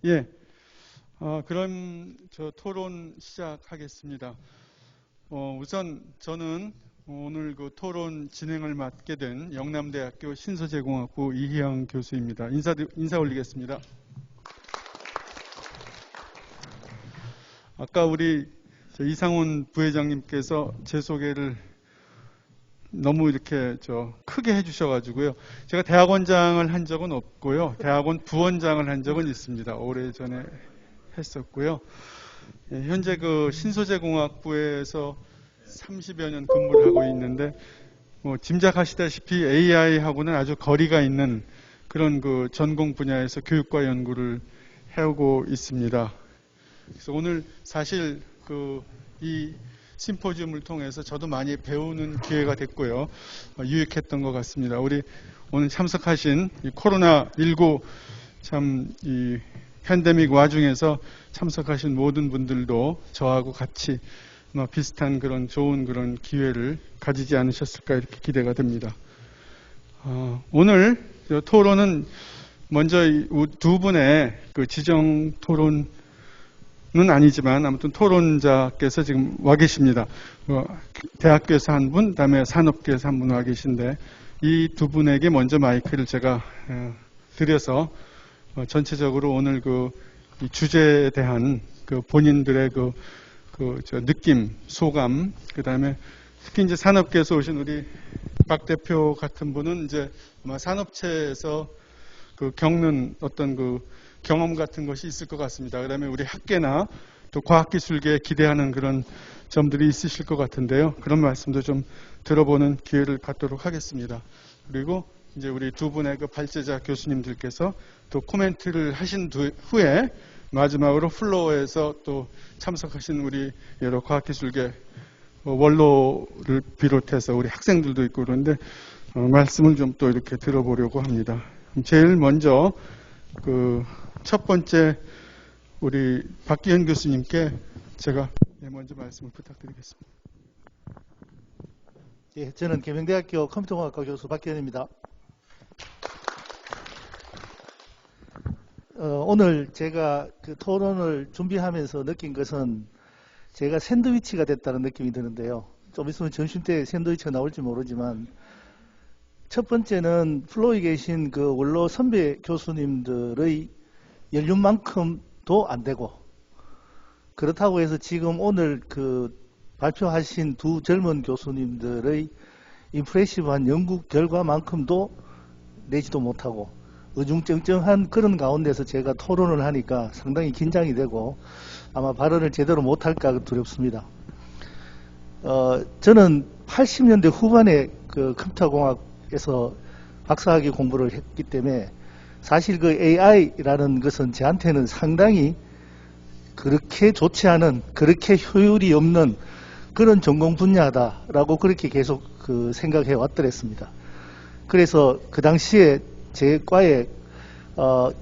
예, 그럼 저 토론 시작하겠습니다. 우선 저는 오늘 그 토론 진행을 맡게 된 영남대학교 신소재공학부 이희영 교수입니다. 인사 올리겠습니다. 아까 우리 이상훈 부회장님께서 제 소개를 너무 이렇게 크게 해주셔가지고요. 제가 대학원장을 한 적은 없고요. 대학원 부원장을 한 적은 있습니다. 오래전에 했었고요. 현재 그 신소재공학부에서 30여 년 근무를 하고 있는데 짐작하시다시피 AI하고는 아주 거리가 있는 그런 그 전공 분야에서 교육과 연구를 해오고 있습니다. 그래서 오늘 사실 이 심포지움을 통해서 저도 많이 배우는 기회가 됐고요. 유익했던 것 같습니다. 우리 오늘 참석하신 이 코로나19 참 이 팬데믹 와중에서 참석하신 모든 분들도 저하고 같이 비슷한 그런 좋은 그런 기회를 가지지 않으셨을까 이렇게 기대가 됩니다. 오늘 토론은 먼저 두 분의 그 지정 토론은 아니지만 아무튼 토론자께서 지금 와 계십니다. 대학교에서 한 분, 그다음에 산업계에서 한 분 와 계신데 이 두 분에게 먼저 마이크를 제가 드려서 전체적으로 오늘 이 주제에 대한 본인들의 느낌, 소감, 그 다음에 특히 이제 산업계에서 오신 우리 박 대표 같은 분은 이제 아마 산업체에서 겪는 어떤 경험 같은 것이 있을 것 같습니다. 그 다음에 우리 학계나 또 과학기술계에 기대하는 그런 점들이 있으실 것 같은데요. 그런 말씀도 좀 들어보는 기회를 갖도록 하겠습니다. 그리고 이제 우리 두 분의 발제자 교수님들께서 또 코멘트를 하신 후에 마지막으로 플로어에서 또 참석하신 우리 여러 과학기술계 원로를 비롯해서 우리 학생들도 있고 그런데 말씀을 좀 또 이렇게 들어보려고 합니다. 제일 먼저 첫 번째 우리 박기현 교수님께 제가 먼저 말씀을 부탁드리겠습니다. 예, 저는 계명대학교 컴퓨터공학과 교수 박기현입니다. 오늘 제가 토론을 준비하면서 느낀 것은 제가 샌드위치가 됐다는 느낌이 드는데요. 좀 있으면 점심때 샌드위치가 나올지 모르지만 첫 번째는 플로어에 계신 원로 선배 교수님들의 연륜만큼도 안 되고 그렇다고 해서 지금 오늘 발표하신 두 젊은 교수님들의 임프레시브한 연구 결과만큼도 내지도 못하고 어중쩡쩡한 그런 가운데서 제가 토론을 하니까 상당히 긴장이 되고 아마 발언을 제대로 못할까 두렵습니다. 저는 80년대 후반에 컴퓨터공학에서 박사학위 공부를 했기 때문에 사실 AI라는 것은 저한테는 상당히 그렇게 좋지 않은, 그렇게 효율이 없는 그런 전공 분야다라고 그렇게 계속 생각해 왔더랬습니다. 그래서 그 당시에 제 과에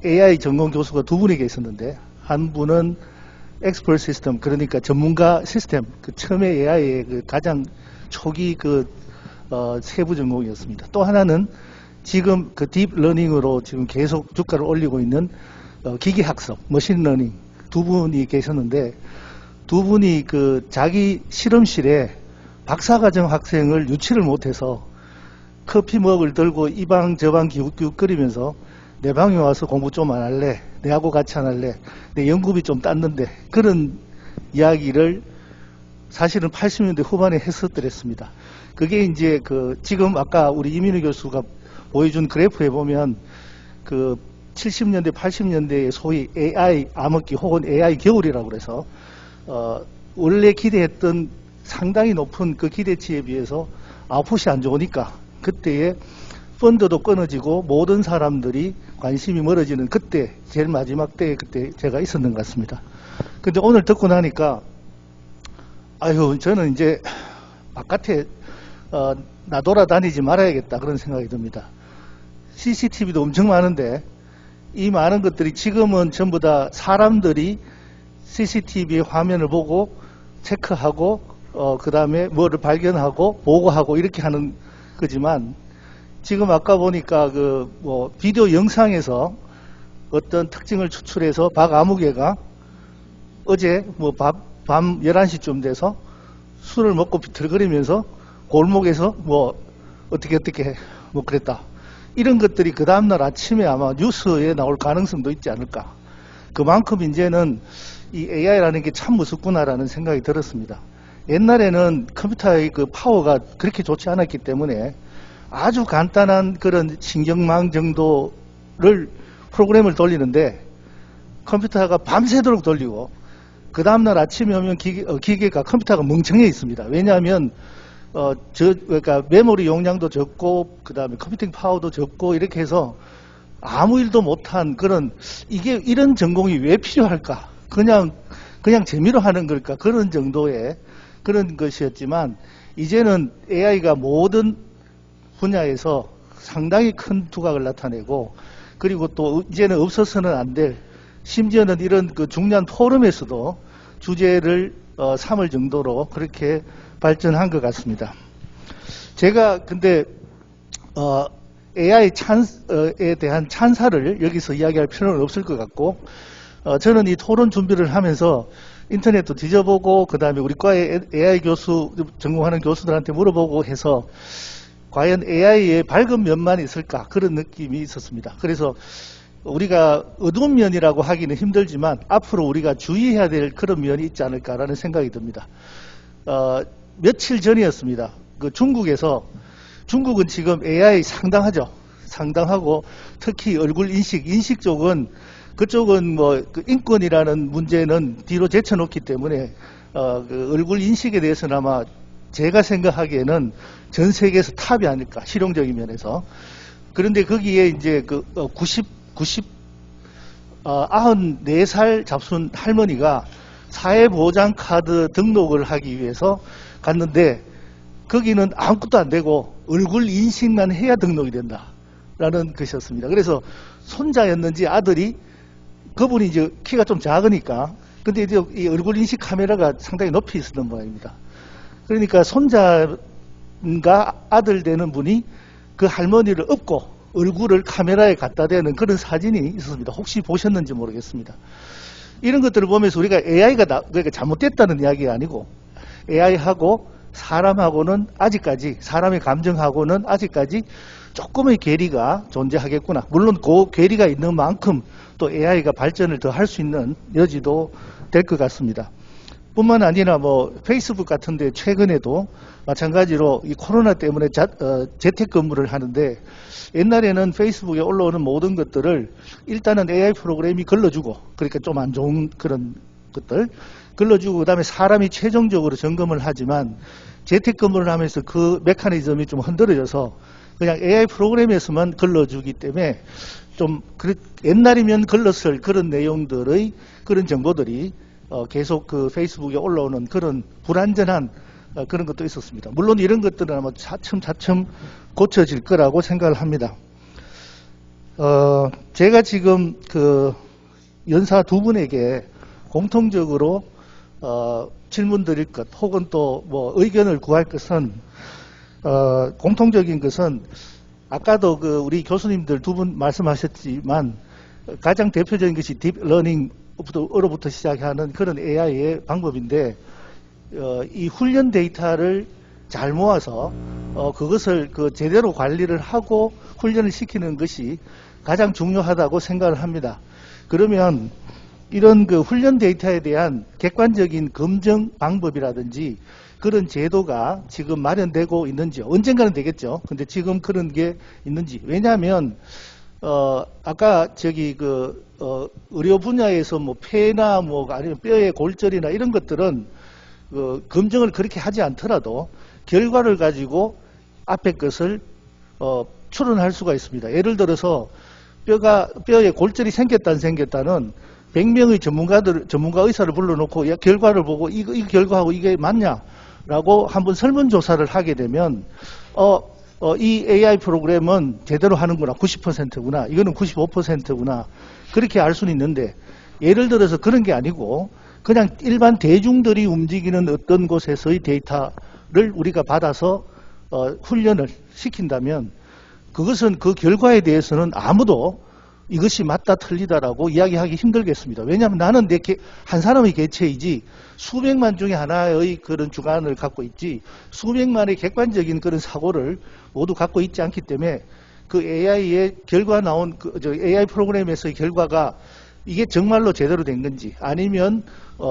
AI 전공 교수가 두 분이 계셨는데 한 분은 엑스퍼트 시스템, 그러니까 전문가 시스템, 처음에 AI의 가장 초기 세부 전공이었습니다. 또 하나는 지금 딥 러닝으로 지금 계속 주가를 올리고 있는 기계학습, 머신러닝 두 분이 계셨는데 두 분이 자기 실험실에 박사과정 학생을 유치를 못해서 커피 먹을 들고 이 방 저 방 기웃기웃거리면서 내 방에 와서 공부 좀 안 할래? 내하고 같이 안 할래? 내 연구비 좀 땄는데 그런 이야기를 사실은 80년대 후반에 했었더랬습니다. 그게 이제 지금 아까 우리 이민우 교수가 보여준 그래프에 보면 70년대 80년대의 소위 AI 암흑기 혹은 AI 겨울이라고 그래서 원래 기대했던 상당히 높은 그 기대치에 비해서 아웃풋이 안 좋으니까 그때에 펀드도 끊어지고 모든 사람들이 관심이 멀어지는 그때 제일 마지막 때에 그때 제가 있었는 것 같습니다. 근데 오늘 듣고 나니까 아유 저는 이제 바깥에 나돌아다니지 말아야겠다 그런 생각이 듭니다. CCTV도 엄청 많은데 이 많은 것들이 지금은 전부 다 사람들이 CCTV의 화면을 보고 체크하고 그 다음에 뭐를 발견하고 보고하고 이렇게 하는 거지만 지금 아까 보니까 비디오 영상에서 어떤 특징을 추출해서 박아무개가 어제 밤 11시쯤 돼서 술을 먹고 비틀거리면서 골목에서 어떻게 그랬다. 이런 것들이 그 다음날 아침에 아마 뉴스에 나올 가능성도 있지 않을까. 그만큼 이제는 이 AI라는 게 참 무섭구나라는 생각이 들었습니다. 옛날에는 컴퓨터의 파워가 그렇게 좋지 않았기 때문에 아주 간단한 그런 신경망 정도를 프로그램을 돌리는데 컴퓨터가 밤새도록 돌리고 그 다음날 아침에 오면 기계가 컴퓨터가 멍청해 있습니다. 왜냐하면 그러니까 메모리 용량도 적고, 그 다음에 컴퓨팅 파워도 적고, 이렇게 해서 아무 일도 못한 그런, 이런 전공이 왜 필요할까? 그냥 재미로 하는 걸까? 그런 정도의 그런 것이었지만, 이제는 AI가 모든 분야에서 상당히 큰 두각을 나타내고, 그리고 또 이제는 없어서는 안 될, 심지어는 이런 그 중요한 포럼에서도 주제를 삼을 정도로 그렇게 발전한 것 같습니다. 제가 근데 AI 에 대한 찬사를 여기서 이야기할 필요는 없을 것 같고, 저는 이 토론 준비를 하면서 인터넷도 뒤져보고, 그 다음에 우리 과에 AI 교수 전공하는 교수들한테 물어보고 해서 과연 AI의 밝은 면만 있을까, 그런 느낌이 있었습니다. 그래서 우리가 어두운 면이라고 하기는 힘들지만 앞으로 우리가 주의해야 될 그런 면이 있지 않을까라는 생각이 듭니다. 며칠 전이었습니다. 그 중국은 지금 AI 상당하죠. 상당하고, 특히 얼굴 인식 쪽은, 그쪽은 그 인권이라는 문제는 뒤로 제쳐놓기 때문에 그 얼굴 인식에 대해서는 아마 제가 생각하기에는 전 세계에서 탑이 아닐까, 실용적인 면에서. 그런데 거기에 이제 94살 잡순 할머니가 사회보장카드 등록을 하기 위해서 갔는데, 거기는 아무것도 안 되고 얼굴 인식만 해야 등록이 된다라는 것이었습니다. 그래서 손자였는지 아들이, 그분이 이제 키가 좀 작으니까, 근데 이제 이 얼굴 인식 카메라가 상당히 높이 있었던 모양입니다. 그러니까 손자가 아들 되는 분이 그 할머니를 업고 얼굴을 카메라에 갖다 대는 그런 사진이 있었습니다. 혹시 보셨는지 모르겠습니다. 이런 것들을 보면서 우리가 AI가 그러니까 잘못됐다는 이야기가 아니고, AI하고 사람하고는 아직까지, 사람의 감정하고는 아직까지 조금의 괴리가 존재하겠구나. 물론 그 괴리가 있는 만큼 또 AI가 발전을 더 할 수 있는 여지도 될 것 같습니다. 뿐만 아니라 페이스북 같은데 최근에도 마찬가지로 이 코로나 때문에 재택근무를 하는데, 옛날에는 페이스북에 올라오는 모든 것들을 일단은 AI 프로그램이 걸러주고, 그러니까 좀 안 좋은 그런 것들 걸러주고, 그 다음에 사람이 최종적으로 점검을 하지만, 재택근무를 하면서 그 메커니즘이 좀 흔들어져서 그냥 AI 프로그램에서만 걸러주기 때문에, 좀 옛날이면 걸렀을 그런 내용들의 그런 정보들이 계속 그 페이스북에 올라오는 그런 불안전한 그런 것도 있었습니다. 물론 이런 것들은 아마 차츰 고쳐질 거라고 생각을 합니다. 제가 지금 그 연사 두 분에게 공통적으로 질문 드릴 것, 혹은 또 의견을 구할 것은, 공통적인 것은, 아까도 우리 교수님들 두 분 말씀하셨지만, 가장 대표적인 것이 딥러닝으로부터 시작하는 그런 AI의 방법인데, 이 훈련 데이터를 잘 모아서 그것을 제대로 관리를 하고 훈련을 시키는 것이 가장 중요하다고 생각을 합니다. 그러면 이런 훈련 데이터에 대한 객관적인 검증 방법이라든지 그런 제도가 지금 마련되고 있는지, 언젠가는 되겠죠. 근데 지금 그런 게 있는지. 왜냐하면 아까 의료 분야에서 폐나 아니면 뼈의 골절이나 이런 것들은 검증을 그렇게 하지 않더라도 결과를 가지고 앞에 것을 추론할 수가 있습니다. 예를 들어서 뼈에 골절이 생겼다는 100명의 전문가 의사를 불러놓고 결과를 보고 이 결과하고 이게 맞냐라고 한번 설문조사를 하게 되면 이 AI 프로그램은 제대로 하는구나, 90%구나, 이거는 95%구나, 그렇게 알 수는 있는데, 예를 들어서 그런 게 아니고 그냥 일반 대중들이 움직이는 어떤 곳에서의 데이터를 우리가 받아서 훈련을 시킨다면, 그것은 그 결과에 대해서는 아무도 이것이 맞다 틀리다라고 이야기하기 힘들겠습니다. 왜냐하면 나는 한 사람의 개체이지 수백만 중에 하나의 그런 주관을 갖고 있지, 수백만의 객관적인 그런 사고를 모두 갖고 있지 않기 때문에, 그 AI의 결과 나온 AI 프로그램에서의 결과가 이게 정말로 제대로 된 건지 아니면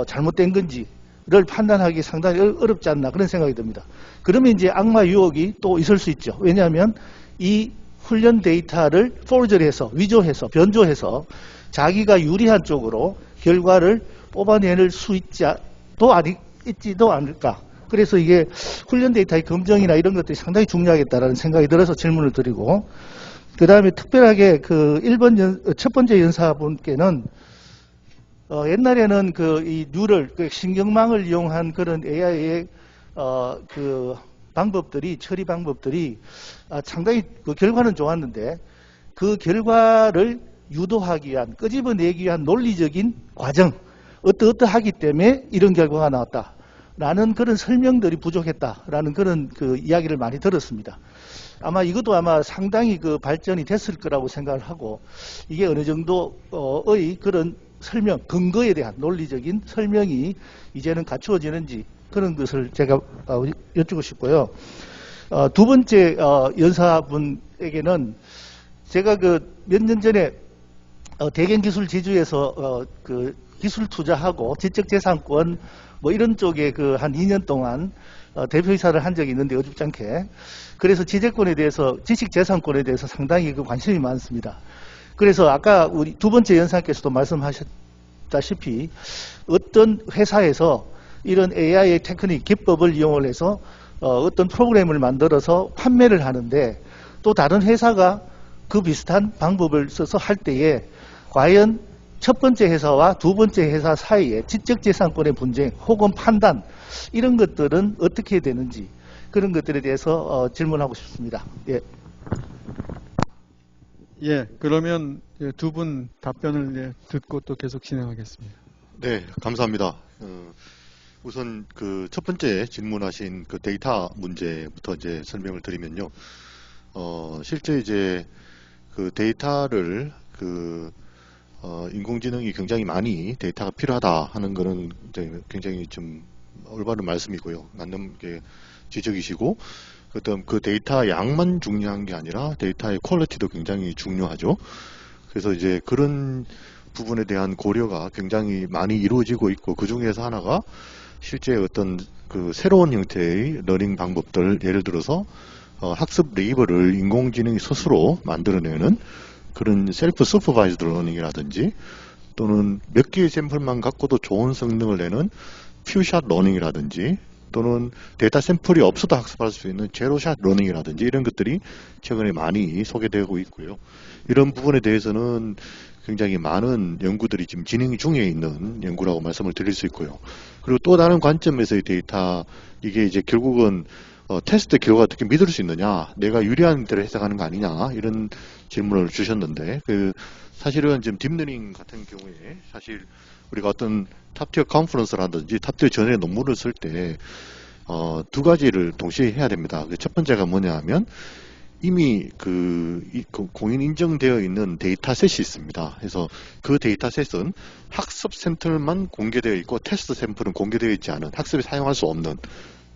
잘못된 건지를 판단하기 상당히 어렵지 않나, 그런 생각이 듭니다. 그러면 이제 악마 유혹이 또 있을 수 있죠. 왜냐하면 이 훈련 데이터를 포르저리해서, 위조해서, 변조해서 자기가 유리한 쪽으로 결과를 뽑아낼 수 있지도 않을까, 그래서 이게 훈련 데이터의 검증이나 이런 것들이 상당히 중요하겠다라는 생각이 들어서 질문을 드리고, 그 다음에 특별하게 그 첫 번째 연사분께는 옛날에는 이 뉴럴, 신경망을 이용한 그런 AI의 그 방법들이, 처리 방법들이 상당히 그 결과는 좋았는데, 그 결과를 유도하기 위한, 끄집어내기 위한 논리적인 과정, 어떠하기 때문에 이런 결과가 나왔다라는 그런 설명들이 부족했다라는 그런 그 이야기를 많이 들었습니다. 아마 이것도 아마 상당히 그 발전이 됐을 거라고 생각을 하고, 이게 어느 정도의 그런 설명, 근거에 대한 논리적인 설명이 이제는 갖추어지는지 그런 것을 제가 여쭙고 싶고요. 두 번째 연사분에게는 제가 그 몇 년 전에 대경기술 지주에서 그 기술 투자하고 지적재산권 뭐 이런 쪽에 그 한 2년 동안 대표이사를 한 적이 있는데, 어줍지 않게. 그래서 지재권에 대해서, 지식재산권에 대해서 상당히 그 관심이 많습니다. 그래서 아까 우리 두 번째 연사께서도 말씀하셨다시피 어떤 회사에서 이런 AI의 테크닉, 기법을 이용을 해서 어떤 프로그램을 만들어서 판매를 하는데, 또 다른 회사가 그 비슷한 방법을 써서 할 때에 과연 첫 번째 회사와 두 번째 회사 사이에 지적재산권의 분쟁 혹은 판단, 이런 것들은 어떻게 되는지, 그런 것들에 대해서 질문하고 싶습니다. 예. 예, 그러면 두 분 답변을 듣고 또 계속 진행하겠습니다. 네, 감사합니다. 우선 그 첫 번째 질문하신 그 데이터 문제부터 이제 설명을 드리면요. 실제 이제 그 데이터를 인공지능이 굉장히 많이 데이터가 필요하다 하는 거는 굉장히 좀 올바른 말씀이고요. 맞는 게 지적이시고, 어떤 그 데이터 양만 중요한 게 아니라 데이터의 퀄리티도 굉장히 중요하죠. 그래서 이제 그런 부분에 대한 고려가 굉장히 많이 이루어지고 있고, 그 중에서 하나가 실제 어떤 그 새로운 형태의 러닝 방법들, 예를 들어서 학습 레이블을 인공지능이 스스로 만들어내는 그런 셀프 슈퍼바이즈드 러닝이라든지, 또는 몇 개의 샘플만 갖고도 좋은 성능을 내는 퓨샷 러닝이라든지, 또는 데이터 샘플이 없어도 학습할 수 있는 제로샷 러닝이라든지, 이런 것들이 최근에 많이 소개되고 있고요. 이런 부분에 대해서는 굉장히 많은 연구들이 지금 진행 중에 있는 연구라고 말씀을 드릴 수 있고요. 그리고 또 다른 관점에서의 데이터, 이게 이제 결국은 테스트 결과가 어떻게 믿을 수 있느냐, 내가 유리한 대로 해석하는 거 아니냐, 이런 질문을 주셨는데, 사실은 지금 딥러닝 같은 경우에 사실 우리가 어떤 탑티어 컨퍼런스라든지 탑티어 전에 논문을 쓸 때 두 가지를 동시에 해야 됩니다. 첫 번째가 뭐냐 하면, 이미 그 공인 인정되어 있는 데이터셋이 있습니다. 그래서 그 데이터셋은 학습 샘플만 공개되어 있고 테스트 샘플은 공개되어 있지 않은, 학습에 사용할 수 없는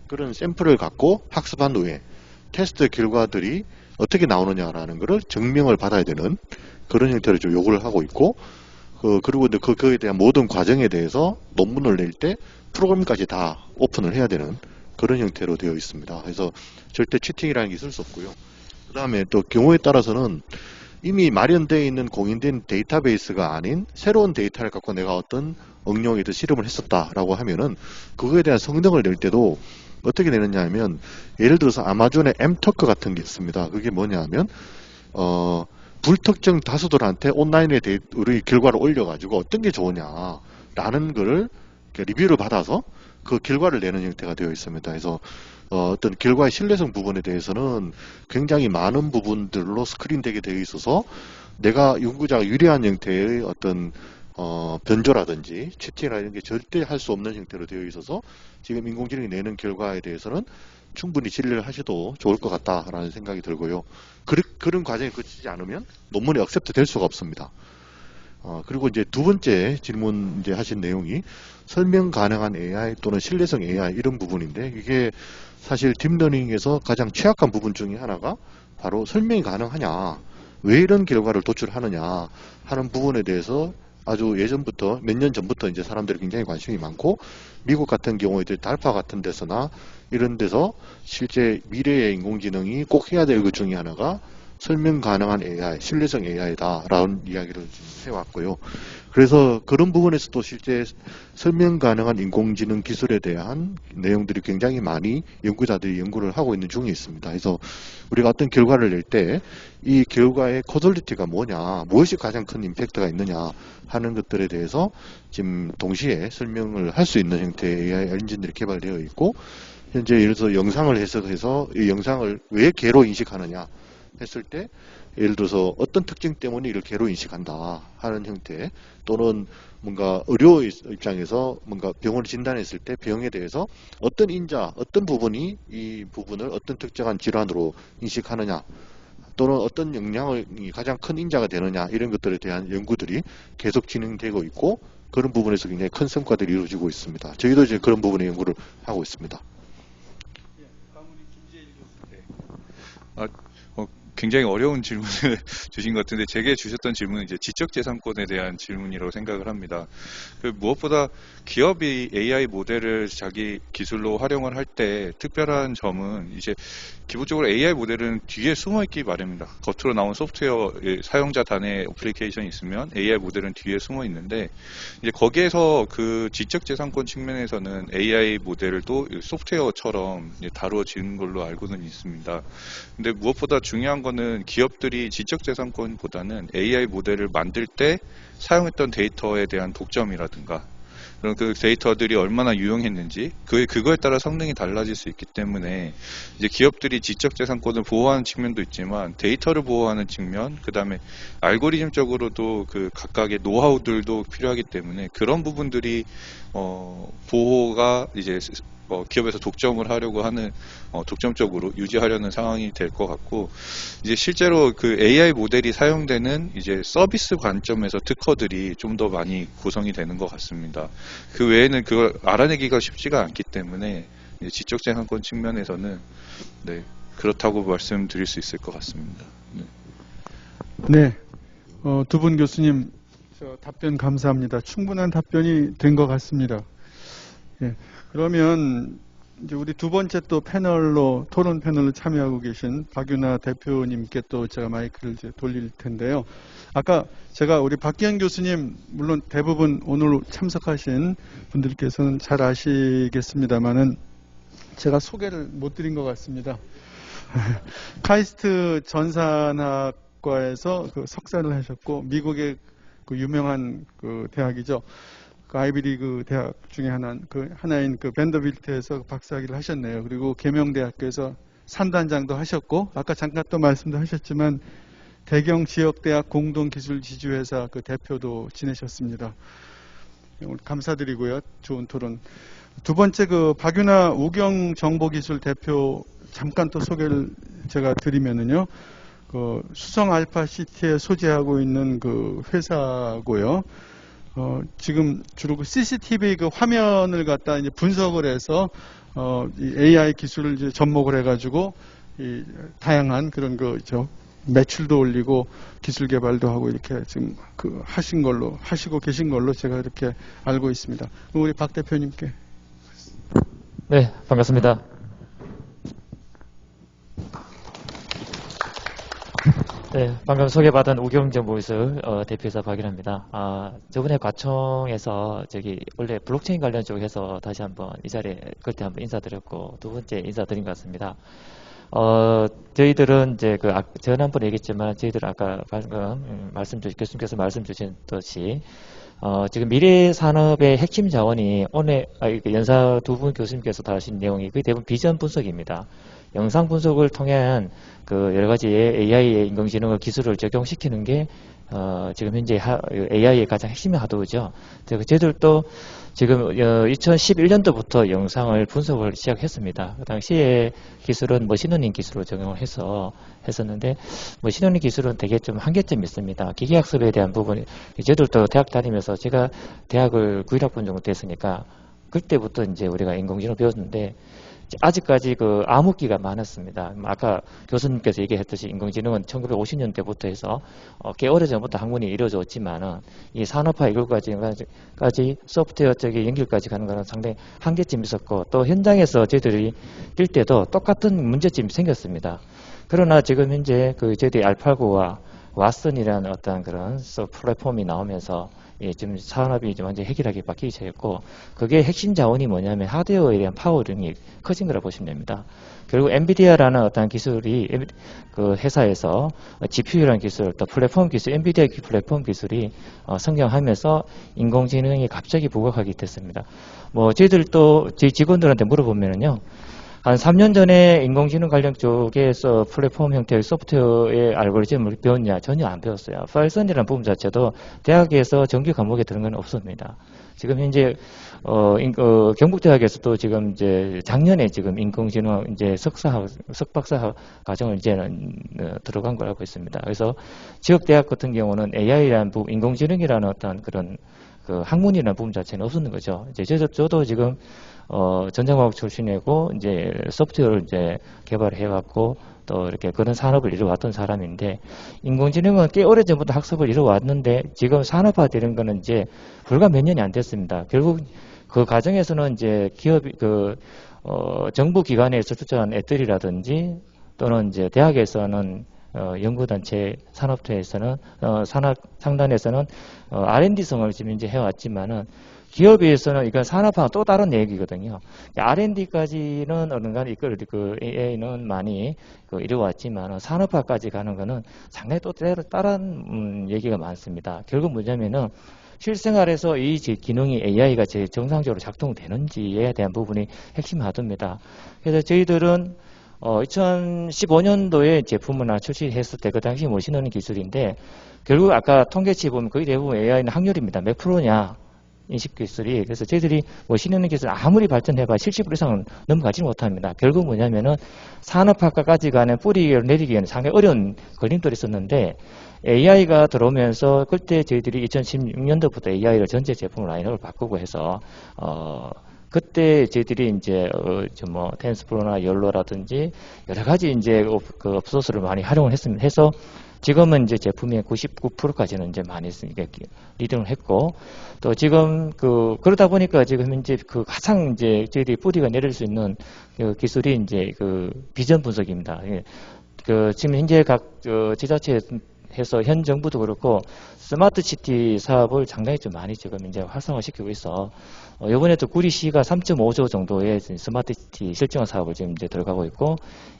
그런 샘플을 갖고 학습한 후에 테스트 결과들이 어떻게 나오느냐라는 것을 증명을 받아야 되는 그런 형태로 좀 요구를 하고 있고, 그리고 그거에 대한 모든 과정에 대해서 논문을 낼 때 프로그램까지 다 오픈을 해야 되는 그런 형태로 되어 있습니다. 그래서 절대 치팅이라는 게 있을 수 없고요. 그 다음에 또 경우에 따라서는 이미 마련되어 있는 공인된 데이터베이스가 아닌 새로운 데이터를 갖고 내가 어떤 응용이든 실험을 했었다라고 하면은 그거에 대한 성능을 낼 때도 어떻게 되느냐 하면, 예를 들어서 아마존의 M토크 같은 게 있습니다. 그게 뭐냐 하면 불특정 다수들한테 온라인에 우리 결과를 올려가지고 어떤 게 좋으냐라는 거를 리뷰를 받아서 그 결과를 내는 형태가 되어 있습니다. 그래서 어떤 결과의 신뢰성 부분에 대해서는 굉장히 많은 부분들로 스크린되게 되어 있어서 내가 연구자가 유리한 형태의 어떤 변조라든지 치팅이나 이런 게 절대 할 수 없는 형태로 되어 있어서 지금 인공지능이 내는 결과에 대해서는 충분히 진료를 하셔도 좋을 것 같다라는 생각이 들고요. 그런 과정이 거치지 않으면 논문이 억셉트 될 수가 없습니다. 그리고 이제 두 번째 질문 이제 하신 내용이 설명 가능한 AI 또는 신뢰성 AI 이런 부분인데, 이게 사실 딥러닝에서 가장 취약한 부분 중에 하나가 바로 설명이 가능하냐, 왜 이런 결과를 도출하느냐 하는 부분에 대해서 아주 예전부터, 몇 년 전부터 이제 사람들이 굉장히 관심이 많고, 미국 같은 경우에 달파 같은 데서나 이런 데서 실제 미래의 인공지능이 꼭 해야 될 것 중에 하나가 설명 가능한 AI, 신뢰성 AI다라는 이야기를 해왔고요. 그래서 그런 부분에서도 실제 설명 가능한 인공지능 기술에 대한 내용들이 굉장히 많이 연구자들이 연구를 하고 있는 중에 있습니다. 그래서 우리가 어떤 결과를 낼 때 이 결과의 코절리티가 뭐냐, 무엇이 가장 큰 임팩트가 있느냐 하는 것들에 대해서 지금 동시에 설명을 할 수 있는 형태의 AI 엔진들이 개발되어 있고, 현재 예를 들어서 영상을 해석해서 이 영상을 왜 개로 인식하느냐 했을 때, 예를 들어서 어떤 특징 때문에 이를 개로 인식한다 하는 형태, 또는 뭔가 의료 입장에서 뭔가 병원을 진단했을 때 병에 대해서 어떤 인자, 어떤 부분이 이 부분을 어떤 특정한 질환으로 인식하느냐, 또는 어떤 영향이 가장 큰 인자가 되느냐, 이런 것들에 대한 연구들이 계속 진행되고 있고, 그런 부분에서 굉장히 큰 성과들이 이루어지고 있습니다. 저희도 이제 그런 부분의 연구를 하고 있습니다. 굉장히 어려운 질문을 주신 것 같은데, 제게 주셨던 질문은 이제 지적재산권에 대한 질문이라고 생각을 합니다. 무엇보다 기업이 AI 모델을 자기 기술로 활용을 할 때 특별한 점은, 이제 기본적으로 AI 모델은 뒤에 숨어 있기 마련입니다. 겉으로 나온 소프트웨어 사용자 단의 어플리케이션이 있으면 AI 모델은 뒤에 숨어 있는데, 이제 거기에서 그 지적재산권 측면에서는 AI 모델을 또 소프트웨어처럼 다루어지는 걸로 알고는 있습니다. 근데 무엇보다 중요한 거는 기업들이 지적재산권보다는 AI 모델을 만들 때 사용했던 데이터에 대한 독점이라든가, 그럼 그 데이터들이 얼마나 유용했는지 그거에 따라 성능이 달라질 수 있기 때문에, 이제 기업들이 지적재산권을 보호하는 측면도 있지만 데이터를 보호하는 측면, 그 다음에 알고리즘적으로도 그 각각의 노하우들도 필요하기 때문에 그런 부분들이 보호가 이제 기업에서 독점을 하려고 하는, 독점적으로 유지하려는 상황이 될 것 같고, 이제 실제로 그 AI 모델이 사용되는 이제 서비스 관점에서 특허들이 좀 더 많이 구성이 되는 것 같습니다. 그 외에는 그걸 알아내기가 쉽지가 않기 때문에 지적재산권 측면에서는 네, 그렇다고 말씀드릴 수 있을 것 같습니다. 네, 두 분 교수님 답변 감사합니다. 충분한 답변이 된 것 같습니다. 예. 그러면 이제 우리 두 번째 또 토론 패널로 참여하고 계신 박윤아 대표님께 또 제가 마이크를 이제 돌릴 텐데요. 아까 제가 우리 박기현 교수님, 물론 대부분 오늘 참석하신 분들께서는 잘 아시겠습니다만은 제가 소개를 못 드린 것 같습니다. 카이스트 전산학과에서 그 석사를 하셨고, 미국의 그 유명한 그 대학이죠. 그 아이비리그 대학 중에 하나인 그 밴더빌트에서 박사학위를 하셨네요. 그리고 계명대학교에서 산단장도 하셨고, 아까 잠깐 또 말씀도 하셨지만 대경 지역대학 공동기술지주회사 그 대표도 지내셨습니다. 오늘 감사드리고요. 좋은 토론. 두 번째 그 박윤아 우경정보기술 대표 잠깐 또 소개를 제가 드리면은요. 그 수성 알파 시티에 소재하고 있는 그 회사고요. 지금 주로 그 CCTV 그 화면을 갖다 이제 분석을 해서 이 AI 기술을 이제 접목을 해가지고 이 다양한 그런 매출도 올리고 기술 개발도 하고 이렇게 지금 하시고 계신 걸로 제가 이렇게 알고 있습니다. 우리 박 대표님께. 네, 반갑습니다. 네, 방금 소개받은 우경정보기술 대표이사 박윤아입니다. 저번에 과청에서 원래 블록체인 관련 쪽에 해서 다시 한번 이 자리에 그때 한번 인사드렸고, 두 번째 인사드린 것 같습니다. 저희들은 이제 지난번에 얘기했지만, 저희들은 아까 방금 교수님께서 말씀 주셨듯이 지금 미래 산업의 핵심 자원이 오늘 연사 두 분 교수님께서 다 하신 내용이 거의 대부분 비전 분석입니다. 영상 분석을 통한 그 여러 가지 AI의 인공지능 기술을 적용시키는 게 지금 현재 AI의 가장 핵심의 하도죠. 저희들도 지금 2011년도부터 영상을 분석을 시작했습니다. 그 당시에 기술은 머신러닝 기술로 적용을 했었는데, 머신러닝 기술은 되게 좀 한계점이 있습니다. 기계학습에 대한 부분이, 저희들도 대학 다니면서, 제가 대학을 9일학번 정도 됐으니까 그때부터 이제 우리가 인공지능을 배웠는데, 아직까지 그 암흑기가 많았습니다. 아까 교수님께서 얘기했듯이 인공지능은 1950년대부터 해서 꽤 오래전부터 학문이 이루어졌지만은 이 산업화 이걸까지 소프트웨어 쪽에 연결까지 가는 거는 상당히 한계점이 있었고, 또 현장에서 저희들이 뛸 때도 똑같은 문제점이 생겼습니다. 그러나 지금 현재 저희들이 알파고와 왓슨이라는 어떤 그런 플랫폼이 나오면서 예, 지금 산업이 좀 완전히 해결하게 바뀌기 시작했고, 그게 핵심 자원이 뭐냐면 하드웨어에 대한 파워링이 커진 거라 보시면 됩니다. 결국 엔비디아라는 어떤 기술이 그 회사에서 GPU라는 기술, 또 플랫폼 기술, 엔비디아 플랫폼 기술이 성장하면서 인공지능이 갑자기 부각하게 됐습니다. 뭐 저희들도 저희 직원들한테 물어보면은요, 한 3년 전에 인공지능 관련 쪽에서 플랫폼 형태의 소프트웨어의 알고리즘을 배웠냐? 전혀 안 배웠어요. 파이썬이라는 부분 자체도 대학에서 정규 과목에 들은 건 없습니다. 지금 현재 경북대학에서도 지금 이제 작년에 지금 인공지능 이제 석박사 과정을 이제는 들어간 걸 알고 있습니다. 그래서 지역 대학 같은 경우는 AI라는 부분, 인공지능이라는 어떤 그런 그 학문이라는 부분 자체는 없었는 거죠. 이제 저도 지금 전자과학 출신이고 이제 소프트웨어를 이제 개발해왔고 또 이렇게 그런 산업을 이뤄왔던 사람인데, 인공지능은 꽤 오래전부터 학습을 이뤄왔는데 지금 산업화되는 거는 이제 불과 몇 년이 안 됐습니다. 결국 그 과정에서는 이제 기업이 정부 기관에서 추천한 애들이라든지 또는 이제 대학에서는 연구단체, 산업체에서는 산업 상단에서는 R&D성을 지금 이제 해왔지만은, 기업에서는 이건 산업화가 또 다른 얘기거든요. R&D까지는 어느간 그 AI는 많이 이뤄왔지만 산업화까지 가는 거는 상당히 또 다른 얘기가 많습니다. 결국 뭐냐면은 실생활에서 이 기능이 AI가 정상적으로 작동되는지에 대한 부분이 핵심 하드입니다. 그래서 저희들은 2015년도에 제품을 하나 출시했을 때 그 당시 머신러닝 기술인데, 결국 아까 통계치 보면 거의 대부분 AI는 확률입니다. 몇 프로냐? 인식 기술이. 그래서 저희들이 머신러닝 기술 아무리 발전해봐 70% 이상은 넘어가지 못합니다. 결국 뭐냐면은 산업화까지 가는 뿌리를 내리기에는 상당히 어려운 걸림돌이 있었는데, AI가 들어오면서 그때 저희들이 2016년도부터 AI를 전체 제품 라인업을 바꾸고 해서 그때 저희들이 이제 텐스플로나 열로라든지 여러 가지 이제 그 업소스를 많이 활용을 했습니다. 해서 지금은 이제 제품의 99%까지는 이제 많이 리딩을 했고, 또 지금 그러다 보니까 지금 현재 가장 이제 저희들이 뿌리가 내릴 수 있는 기술이 이제 비전 분석입니다. 지금 현재 각 지자체에서 현 정부도 그렇고 스마트 시티 사업을 상당히 좀 많이 지금 이제 활성화시키고 있어. 이번에도 구리시가 3.5조 정도의 스마트 시티 실증화 사업을 지금 이제 들어가고 있고,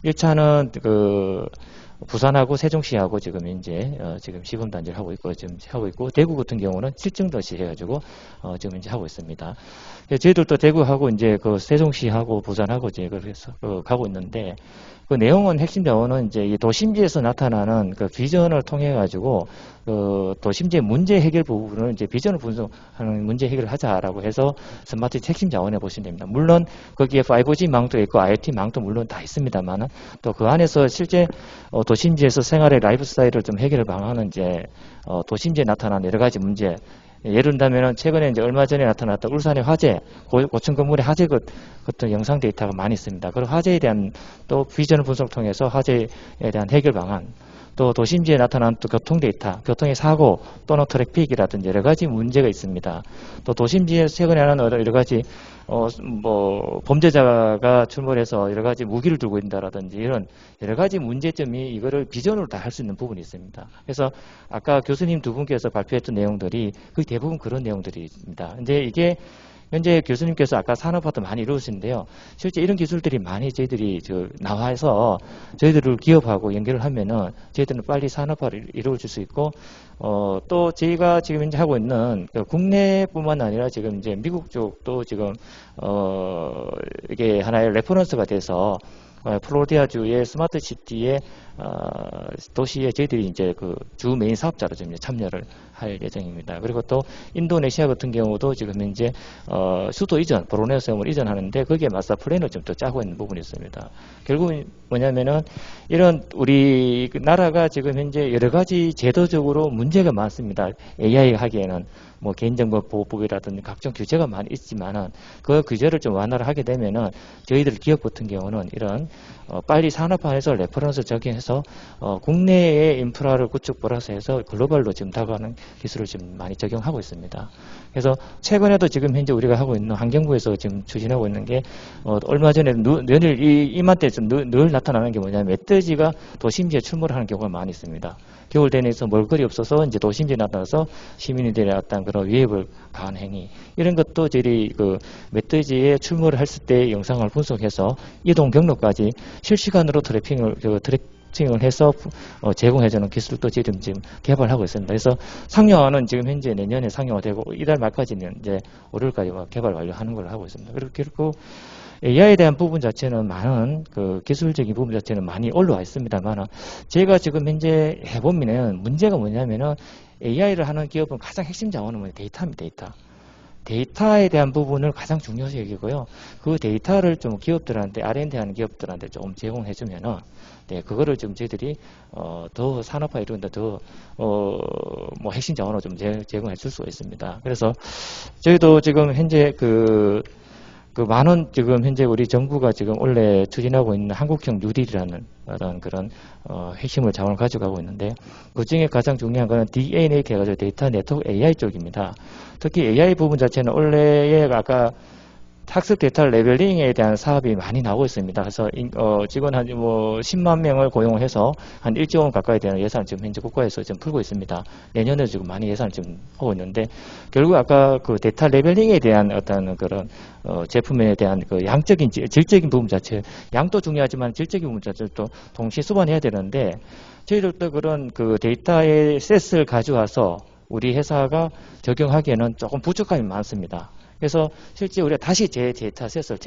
1차는 부산하고 세종시하고 지금 이제 지금 시범 단지를 하고 있고, 대구 같은 경우는 실증도시 해가지고 지금 이제 하고 있습니다. 저희들도 대구하고 이제 세종시하고 부산하고 이제 그래서 가고 있는데, 그 내용은 핵심 자원은 이제 이 도심지에서 나타나는 그 비전을 통해 가지고 도심지의 문제 해결 부분을 이제 비전을 분석하는 문제 해결을 하자라고 해서 스마트 핵심 자원에 보시면 됩니다. 물론 거기에 5G 망도 있고 IoT 망도 물론 다 있습니다만은, 또 그 안에서 실제 도심지에서 생활의 라이프 스타일을 좀 해결을 방하는 이제 도심지에 나타나는 여러 가지 문제. 예를 들면 최근에 이제 얼마 전에 나타났던 울산의 화재, 고층 건물의 화재 같은 영상 데이터가 많이 있습니다. 그리고 화재에 대한 또 비전을 분석을 통해서 화재에 대한 해결 방안, 또 도심지에 나타난 또 교통 데이터, 교통의 사고 또는 트래픽이라든지 여러 가지 문제가 있습니다. 또 도심지에 최근에 하는 여러 가지 범죄자가 출몰해서 여러 가지 무기를 들고 있다라든지 이런 여러 가지 문제점이 이거를 비전으로 다 할 수 있는 부분이 있습니다. 그래서 아까 교수님 두 분께서 발표했던 내용들이 거의 대부분 그런 내용들입니다. 근데 이게 현재 교수님께서 아까 산업화도 많이 이루어지는데요. 실제 이런 기술들이 많이 저희들이 나와서 저희들을 기업하고 연결을 하면은 저희들은 빨리 산업화를 이루어질 수 있고, 또 저희가 지금 이제 하고 있는 국내뿐만 아니라 지금 이제 미국 쪽도 지금 이게 하나의 레퍼런스가 돼서 플로리다주의 스마트 시티의 도시에 저희들이 이제 주 메인 사업자로 좀 참여를 할 예정입니다. 그리고 또 인도네시아 같은 경우도 지금 이제 수도 이전, 브로네오섬을 이전하는데 거기에 마스터 플랜을 좀 더 짜고 있는 부분이 있습니다. 결국 뭐냐면은 이런 우리 나라가 지금 현재 여러 가지 제도적으로 문제가 많습니다. AI가 하기에는 뭐 개인정보 보호법이라든지 각종 규제가 많이 있지만은 그 규제를 좀 완화를 하게 되면은 저희들 기업 같은 경우는 이런 빨리 산업화해서 레퍼런스 적용해서 국내의 인프라를 구축 플러스해서 글로벌로 지금 다가가는 기술을 지금 많이 적용하고 있습니다. 그래서 최근에도 지금 현재 우리가 하고 있는 환경부에서 지금 추진하고 있는 게 얼마 전에 늘 이맘때 좀 늘 나타나는 게 뭐냐면 멧돼지가 도심지에 출몰을 하는 경우가 많이 있습니다. 겨울 내내에서 먹거리 없어서 이제 도심지에 나타나서 시민들의 어떤 그런 위협을 가한 행위 이런 것도 저희들이 그 멧돼지의 출몰을 했을 때 영상을 분석해서 이동 경로까지 실시간으로 트래핑을 해서 제공해주는 기술도 지금 개발하고 있습니다. 그래서 상용화는 지금 현재 내년에 상용화되고 이달 말까지는 이제 월요일까지 개발 완료하는 걸로 하고 있습니다. 그리고 AI에 대한 부분 자체는 많은 그 기술적인 부분 자체는 많이 올라와 있습니다만 제가 지금 현재 해보면은 문제가 뭐냐면은 AI를 하는 기업은 가장 핵심 자원은 뭐냐 데이터입니다. 데이터에 대한 부분을 가장 중요시 여기고요. 그 데이터를 좀 기업들한테 R&D 하는 기업들한테 조금 제공해주면은 네, 그거를 좀 저희들이 더 산업화 이루는데 더 뭐 핵심 자원을 좀 제공해 줄 수가 있습니다. 그래서 저희도 지금 현재 그 많은 지금 현재 우리 정부가 지금 원래 추진하고 있는 한국형 뉴딜이라는 그런 핵심을 자원을 가져가고 있는데 그 중에 가장 중요한 거는 DNA 해가지고 데이터 네트워크 AI 쪽입니다. 특히 AI 부분 자체는 원래의 아까 학습 데이터 레벨링에 대한 사업이 많이 나오고 있습니다. 그래서 지금 한 10만 명을 고용해서 한 1조 원 가까이 되는 예산을 지금 현재 국가에서 지금 풀고 있습니다. 내년에 지금 많이 예산을 지금 하고 있는데 결국 아까 그 데이터 레벨링에 대한 어떤 그런 제품에 대한 그 양적인 질적인 부분 자체 양도 중요하지만 질적인 부분 자체를 또 동시에 수반해야 되는데 저희들도 그런 그 데이터의 셋을 가져와서 우리 회사가 적용하기에는 조금 부족함이 많습니다. 그래서 실제 우리가 다시 데이터셋을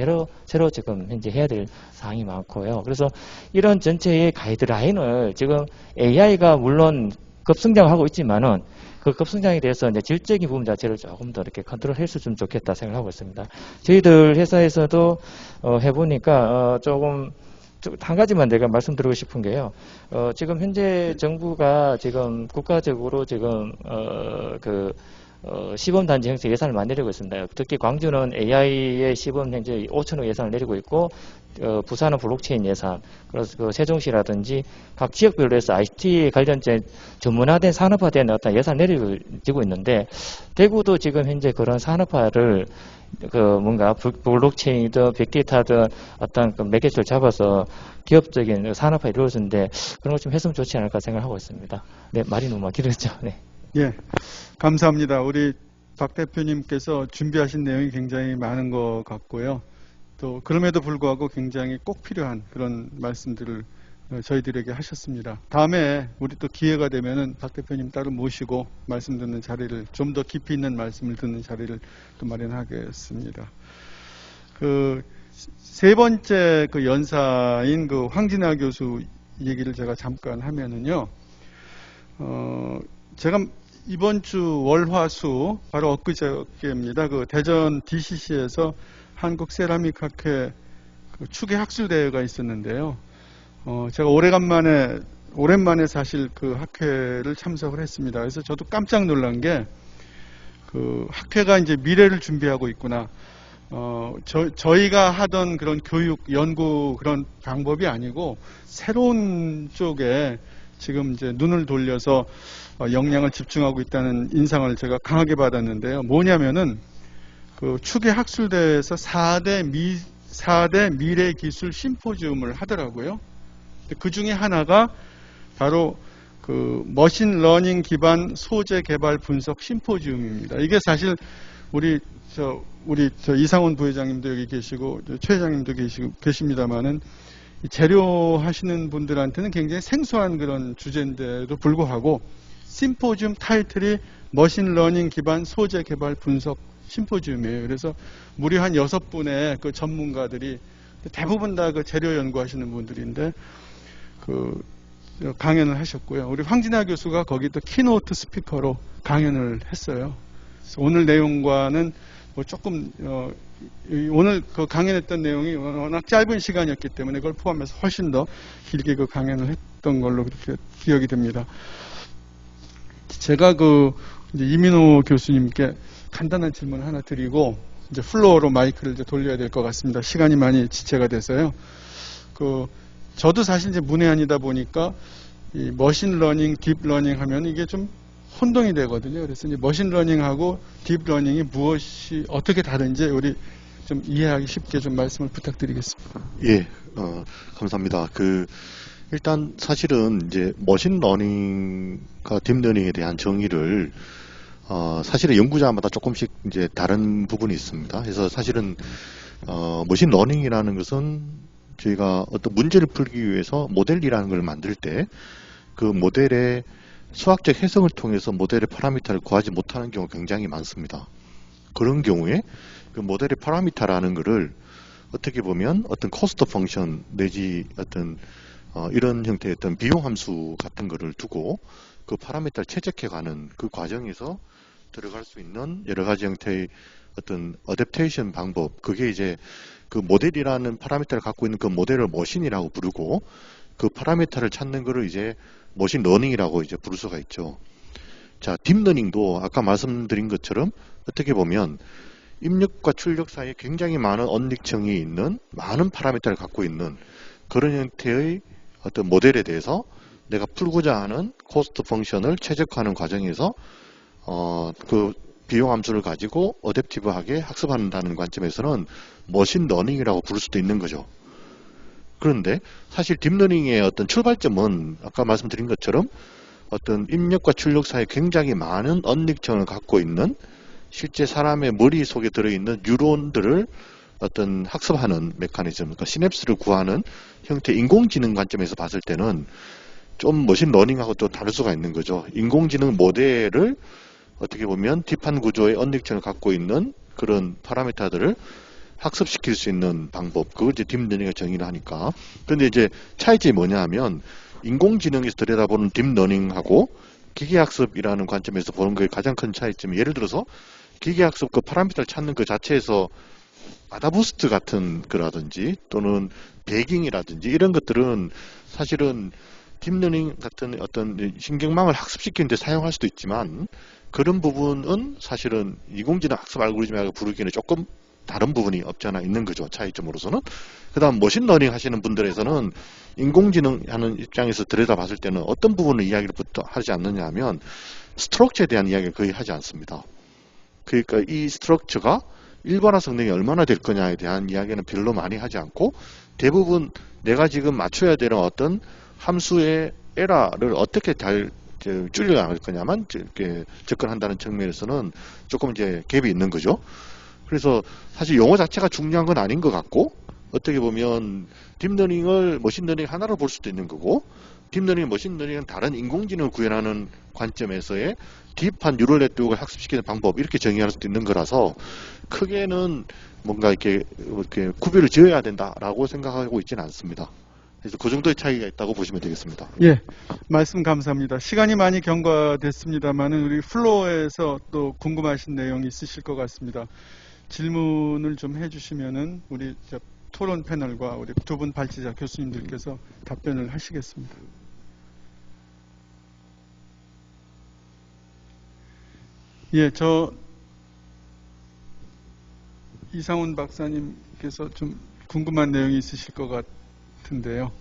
새로 지금 현재 해야 될 사항이 많고요. 그래서 이런 전체의 가이드라인을 지금 AI가 물론 급성장하고 있지만은 그 급성장에 대해서 이제 질적인 부분 자체를 조금 더 이렇게 컨트롤 했으면 좋겠다 생각하고 있습니다. 저희들 회사에서도 해보니까 조금 한 가지만 내가 말씀드리고 싶은 게요. 지금 현재 정부가 지금 국가적으로 지금 시범단지 형태 예산을 많이 내리고 있습니다. 특히 광주는 AI의 시범 현재 5천억 예산을 내리고 있고, 부산은 블록체인 예산, 그래서 그 세종시라든지 각 지역별로 해서 IT에 관련된 전문화된 산업화된 어떤 예산을 내리고 있는데, 대구도 지금 현재 그런 산업화를 뭔가 블록체인이든 빅데이터든 어떤 그 매개체를 잡아서 기업적인 산업화 이루어지는데 그런 것 좀 했으면 좋지 않을까 생각하고 있습니다. 네, 말이 너무 길었죠. 네. 예, 감사합니다. 우리 박 대표님께서 준비하신 내용이 굉장히 많은 것 같고요. 또 그럼에도 불구하고 굉장히 꼭 필요한 그런 말씀들을 저희들에게 하셨습니다. 다음에 우리 또 기회가 되면은 박 대표님 따로 모시고 말씀 듣는 자리를 좀 더 깊이 있는 말씀을 듣는 자리를 또 마련하겠습니다. 그 세 번째 그 연사인 그 황진아 교수 얘기를 제가 잠깐 하면은요. 제가 이번 주 월화수 바로 엊그저께입니다. 그 대전 DCC에서 한국 세라믹 학회 그 추계 학술 대회가 있었는데요. 제가 오랜만에 사실 그 학회를 참석을 했습니다. 그래서 저도 깜짝 놀란 게 그 학회가 이제 미래를 준비하고 있구나. 저희가 하던 그런 교육, 연구 그런 방법이 아니고 새로운 쪽에 지금 이제 눈을 돌려서 역량을 집중하고 있다는 인상을 제가 강하게 받았는데요. 뭐냐면은 그 추계 학술대회에서 4대 미래 기술 심포지움을 하더라고요. 그 중에 하나가 바로 그 머신 러닝 기반 소재 개발 분석 심포지움입니다. 이게 사실 우리 이상훈 부회장님도 여기 계시고 최 회장님도 계십니다만은 재료 하시는 분들한테는 굉장히 생소한 그런 주제인데도 불구하고 심포지움 타이틀이 머신 러닝 기반 소재 개발 분석 심포지움이에요. 그래서 무려 한 6분의 그 전문가들이 대부분 다 그 재료 연구하시는 분들인데 그 강연을 하셨고요. 우리 황진아 교수가 거기 또 키노트 스피커로 강연을 했어요. 그래서 오늘 내용과는 뭐 조금 오늘 그 강연했던 내용이 워낙 짧은 시간이었기 때문에 그걸 포함해서 훨씬 더 길게 그 강연을 했던 걸로 그렇게 기억이 됩니다. 제가 그 이제 이민호 교수님께 간단한 질문 하나 드리고 이제 플로어로 마이크를 이제 돌려야 될 것 같습니다. 시간이 많이 지체가 돼서요. 저도 사실 이제 문외한이다 보니까 이 머신 러닝, 딥 러닝 하면 이게 좀 혼동이 되거든요. 그래서 이제 머신러닝하고 딥러닝이 무엇이 어떻게 다른지 우리 좀 이해하기 쉽게 좀 말씀을 부탁드리겠습니다. 예, 감사합니다. 일단 사실은 이제 머신러닝과 딥러닝에 대한 정의를 사실은 연구자마다 조금씩 이제 다른 부분이 있습니다. 그래서 사실은 머신러닝이라는 것은 저희가 어떤 문제를 풀기 위해서 모델이라는 걸 만들 때 그 모델의 수학적 해석을 통해서 모델의 파라미터를 구하지 못하는 경우가 굉장히 많습니다. 그런 경우에 그 모델의 파라미터라는 것을 어떻게 보면 어떤 코스트 펑션 내지 어떤 이런 형태의 어떤 비용 함수 같은 거를 두고 그 파라미터를 채적해가는 그 과정에서 들어갈 수 있는 여러 가지 형태의 어떤 어댑테이션 방법, 그게 이제 그 모델이라는 파라미터를 갖고 있는 그 모델을 머신이라고 부르고 그 파라미터를 찾는 거를 이제 머신 러닝이라고 이제 부를 수가 있죠. 자, 딥러닝도 아까 말씀드린 것처럼 어떻게 보면 입력과 출력 사이에 굉장히 많은 언lik정이 있는 많은 파라미터를 갖고 있는 그런 형태의 어떤 모델에 대해서 내가 풀고자 하는 코스트 펑션을 최적화하는 과정에서 그 비용 함수를 가지고 어댑티브하게 학습한다는 관점에서는 머신 러닝이라고 부를 수도 있는 거죠. 그런데 사실 딥러닝의 어떤 출발점은 아까 말씀드린 것처럼 어떤 입력과 출력 사이에 굉장히 많은 언lik정을 갖고 있는 실제 사람의 머릿속에 들어있는 뉴런들을 어떤 학습하는 메커니즘, 그러니까 시냅스를 구하는 형태 인공지능 관점에서 봤을 때는 좀 머신러닝하고 또 다를 수가 있는 거죠. 인공지능 모델을 어떻게 보면 딥한 구조의 언릭정을 갖고 있는 그런 파라미터들을 학습시킬 수 있는 방법, 그걸 이제 딥러닝을 정의를 하니까. 근데 이제 차이점이 뭐냐 하면 인공지능에서 들여다보는 딥러닝하고 기계학습이라는 관점에서 보는 거에 가장 큰 차이점이, 예를 들어서 기계학습 그 파라미터를 찾는 그 자체에서 아다부스트 같은 거라든지 또는 베깅이라든지 이런 것들은 사실은 딥러닝 같은 어떤 신경망을 학습시키는 데 사용할 수도 있지만 그런 부분은 사실은 인공지능 학습 알고리즘이라고 부르기에는 조금 다른 부분이 없지 않아 있는 거죠. 차이점으로서는. 그 다음 머신러닝 하시는 분들에서는 인공지능 하는 입장에서 들여다봤을 때는 어떤 부분을 이야기를 하지 않느냐 하면 스트럭처에 대한 이야기를 거의 하지 않습니다. 그러니까 이 스트럭처가 일반화 성능이 얼마나 될 거냐에 대한 이야기는 별로 많이 하지 않고 대부분 내가 지금 맞춰야 되는 어떤 함수의 에러를 어떻게 잘 줄여야 할 거냐만 이렇게 접근한다는 측면에서는 조금 이제 갭이 있는 거죠. 그래서 사실 용어 자체가 중요한 건 아닌 것 같고 어떻게 보면 딥러닝을 머신러닝 하나로 볼 수도 있는 거고 딥러닝, 머신러닝은 다른 인공지능을 구현하는 관점에서의 딥한 뉴럴 네트워크를 학습시키는 방법 이렇게 정의할 수도 있는 거라서 크게는 뭔가 이렇게 구별을 지어야 된다라고 생각하고 있지는 않습니다. 그래서 그 정도의 차이가 있다고 보시면 되겠습니다. 예, 말씀 감사합니다. 시간이 많이 경과됐습니다만은 우리 플로어에서 또 궁금하신 내용이 있으실 것 같습니다. 질문을 좀 해주시면은 우리 토론 패널과 우리 두 분 발제자 교수님들께서 답변을 하시겠습니다. 예, 이상훈 박사님께서 좀 궁금한 내용이 있으실 것 같은데요.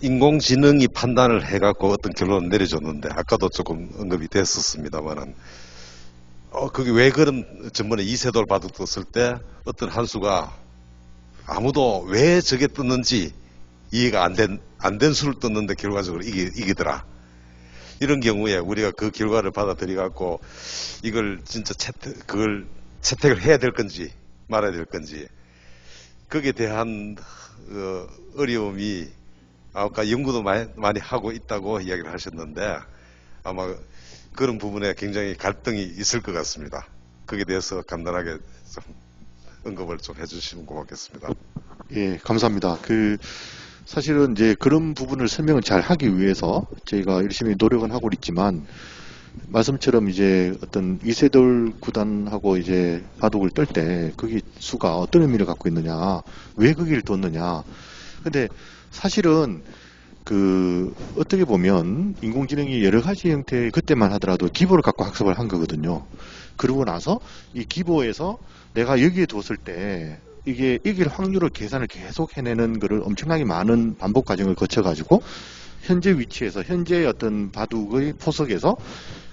인공지능이 판단을 해갖고 어떤 결론을 내려줬는데 아까도 조금 언급이 됐었습니다만은 그게 왜 그런 전번에 이세돌 바둑 떴을 때 어떤 한수가 아무도 왜 저게 떴는지 이해가 안 된 수를 떴는데 결과적으로 이기더라. 이런 경우에 우리가 그 결과를 받아들여갖고 이걸 진짜 그걸 채택을 해야 될 건지 말아야 될 건지 거기에 대한 어려움이 아까 연구도 많이 하고 있다고 이야기를 하셨는데 아마 그런 부분에 굉장히 갈등이 있을 것 같습니다. 거기에 대해서 간단하게 좀 언급을 좀 해주시면 고맙겠습니다. 예, 감사합니다. 사실은 이제 그런 부분을 설명을 잘 하기 위해서 저희가 열심히 노력은 하고 있지만 말씀처럼 이제 어떤 이세돌 구단하고 이제 바둑을 뜰 때 거기 수가 어떤 의미를 갖고 있느냐, 왜 거기를 뒀느냐. 근데 사실은 어떻게 보면 인공지능이 여러 가지 형태의 그때만 하더라도 기보를 갖고 학습을 한 거거든요. 그러고 나서 이 기보에서 내가 여기에 뒀을 때 이게 이길 확률을 계산을 계속 해내는 거를 엄청나게 많은 반복 과정을 거쳐가지고 현재 위치에서 현재의 어떤 바둑의 포석에서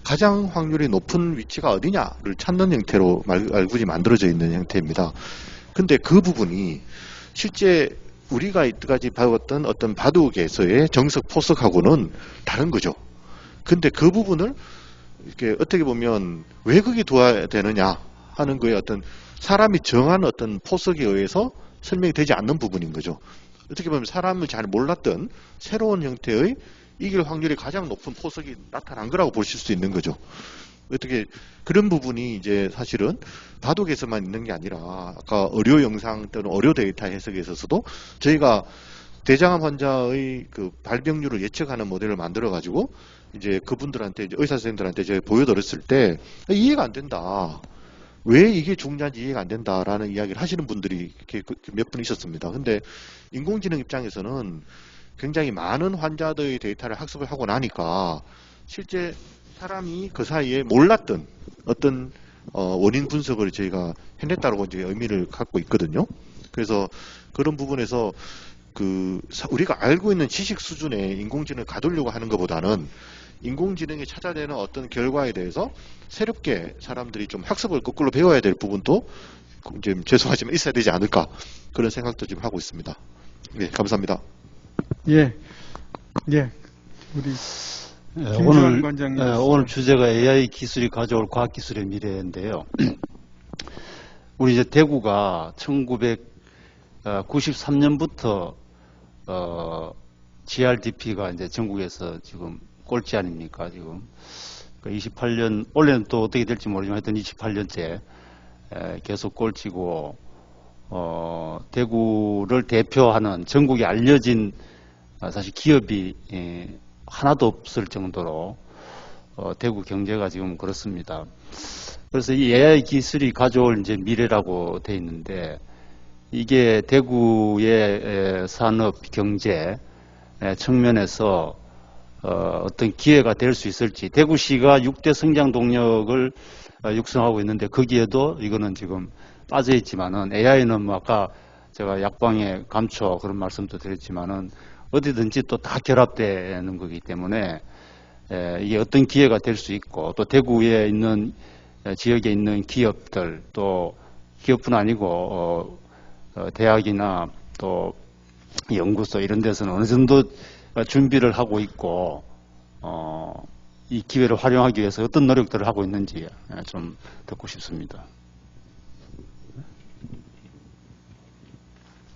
가장 확률이 높은 위치가 어디냐를 찾는 형태로 알고리 만들어져 있는 형태입니다. 근데 그 부분이 실제 우리가 이때까지 봐왔던 어떤 바둑에서의 정석 포석하고는 다른 거죠. 근데 그 부분을 이렇게 어떻게 보면 왜 거기 두어야 되느냐 하는 거에 어떤 사람이 정한 어떤 포석에 의해서 설명이 되지 않는 부분인 거죠. 어떻게 보면 사람을 잘 몰랐던 새로운 형태의 이길 확률이 가장 높은 포석이 나타난 거라고 보실 수 있는 거죠. 어떻게 그런 부분이 이제 사실은 바둑에서만 있는 게 아니라 아까 의료 영상 또는 의료 데이터 해석에 있어서도 저희가 대장암 환자의 그 발병률을 예측하는 모델을 만들어 가지고 이제 그분들한테 이제 의사 선생님들한테 제가 보여드렸을 때 이해가 안 된다. 왜 이게 중요한지 이해가 안 된다라는 이야기를 하시는 분들이 이렇게 몇 분 있었습니다. 근데 인공지능 입장에서는 굉장히 많은 환자들의 데이터를 학습을 하고 나니까 실제 사람이 그 사이에 몰랐던 어떤 원인 분석을 저희가 해냈다고 이제 의미를 갖고 있거든요. 그래서 그런 부분에서 우리가 알고 있는 지식 수준의 인공지능을 가두려고 하는 것보다는 인공지능이 찾아내는 어떤 결과에 대해서 새롭게 사람들이 좀 학습을 거꾸로 배워야 될 부분도 좀 죄송하지만 있어야 되지 않을까 그런 생각도 지금 하고 있습니다. 네, 감사합니다. 예, 우리 오늘 주제가 AI 기술이 가져올 과학기술의 미래인데요. 우리 이제 대구가 1993년부터 GRDP가 이제 전국에서 지금 꼴찌 아닙니까? 지금 28년 올해는 또 어떻게 될지 모르지만 하여튼 28년째 계속 꼴찌고 대구를 대표하는 전국에 알려진 사실 기업이 하나도 없을 정도로 대구 경제가 지금 그렇습니다. 그래서 이 AI 기술이 가져올 이제 미래라고 돼 있는데 이게 대구의 산업 경제 측면에서 어떤 기회가 될 수 있을지 대구시가 6대 성장 동력을 육성하고 있는데 거기에도 이거는 지금 빠져 있지만은 AI는 뭐 아까 제가 약방의 감초 그런 말씀도 드렸지만은 어디든지 또 다 결합되는 거기 때문에 이게 어떤 기회가 될 수 있고 또 대구에 있는 지역에 있는 기업들 또 기업뿐 아니고 대학이나 또 연구소 이런 데서는 어느 정도 준비를 하고 있고 이 기회를 활용하기 위해서 어떤 노력들을 하고 있는지 좀 듣고 싶습니다.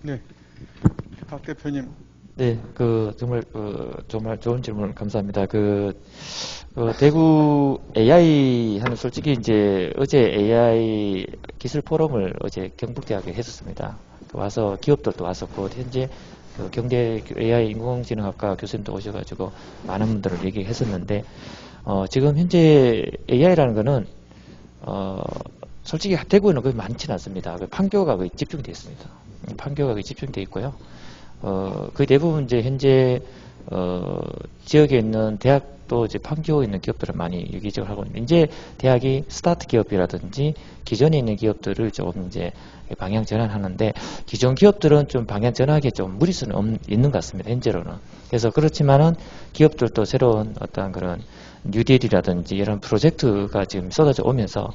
네, 박 대표님. 네, 정말 좋은 질문 감사합니다. 대구 AI 하는 솔직히 이제 어제 AI 기술 포럼을 어제 경북대학에 했었습니다. 와서 기업들도 왔었고 현재 경제 AI 인공지능학과 교수님도 오셔가지고 많은 분들을 얘기했었는데 지금 현재 AI라는 거는 솔직히 대구에는 거의 많지는 않습니다. 판교가 거의 집중되어 있습니다. 판교가 거의 집중되어 있고요. 거의 대부분 이제 현재 지역에 있는 대학도 이제 판교에 있는 기업들을 많이 유기적으로 하고 있는데 이제 대학이 스타트 기업이라든지 기존에 있는 기업들을 조금 이제 방향 전환하는데 기존 기업들은 좀 방향 전환하기에 좀 무리수는 있는 것 같습니다. 현재로는. 그래서 그렇지만은 기업들도 새로운 어떤 그런 뉴딜이라든지 이런 프로젝트가 지금 쏟아져 오면서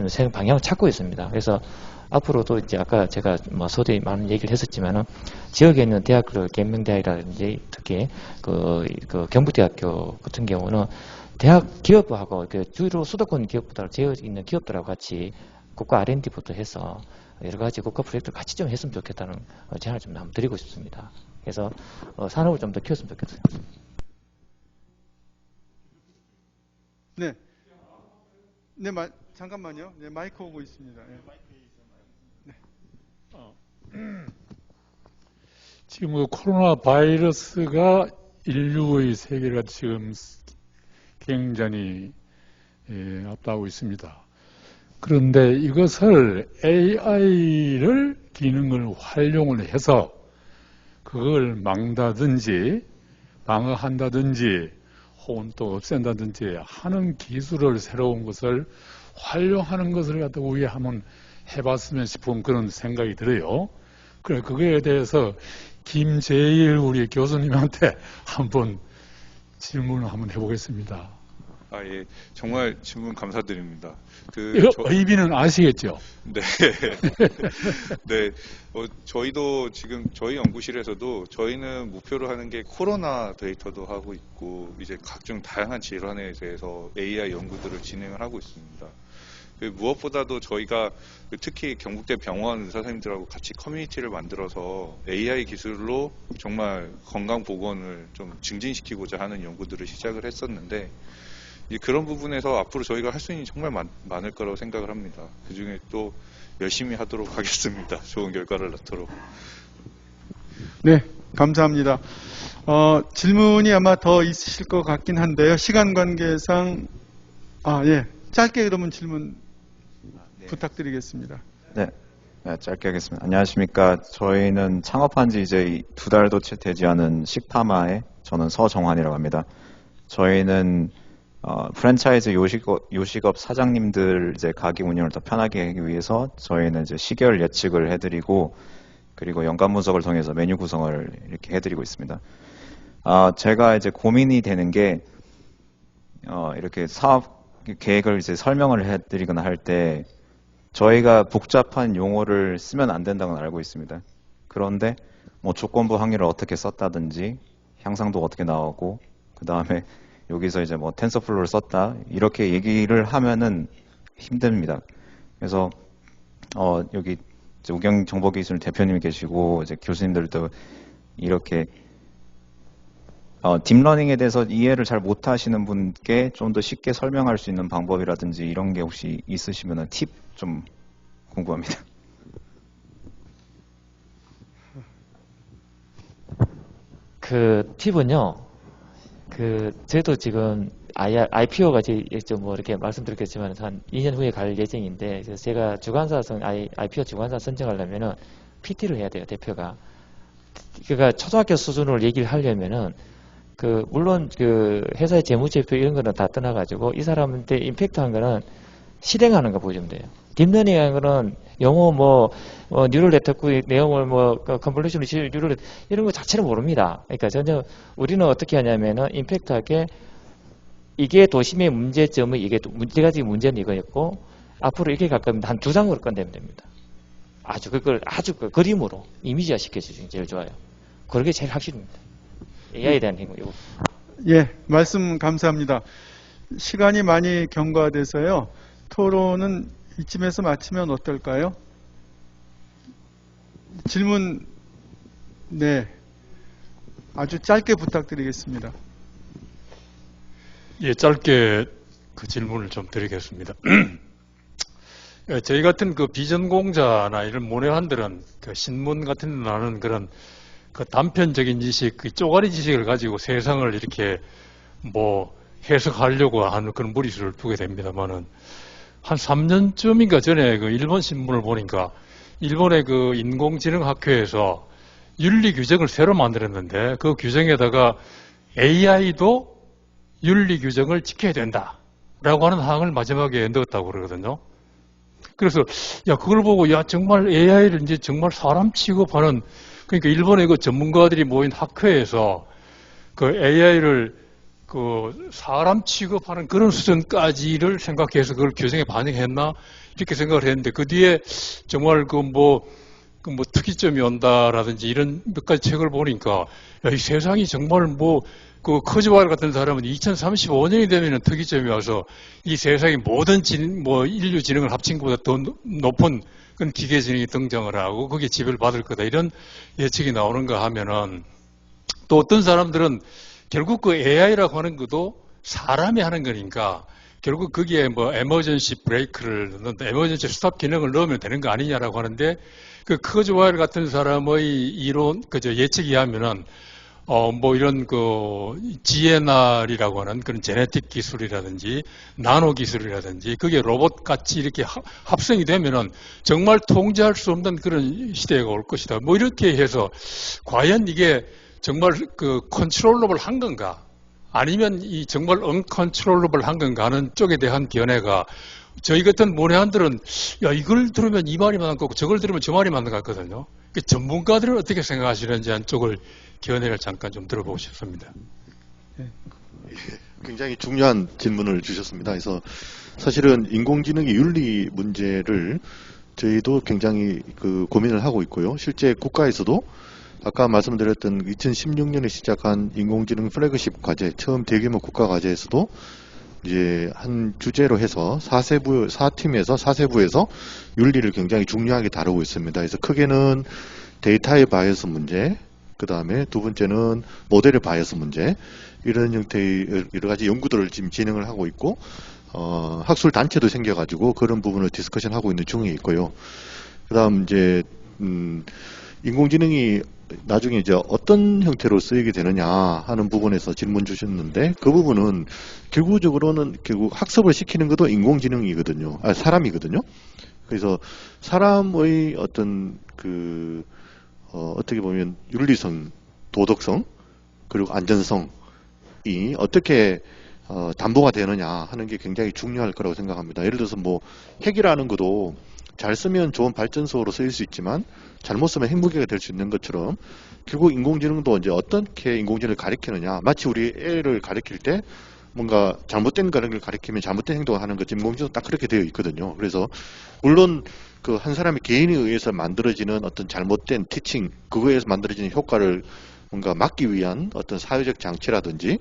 새 방향을 찾고 있습니다. 그래서 앞으로도 이제 아까 제가 뭐 소대히 많은 얘기를 했었지만은 지역에 있는 대학들, 계명대학이라든지 특히 그 경북대학교 같은 경우는 대학 기업하고 주로 수도권 기업보다 지역에 있는 기업들하고 같이 국가 R&D부터 해서 여러 가지 국가 프로젝트를 같이 좀 했으면 좋겠다는 제안을 좀 한번 드리고 싶습니다. 그래서 산업을 좀 더 키웠으면 좋겠어요. 네. 잠깐만요. 네, 마이크 오고 있습니다. 네. 지금 코로나 바이러스가 인류의 세계가 지금 굉장히 앞다고 있습니다. 그런데 이것을 AI를 기능을 활용을 해서 그걸 막다든지 방어한다든지 혹은 또 없앤다든지 하는 기술을 새로운 것을 활용하는 것을 갖다 우리에 한번 해봤으면 싶은 그런 생각이 들어요. 그래 그거에 대해서 김재일 우리 교수님한테 한번 질문을 한번 해보겠습니다. 아, 예. 정말 질문 감사드립니다. 이거 의미는 아시겠죠? 네. 네. 저희도 지금 저희 연구실에서도 저희는 목표로 하는 게 코로나 데이터도 하고 있고 이제 각종 다양한 질환에 대해서 AI 연구들을 진행을 하고 있습니다. 무엇보다도 저희가 특히 경북대 병원 의사 선생님들하고 같이 커뮤니티를 만들어서 AI 기술로 정말 건강보건을 좀 증진시키고자 하는 연구들을 시작을 했었는데 그런 부분에서 앞으로 저희가 할 수 있는 게 정말 많을 거라고 생각을 합니다. 그 중에 또 열심히 하도록 하겠습니다. 좋은 결과를 낳도록. 네, 감사합니다. 질문이 아마 더 있으실 것 같긴 한데요. 시간 관계상, 예. 짧게 그러면 질문 부탁드리겠습니다. 네, 짧게 하겠습니다. 안녕하십니까. 저희는 창업한 지 이제 2달도 채 되지 않은 식파마의 저는 서정환이라고 합니다. 저희는 프랜차이즈 요식업 사장님들 이제 가게 운영을 더 편하게 하기 위해서 저희는 이제 시계열 예측을 해드리고 그리고 연간 분석을 통해서 메뉴 구성을 이렇게 해드리고 있습니다. 제가 이제 고민이 되는 게 이렇게 사업 계획을 이제 설명을 해드리거나 할 때 저희가 복잡한 용어를 쓰면 안 된다고 알고 있습니다. 그런데 뭐 조건부 확률을 어떻게 썼다든지 향상도 어떻게 나오고 그 다음에 여기서 이제 뭐 텐서플로우를 썼다 이렇게 얘기를 하면은 힘듭니다. 그래서 여기 우경 정보기술 대표님이 계시고 이제 교수님들도 이렇게 딥러닝에 대해서 이해를 잘 못하시는 분께 좀 더 쉽게 설명할 수 있는 방법이라든지 이런 게 혹시 있으시면 팁 좀 궁금합니다. 그 팁은요. 저희도 지금 IPO가 뭐 이렇게 말씀드렸겠지만 한 2년 후에 갈 예정인데 그래서 제가 IPO 주관사 선정하려면은 PT를 해야 돼요, 대표가. 그러니까 초등학교 수준으로 얘기를 하려면은 물론 회사의 재무제표 이런 거는 다 떠나가지고 이 사람한테 임팩트한 거는 실행하는 거 보여주면 돼요. 딥러닝 하는 거는 영어 뉴럴 네트워크 내용을 컨볼루션 뉴럴 이런 거 자체를 모릅니다. 그러니까 전혀 우리는 어떻게 하냐면은 임팩트하게 이게 도심의 문제점은 이게 문제가 지금 문제는 이거였고 앞으로 이렇게 갈 거면 한 2장으로 끝내면 됩니다. 그걸 그림으로 이미지화 시켜주시는 게 제일 좋아요. 그게 제일 확실합니다. AI에 대한 행동. 예, 말씀 감사합니다. 시간이 많이 경과돼서요. 토론은 이쯤에서 마치면 어떨까요? 질문, 네. 아주 짧게 부탁드리겠습니다. 예, 짧게 그 질문을 좀 드리겠습니다. 저희 같은 비전공자나 이런 문외한들은 신문 같은 데 나는 그런 단편적인 지식, 쪼가리 지식을 가지고 세상을 이렇게 해석하려고 하는 그런 무리수를 두게 됩니다만은 한 3년쯤인가 전에 일본 신문을 보니까 일본의 인공지능학회에서 윤리 규정을 새로 만들었는데 그 규정에다가 AI도 윤리 규정을 지켜야 된다라고 하는 항을 마지막에 넣었다고 그러거든요. 그래서 그걸 보고 정말 AI를 이제 정말 사람 취급하는 그러니까 일본의 전문가들이 모인 학회에서 AI를 사람 취급하는 그런 수준까지를 생각해서 그걸 규정에 반영했나 이렇게 생각을 했는데 그 뒤에 정말 특이점이 온다라든지 이런 몇 가지 책을 보니까 이 세상이 정말 커즈와일 같은 사람은 2035년이 되면 특이점이 와서 이 세상의 모든 인류 지능을 합친 것보다 더 높은 그런 기계 지능이 등장을 하고 거기에 지배를 받을 거다 이런 예측이 나오는가 하면은 또 어떤 사람들은 결국 AI라고 하는 것도 사람이 하는 거니까 결국 거기에 에머전시 브레이크를 넣는다, 에머전시 스톱 기능을 넣으면 되는 거 아니냐라고 하는데 커즈와일 같은 사람의 이론, 예측이 하면은 이런 GNR이라고 하는 그런 제네틱 기술이라든지 나노 기술이라든지 그게 로봇 같이 이렇게 합성이 되면은 정말 통제할 수 없는 그런 시대가 올 것이다. 이렇게 해서 과연 이게 정말 컨트롤러블 한 건가? 아니면 이 정말 언컨트롤러블 한 건가 하는 쪽에 대한 견해가 저희 같은 모래한들은 야 이걸 들으면 이 말이 맞는 거고 저걸 들으면 저 말이 맞는 것 같거든요. 그 전문가들은 어떻게 생각하시는지 한쪽을 견해를 잠깐 좀 들어보고 싶습니다. 굉장히 중요한 질문을 주셨습니다. 그래서 사실은 인공지능의 윤리 문제를 저희도 굉장히 고민을 하고 있고요. 실제 국가에서도 아까 말씀드렸던 2016년에 시작한 인공지능 플래그십 과제, 처음 대규모 국가 과제에서도 이제 한 주제로 해서 4팀에서 4세부에서 윤리를 굉장히 중요하게 다루고 있습니다. 그래서 크게는 데이터의 바이어스 문제, 그 다음에 두 번째는 모델의 바이어스 문제, 이런 형태의 여러 가지 연구들을 지금 진행을 하고 있고, 학술 단체도 생겨가지고 그런 부분을 디스커션 하고 있는 중에 있고요. 그 다음 이제, 인공지능이 나중에 이제 어떤 형태로 쓰이게 되느냐 하는 부분에서 질문 주셨는데, 그 부분은 결국적으로는 결국 학습을 시키는 것도 인공지능이거든요. 사람이거든요. 그래서 사람의 어떤 어떻게 보면 윤리성, 도덕성, 그리고 안전성이 어떻게 담보가 되느냐 하는 게 굉장히 중요할 거라고 생각합니다. 예를 들어서 뭐 핵이라는 것도 잘 쓰면 좋은 발전소로 쓰일 수 있지만 잘못 쓰면 핵무기가 될 수 있는 것처럼 결국 인공지능도 이제 어떻게 인공지능을 가리키느냐, 마치 우리 애를 가리킬 때 뭔가 잘못된 거를 가리키면 잘못된 행동을 하는 것처럼 인공지능도 딱 그렇게 되어 있거든요. 그래서 물론 그 한 사람의 개인에 의해서 만들어지는 어떤 잘못된 티칭, 그거에 의해서 만들어지는 효과를 뭔가 막기 위한 어떤 사회적 장치라든지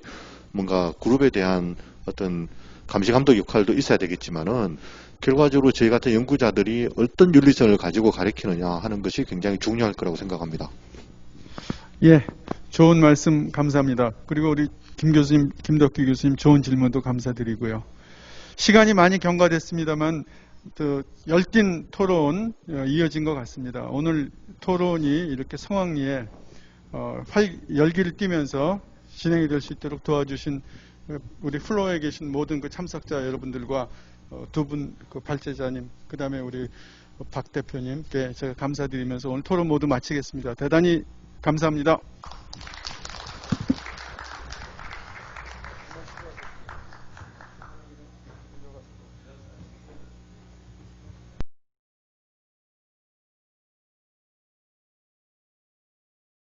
뭔가 그룹에 대한 어떤 감시 감독 역할도 있어야 되겠지만은 결과적으로 저희 같은 연구자들이 어떤 윤리성을 가지고 가리키느냐 하는 것이 굉장히 중요할 거라고 생각합니다. 예, 좋은 말씀 감사합니다. 그리고 우리 김 교수님, 김덕기 교수님 좋은 질문도 감사드리고요. 시간이 많이 경과됐습니다만 열띤 토론 이어진 것 같습니다. 오늘 토론이 이렇게 성황리에 열기를 띠면서 진행이 될 수 있도록 도와주신 우리 플로어에 계신 모든 참석자 여러분들과 두 분 발제자님, 그 다음에 우리 박 대표님께 제가 감사드리면서 오늘 토론 모두 마치겠습니다. 대단히 감사합니다.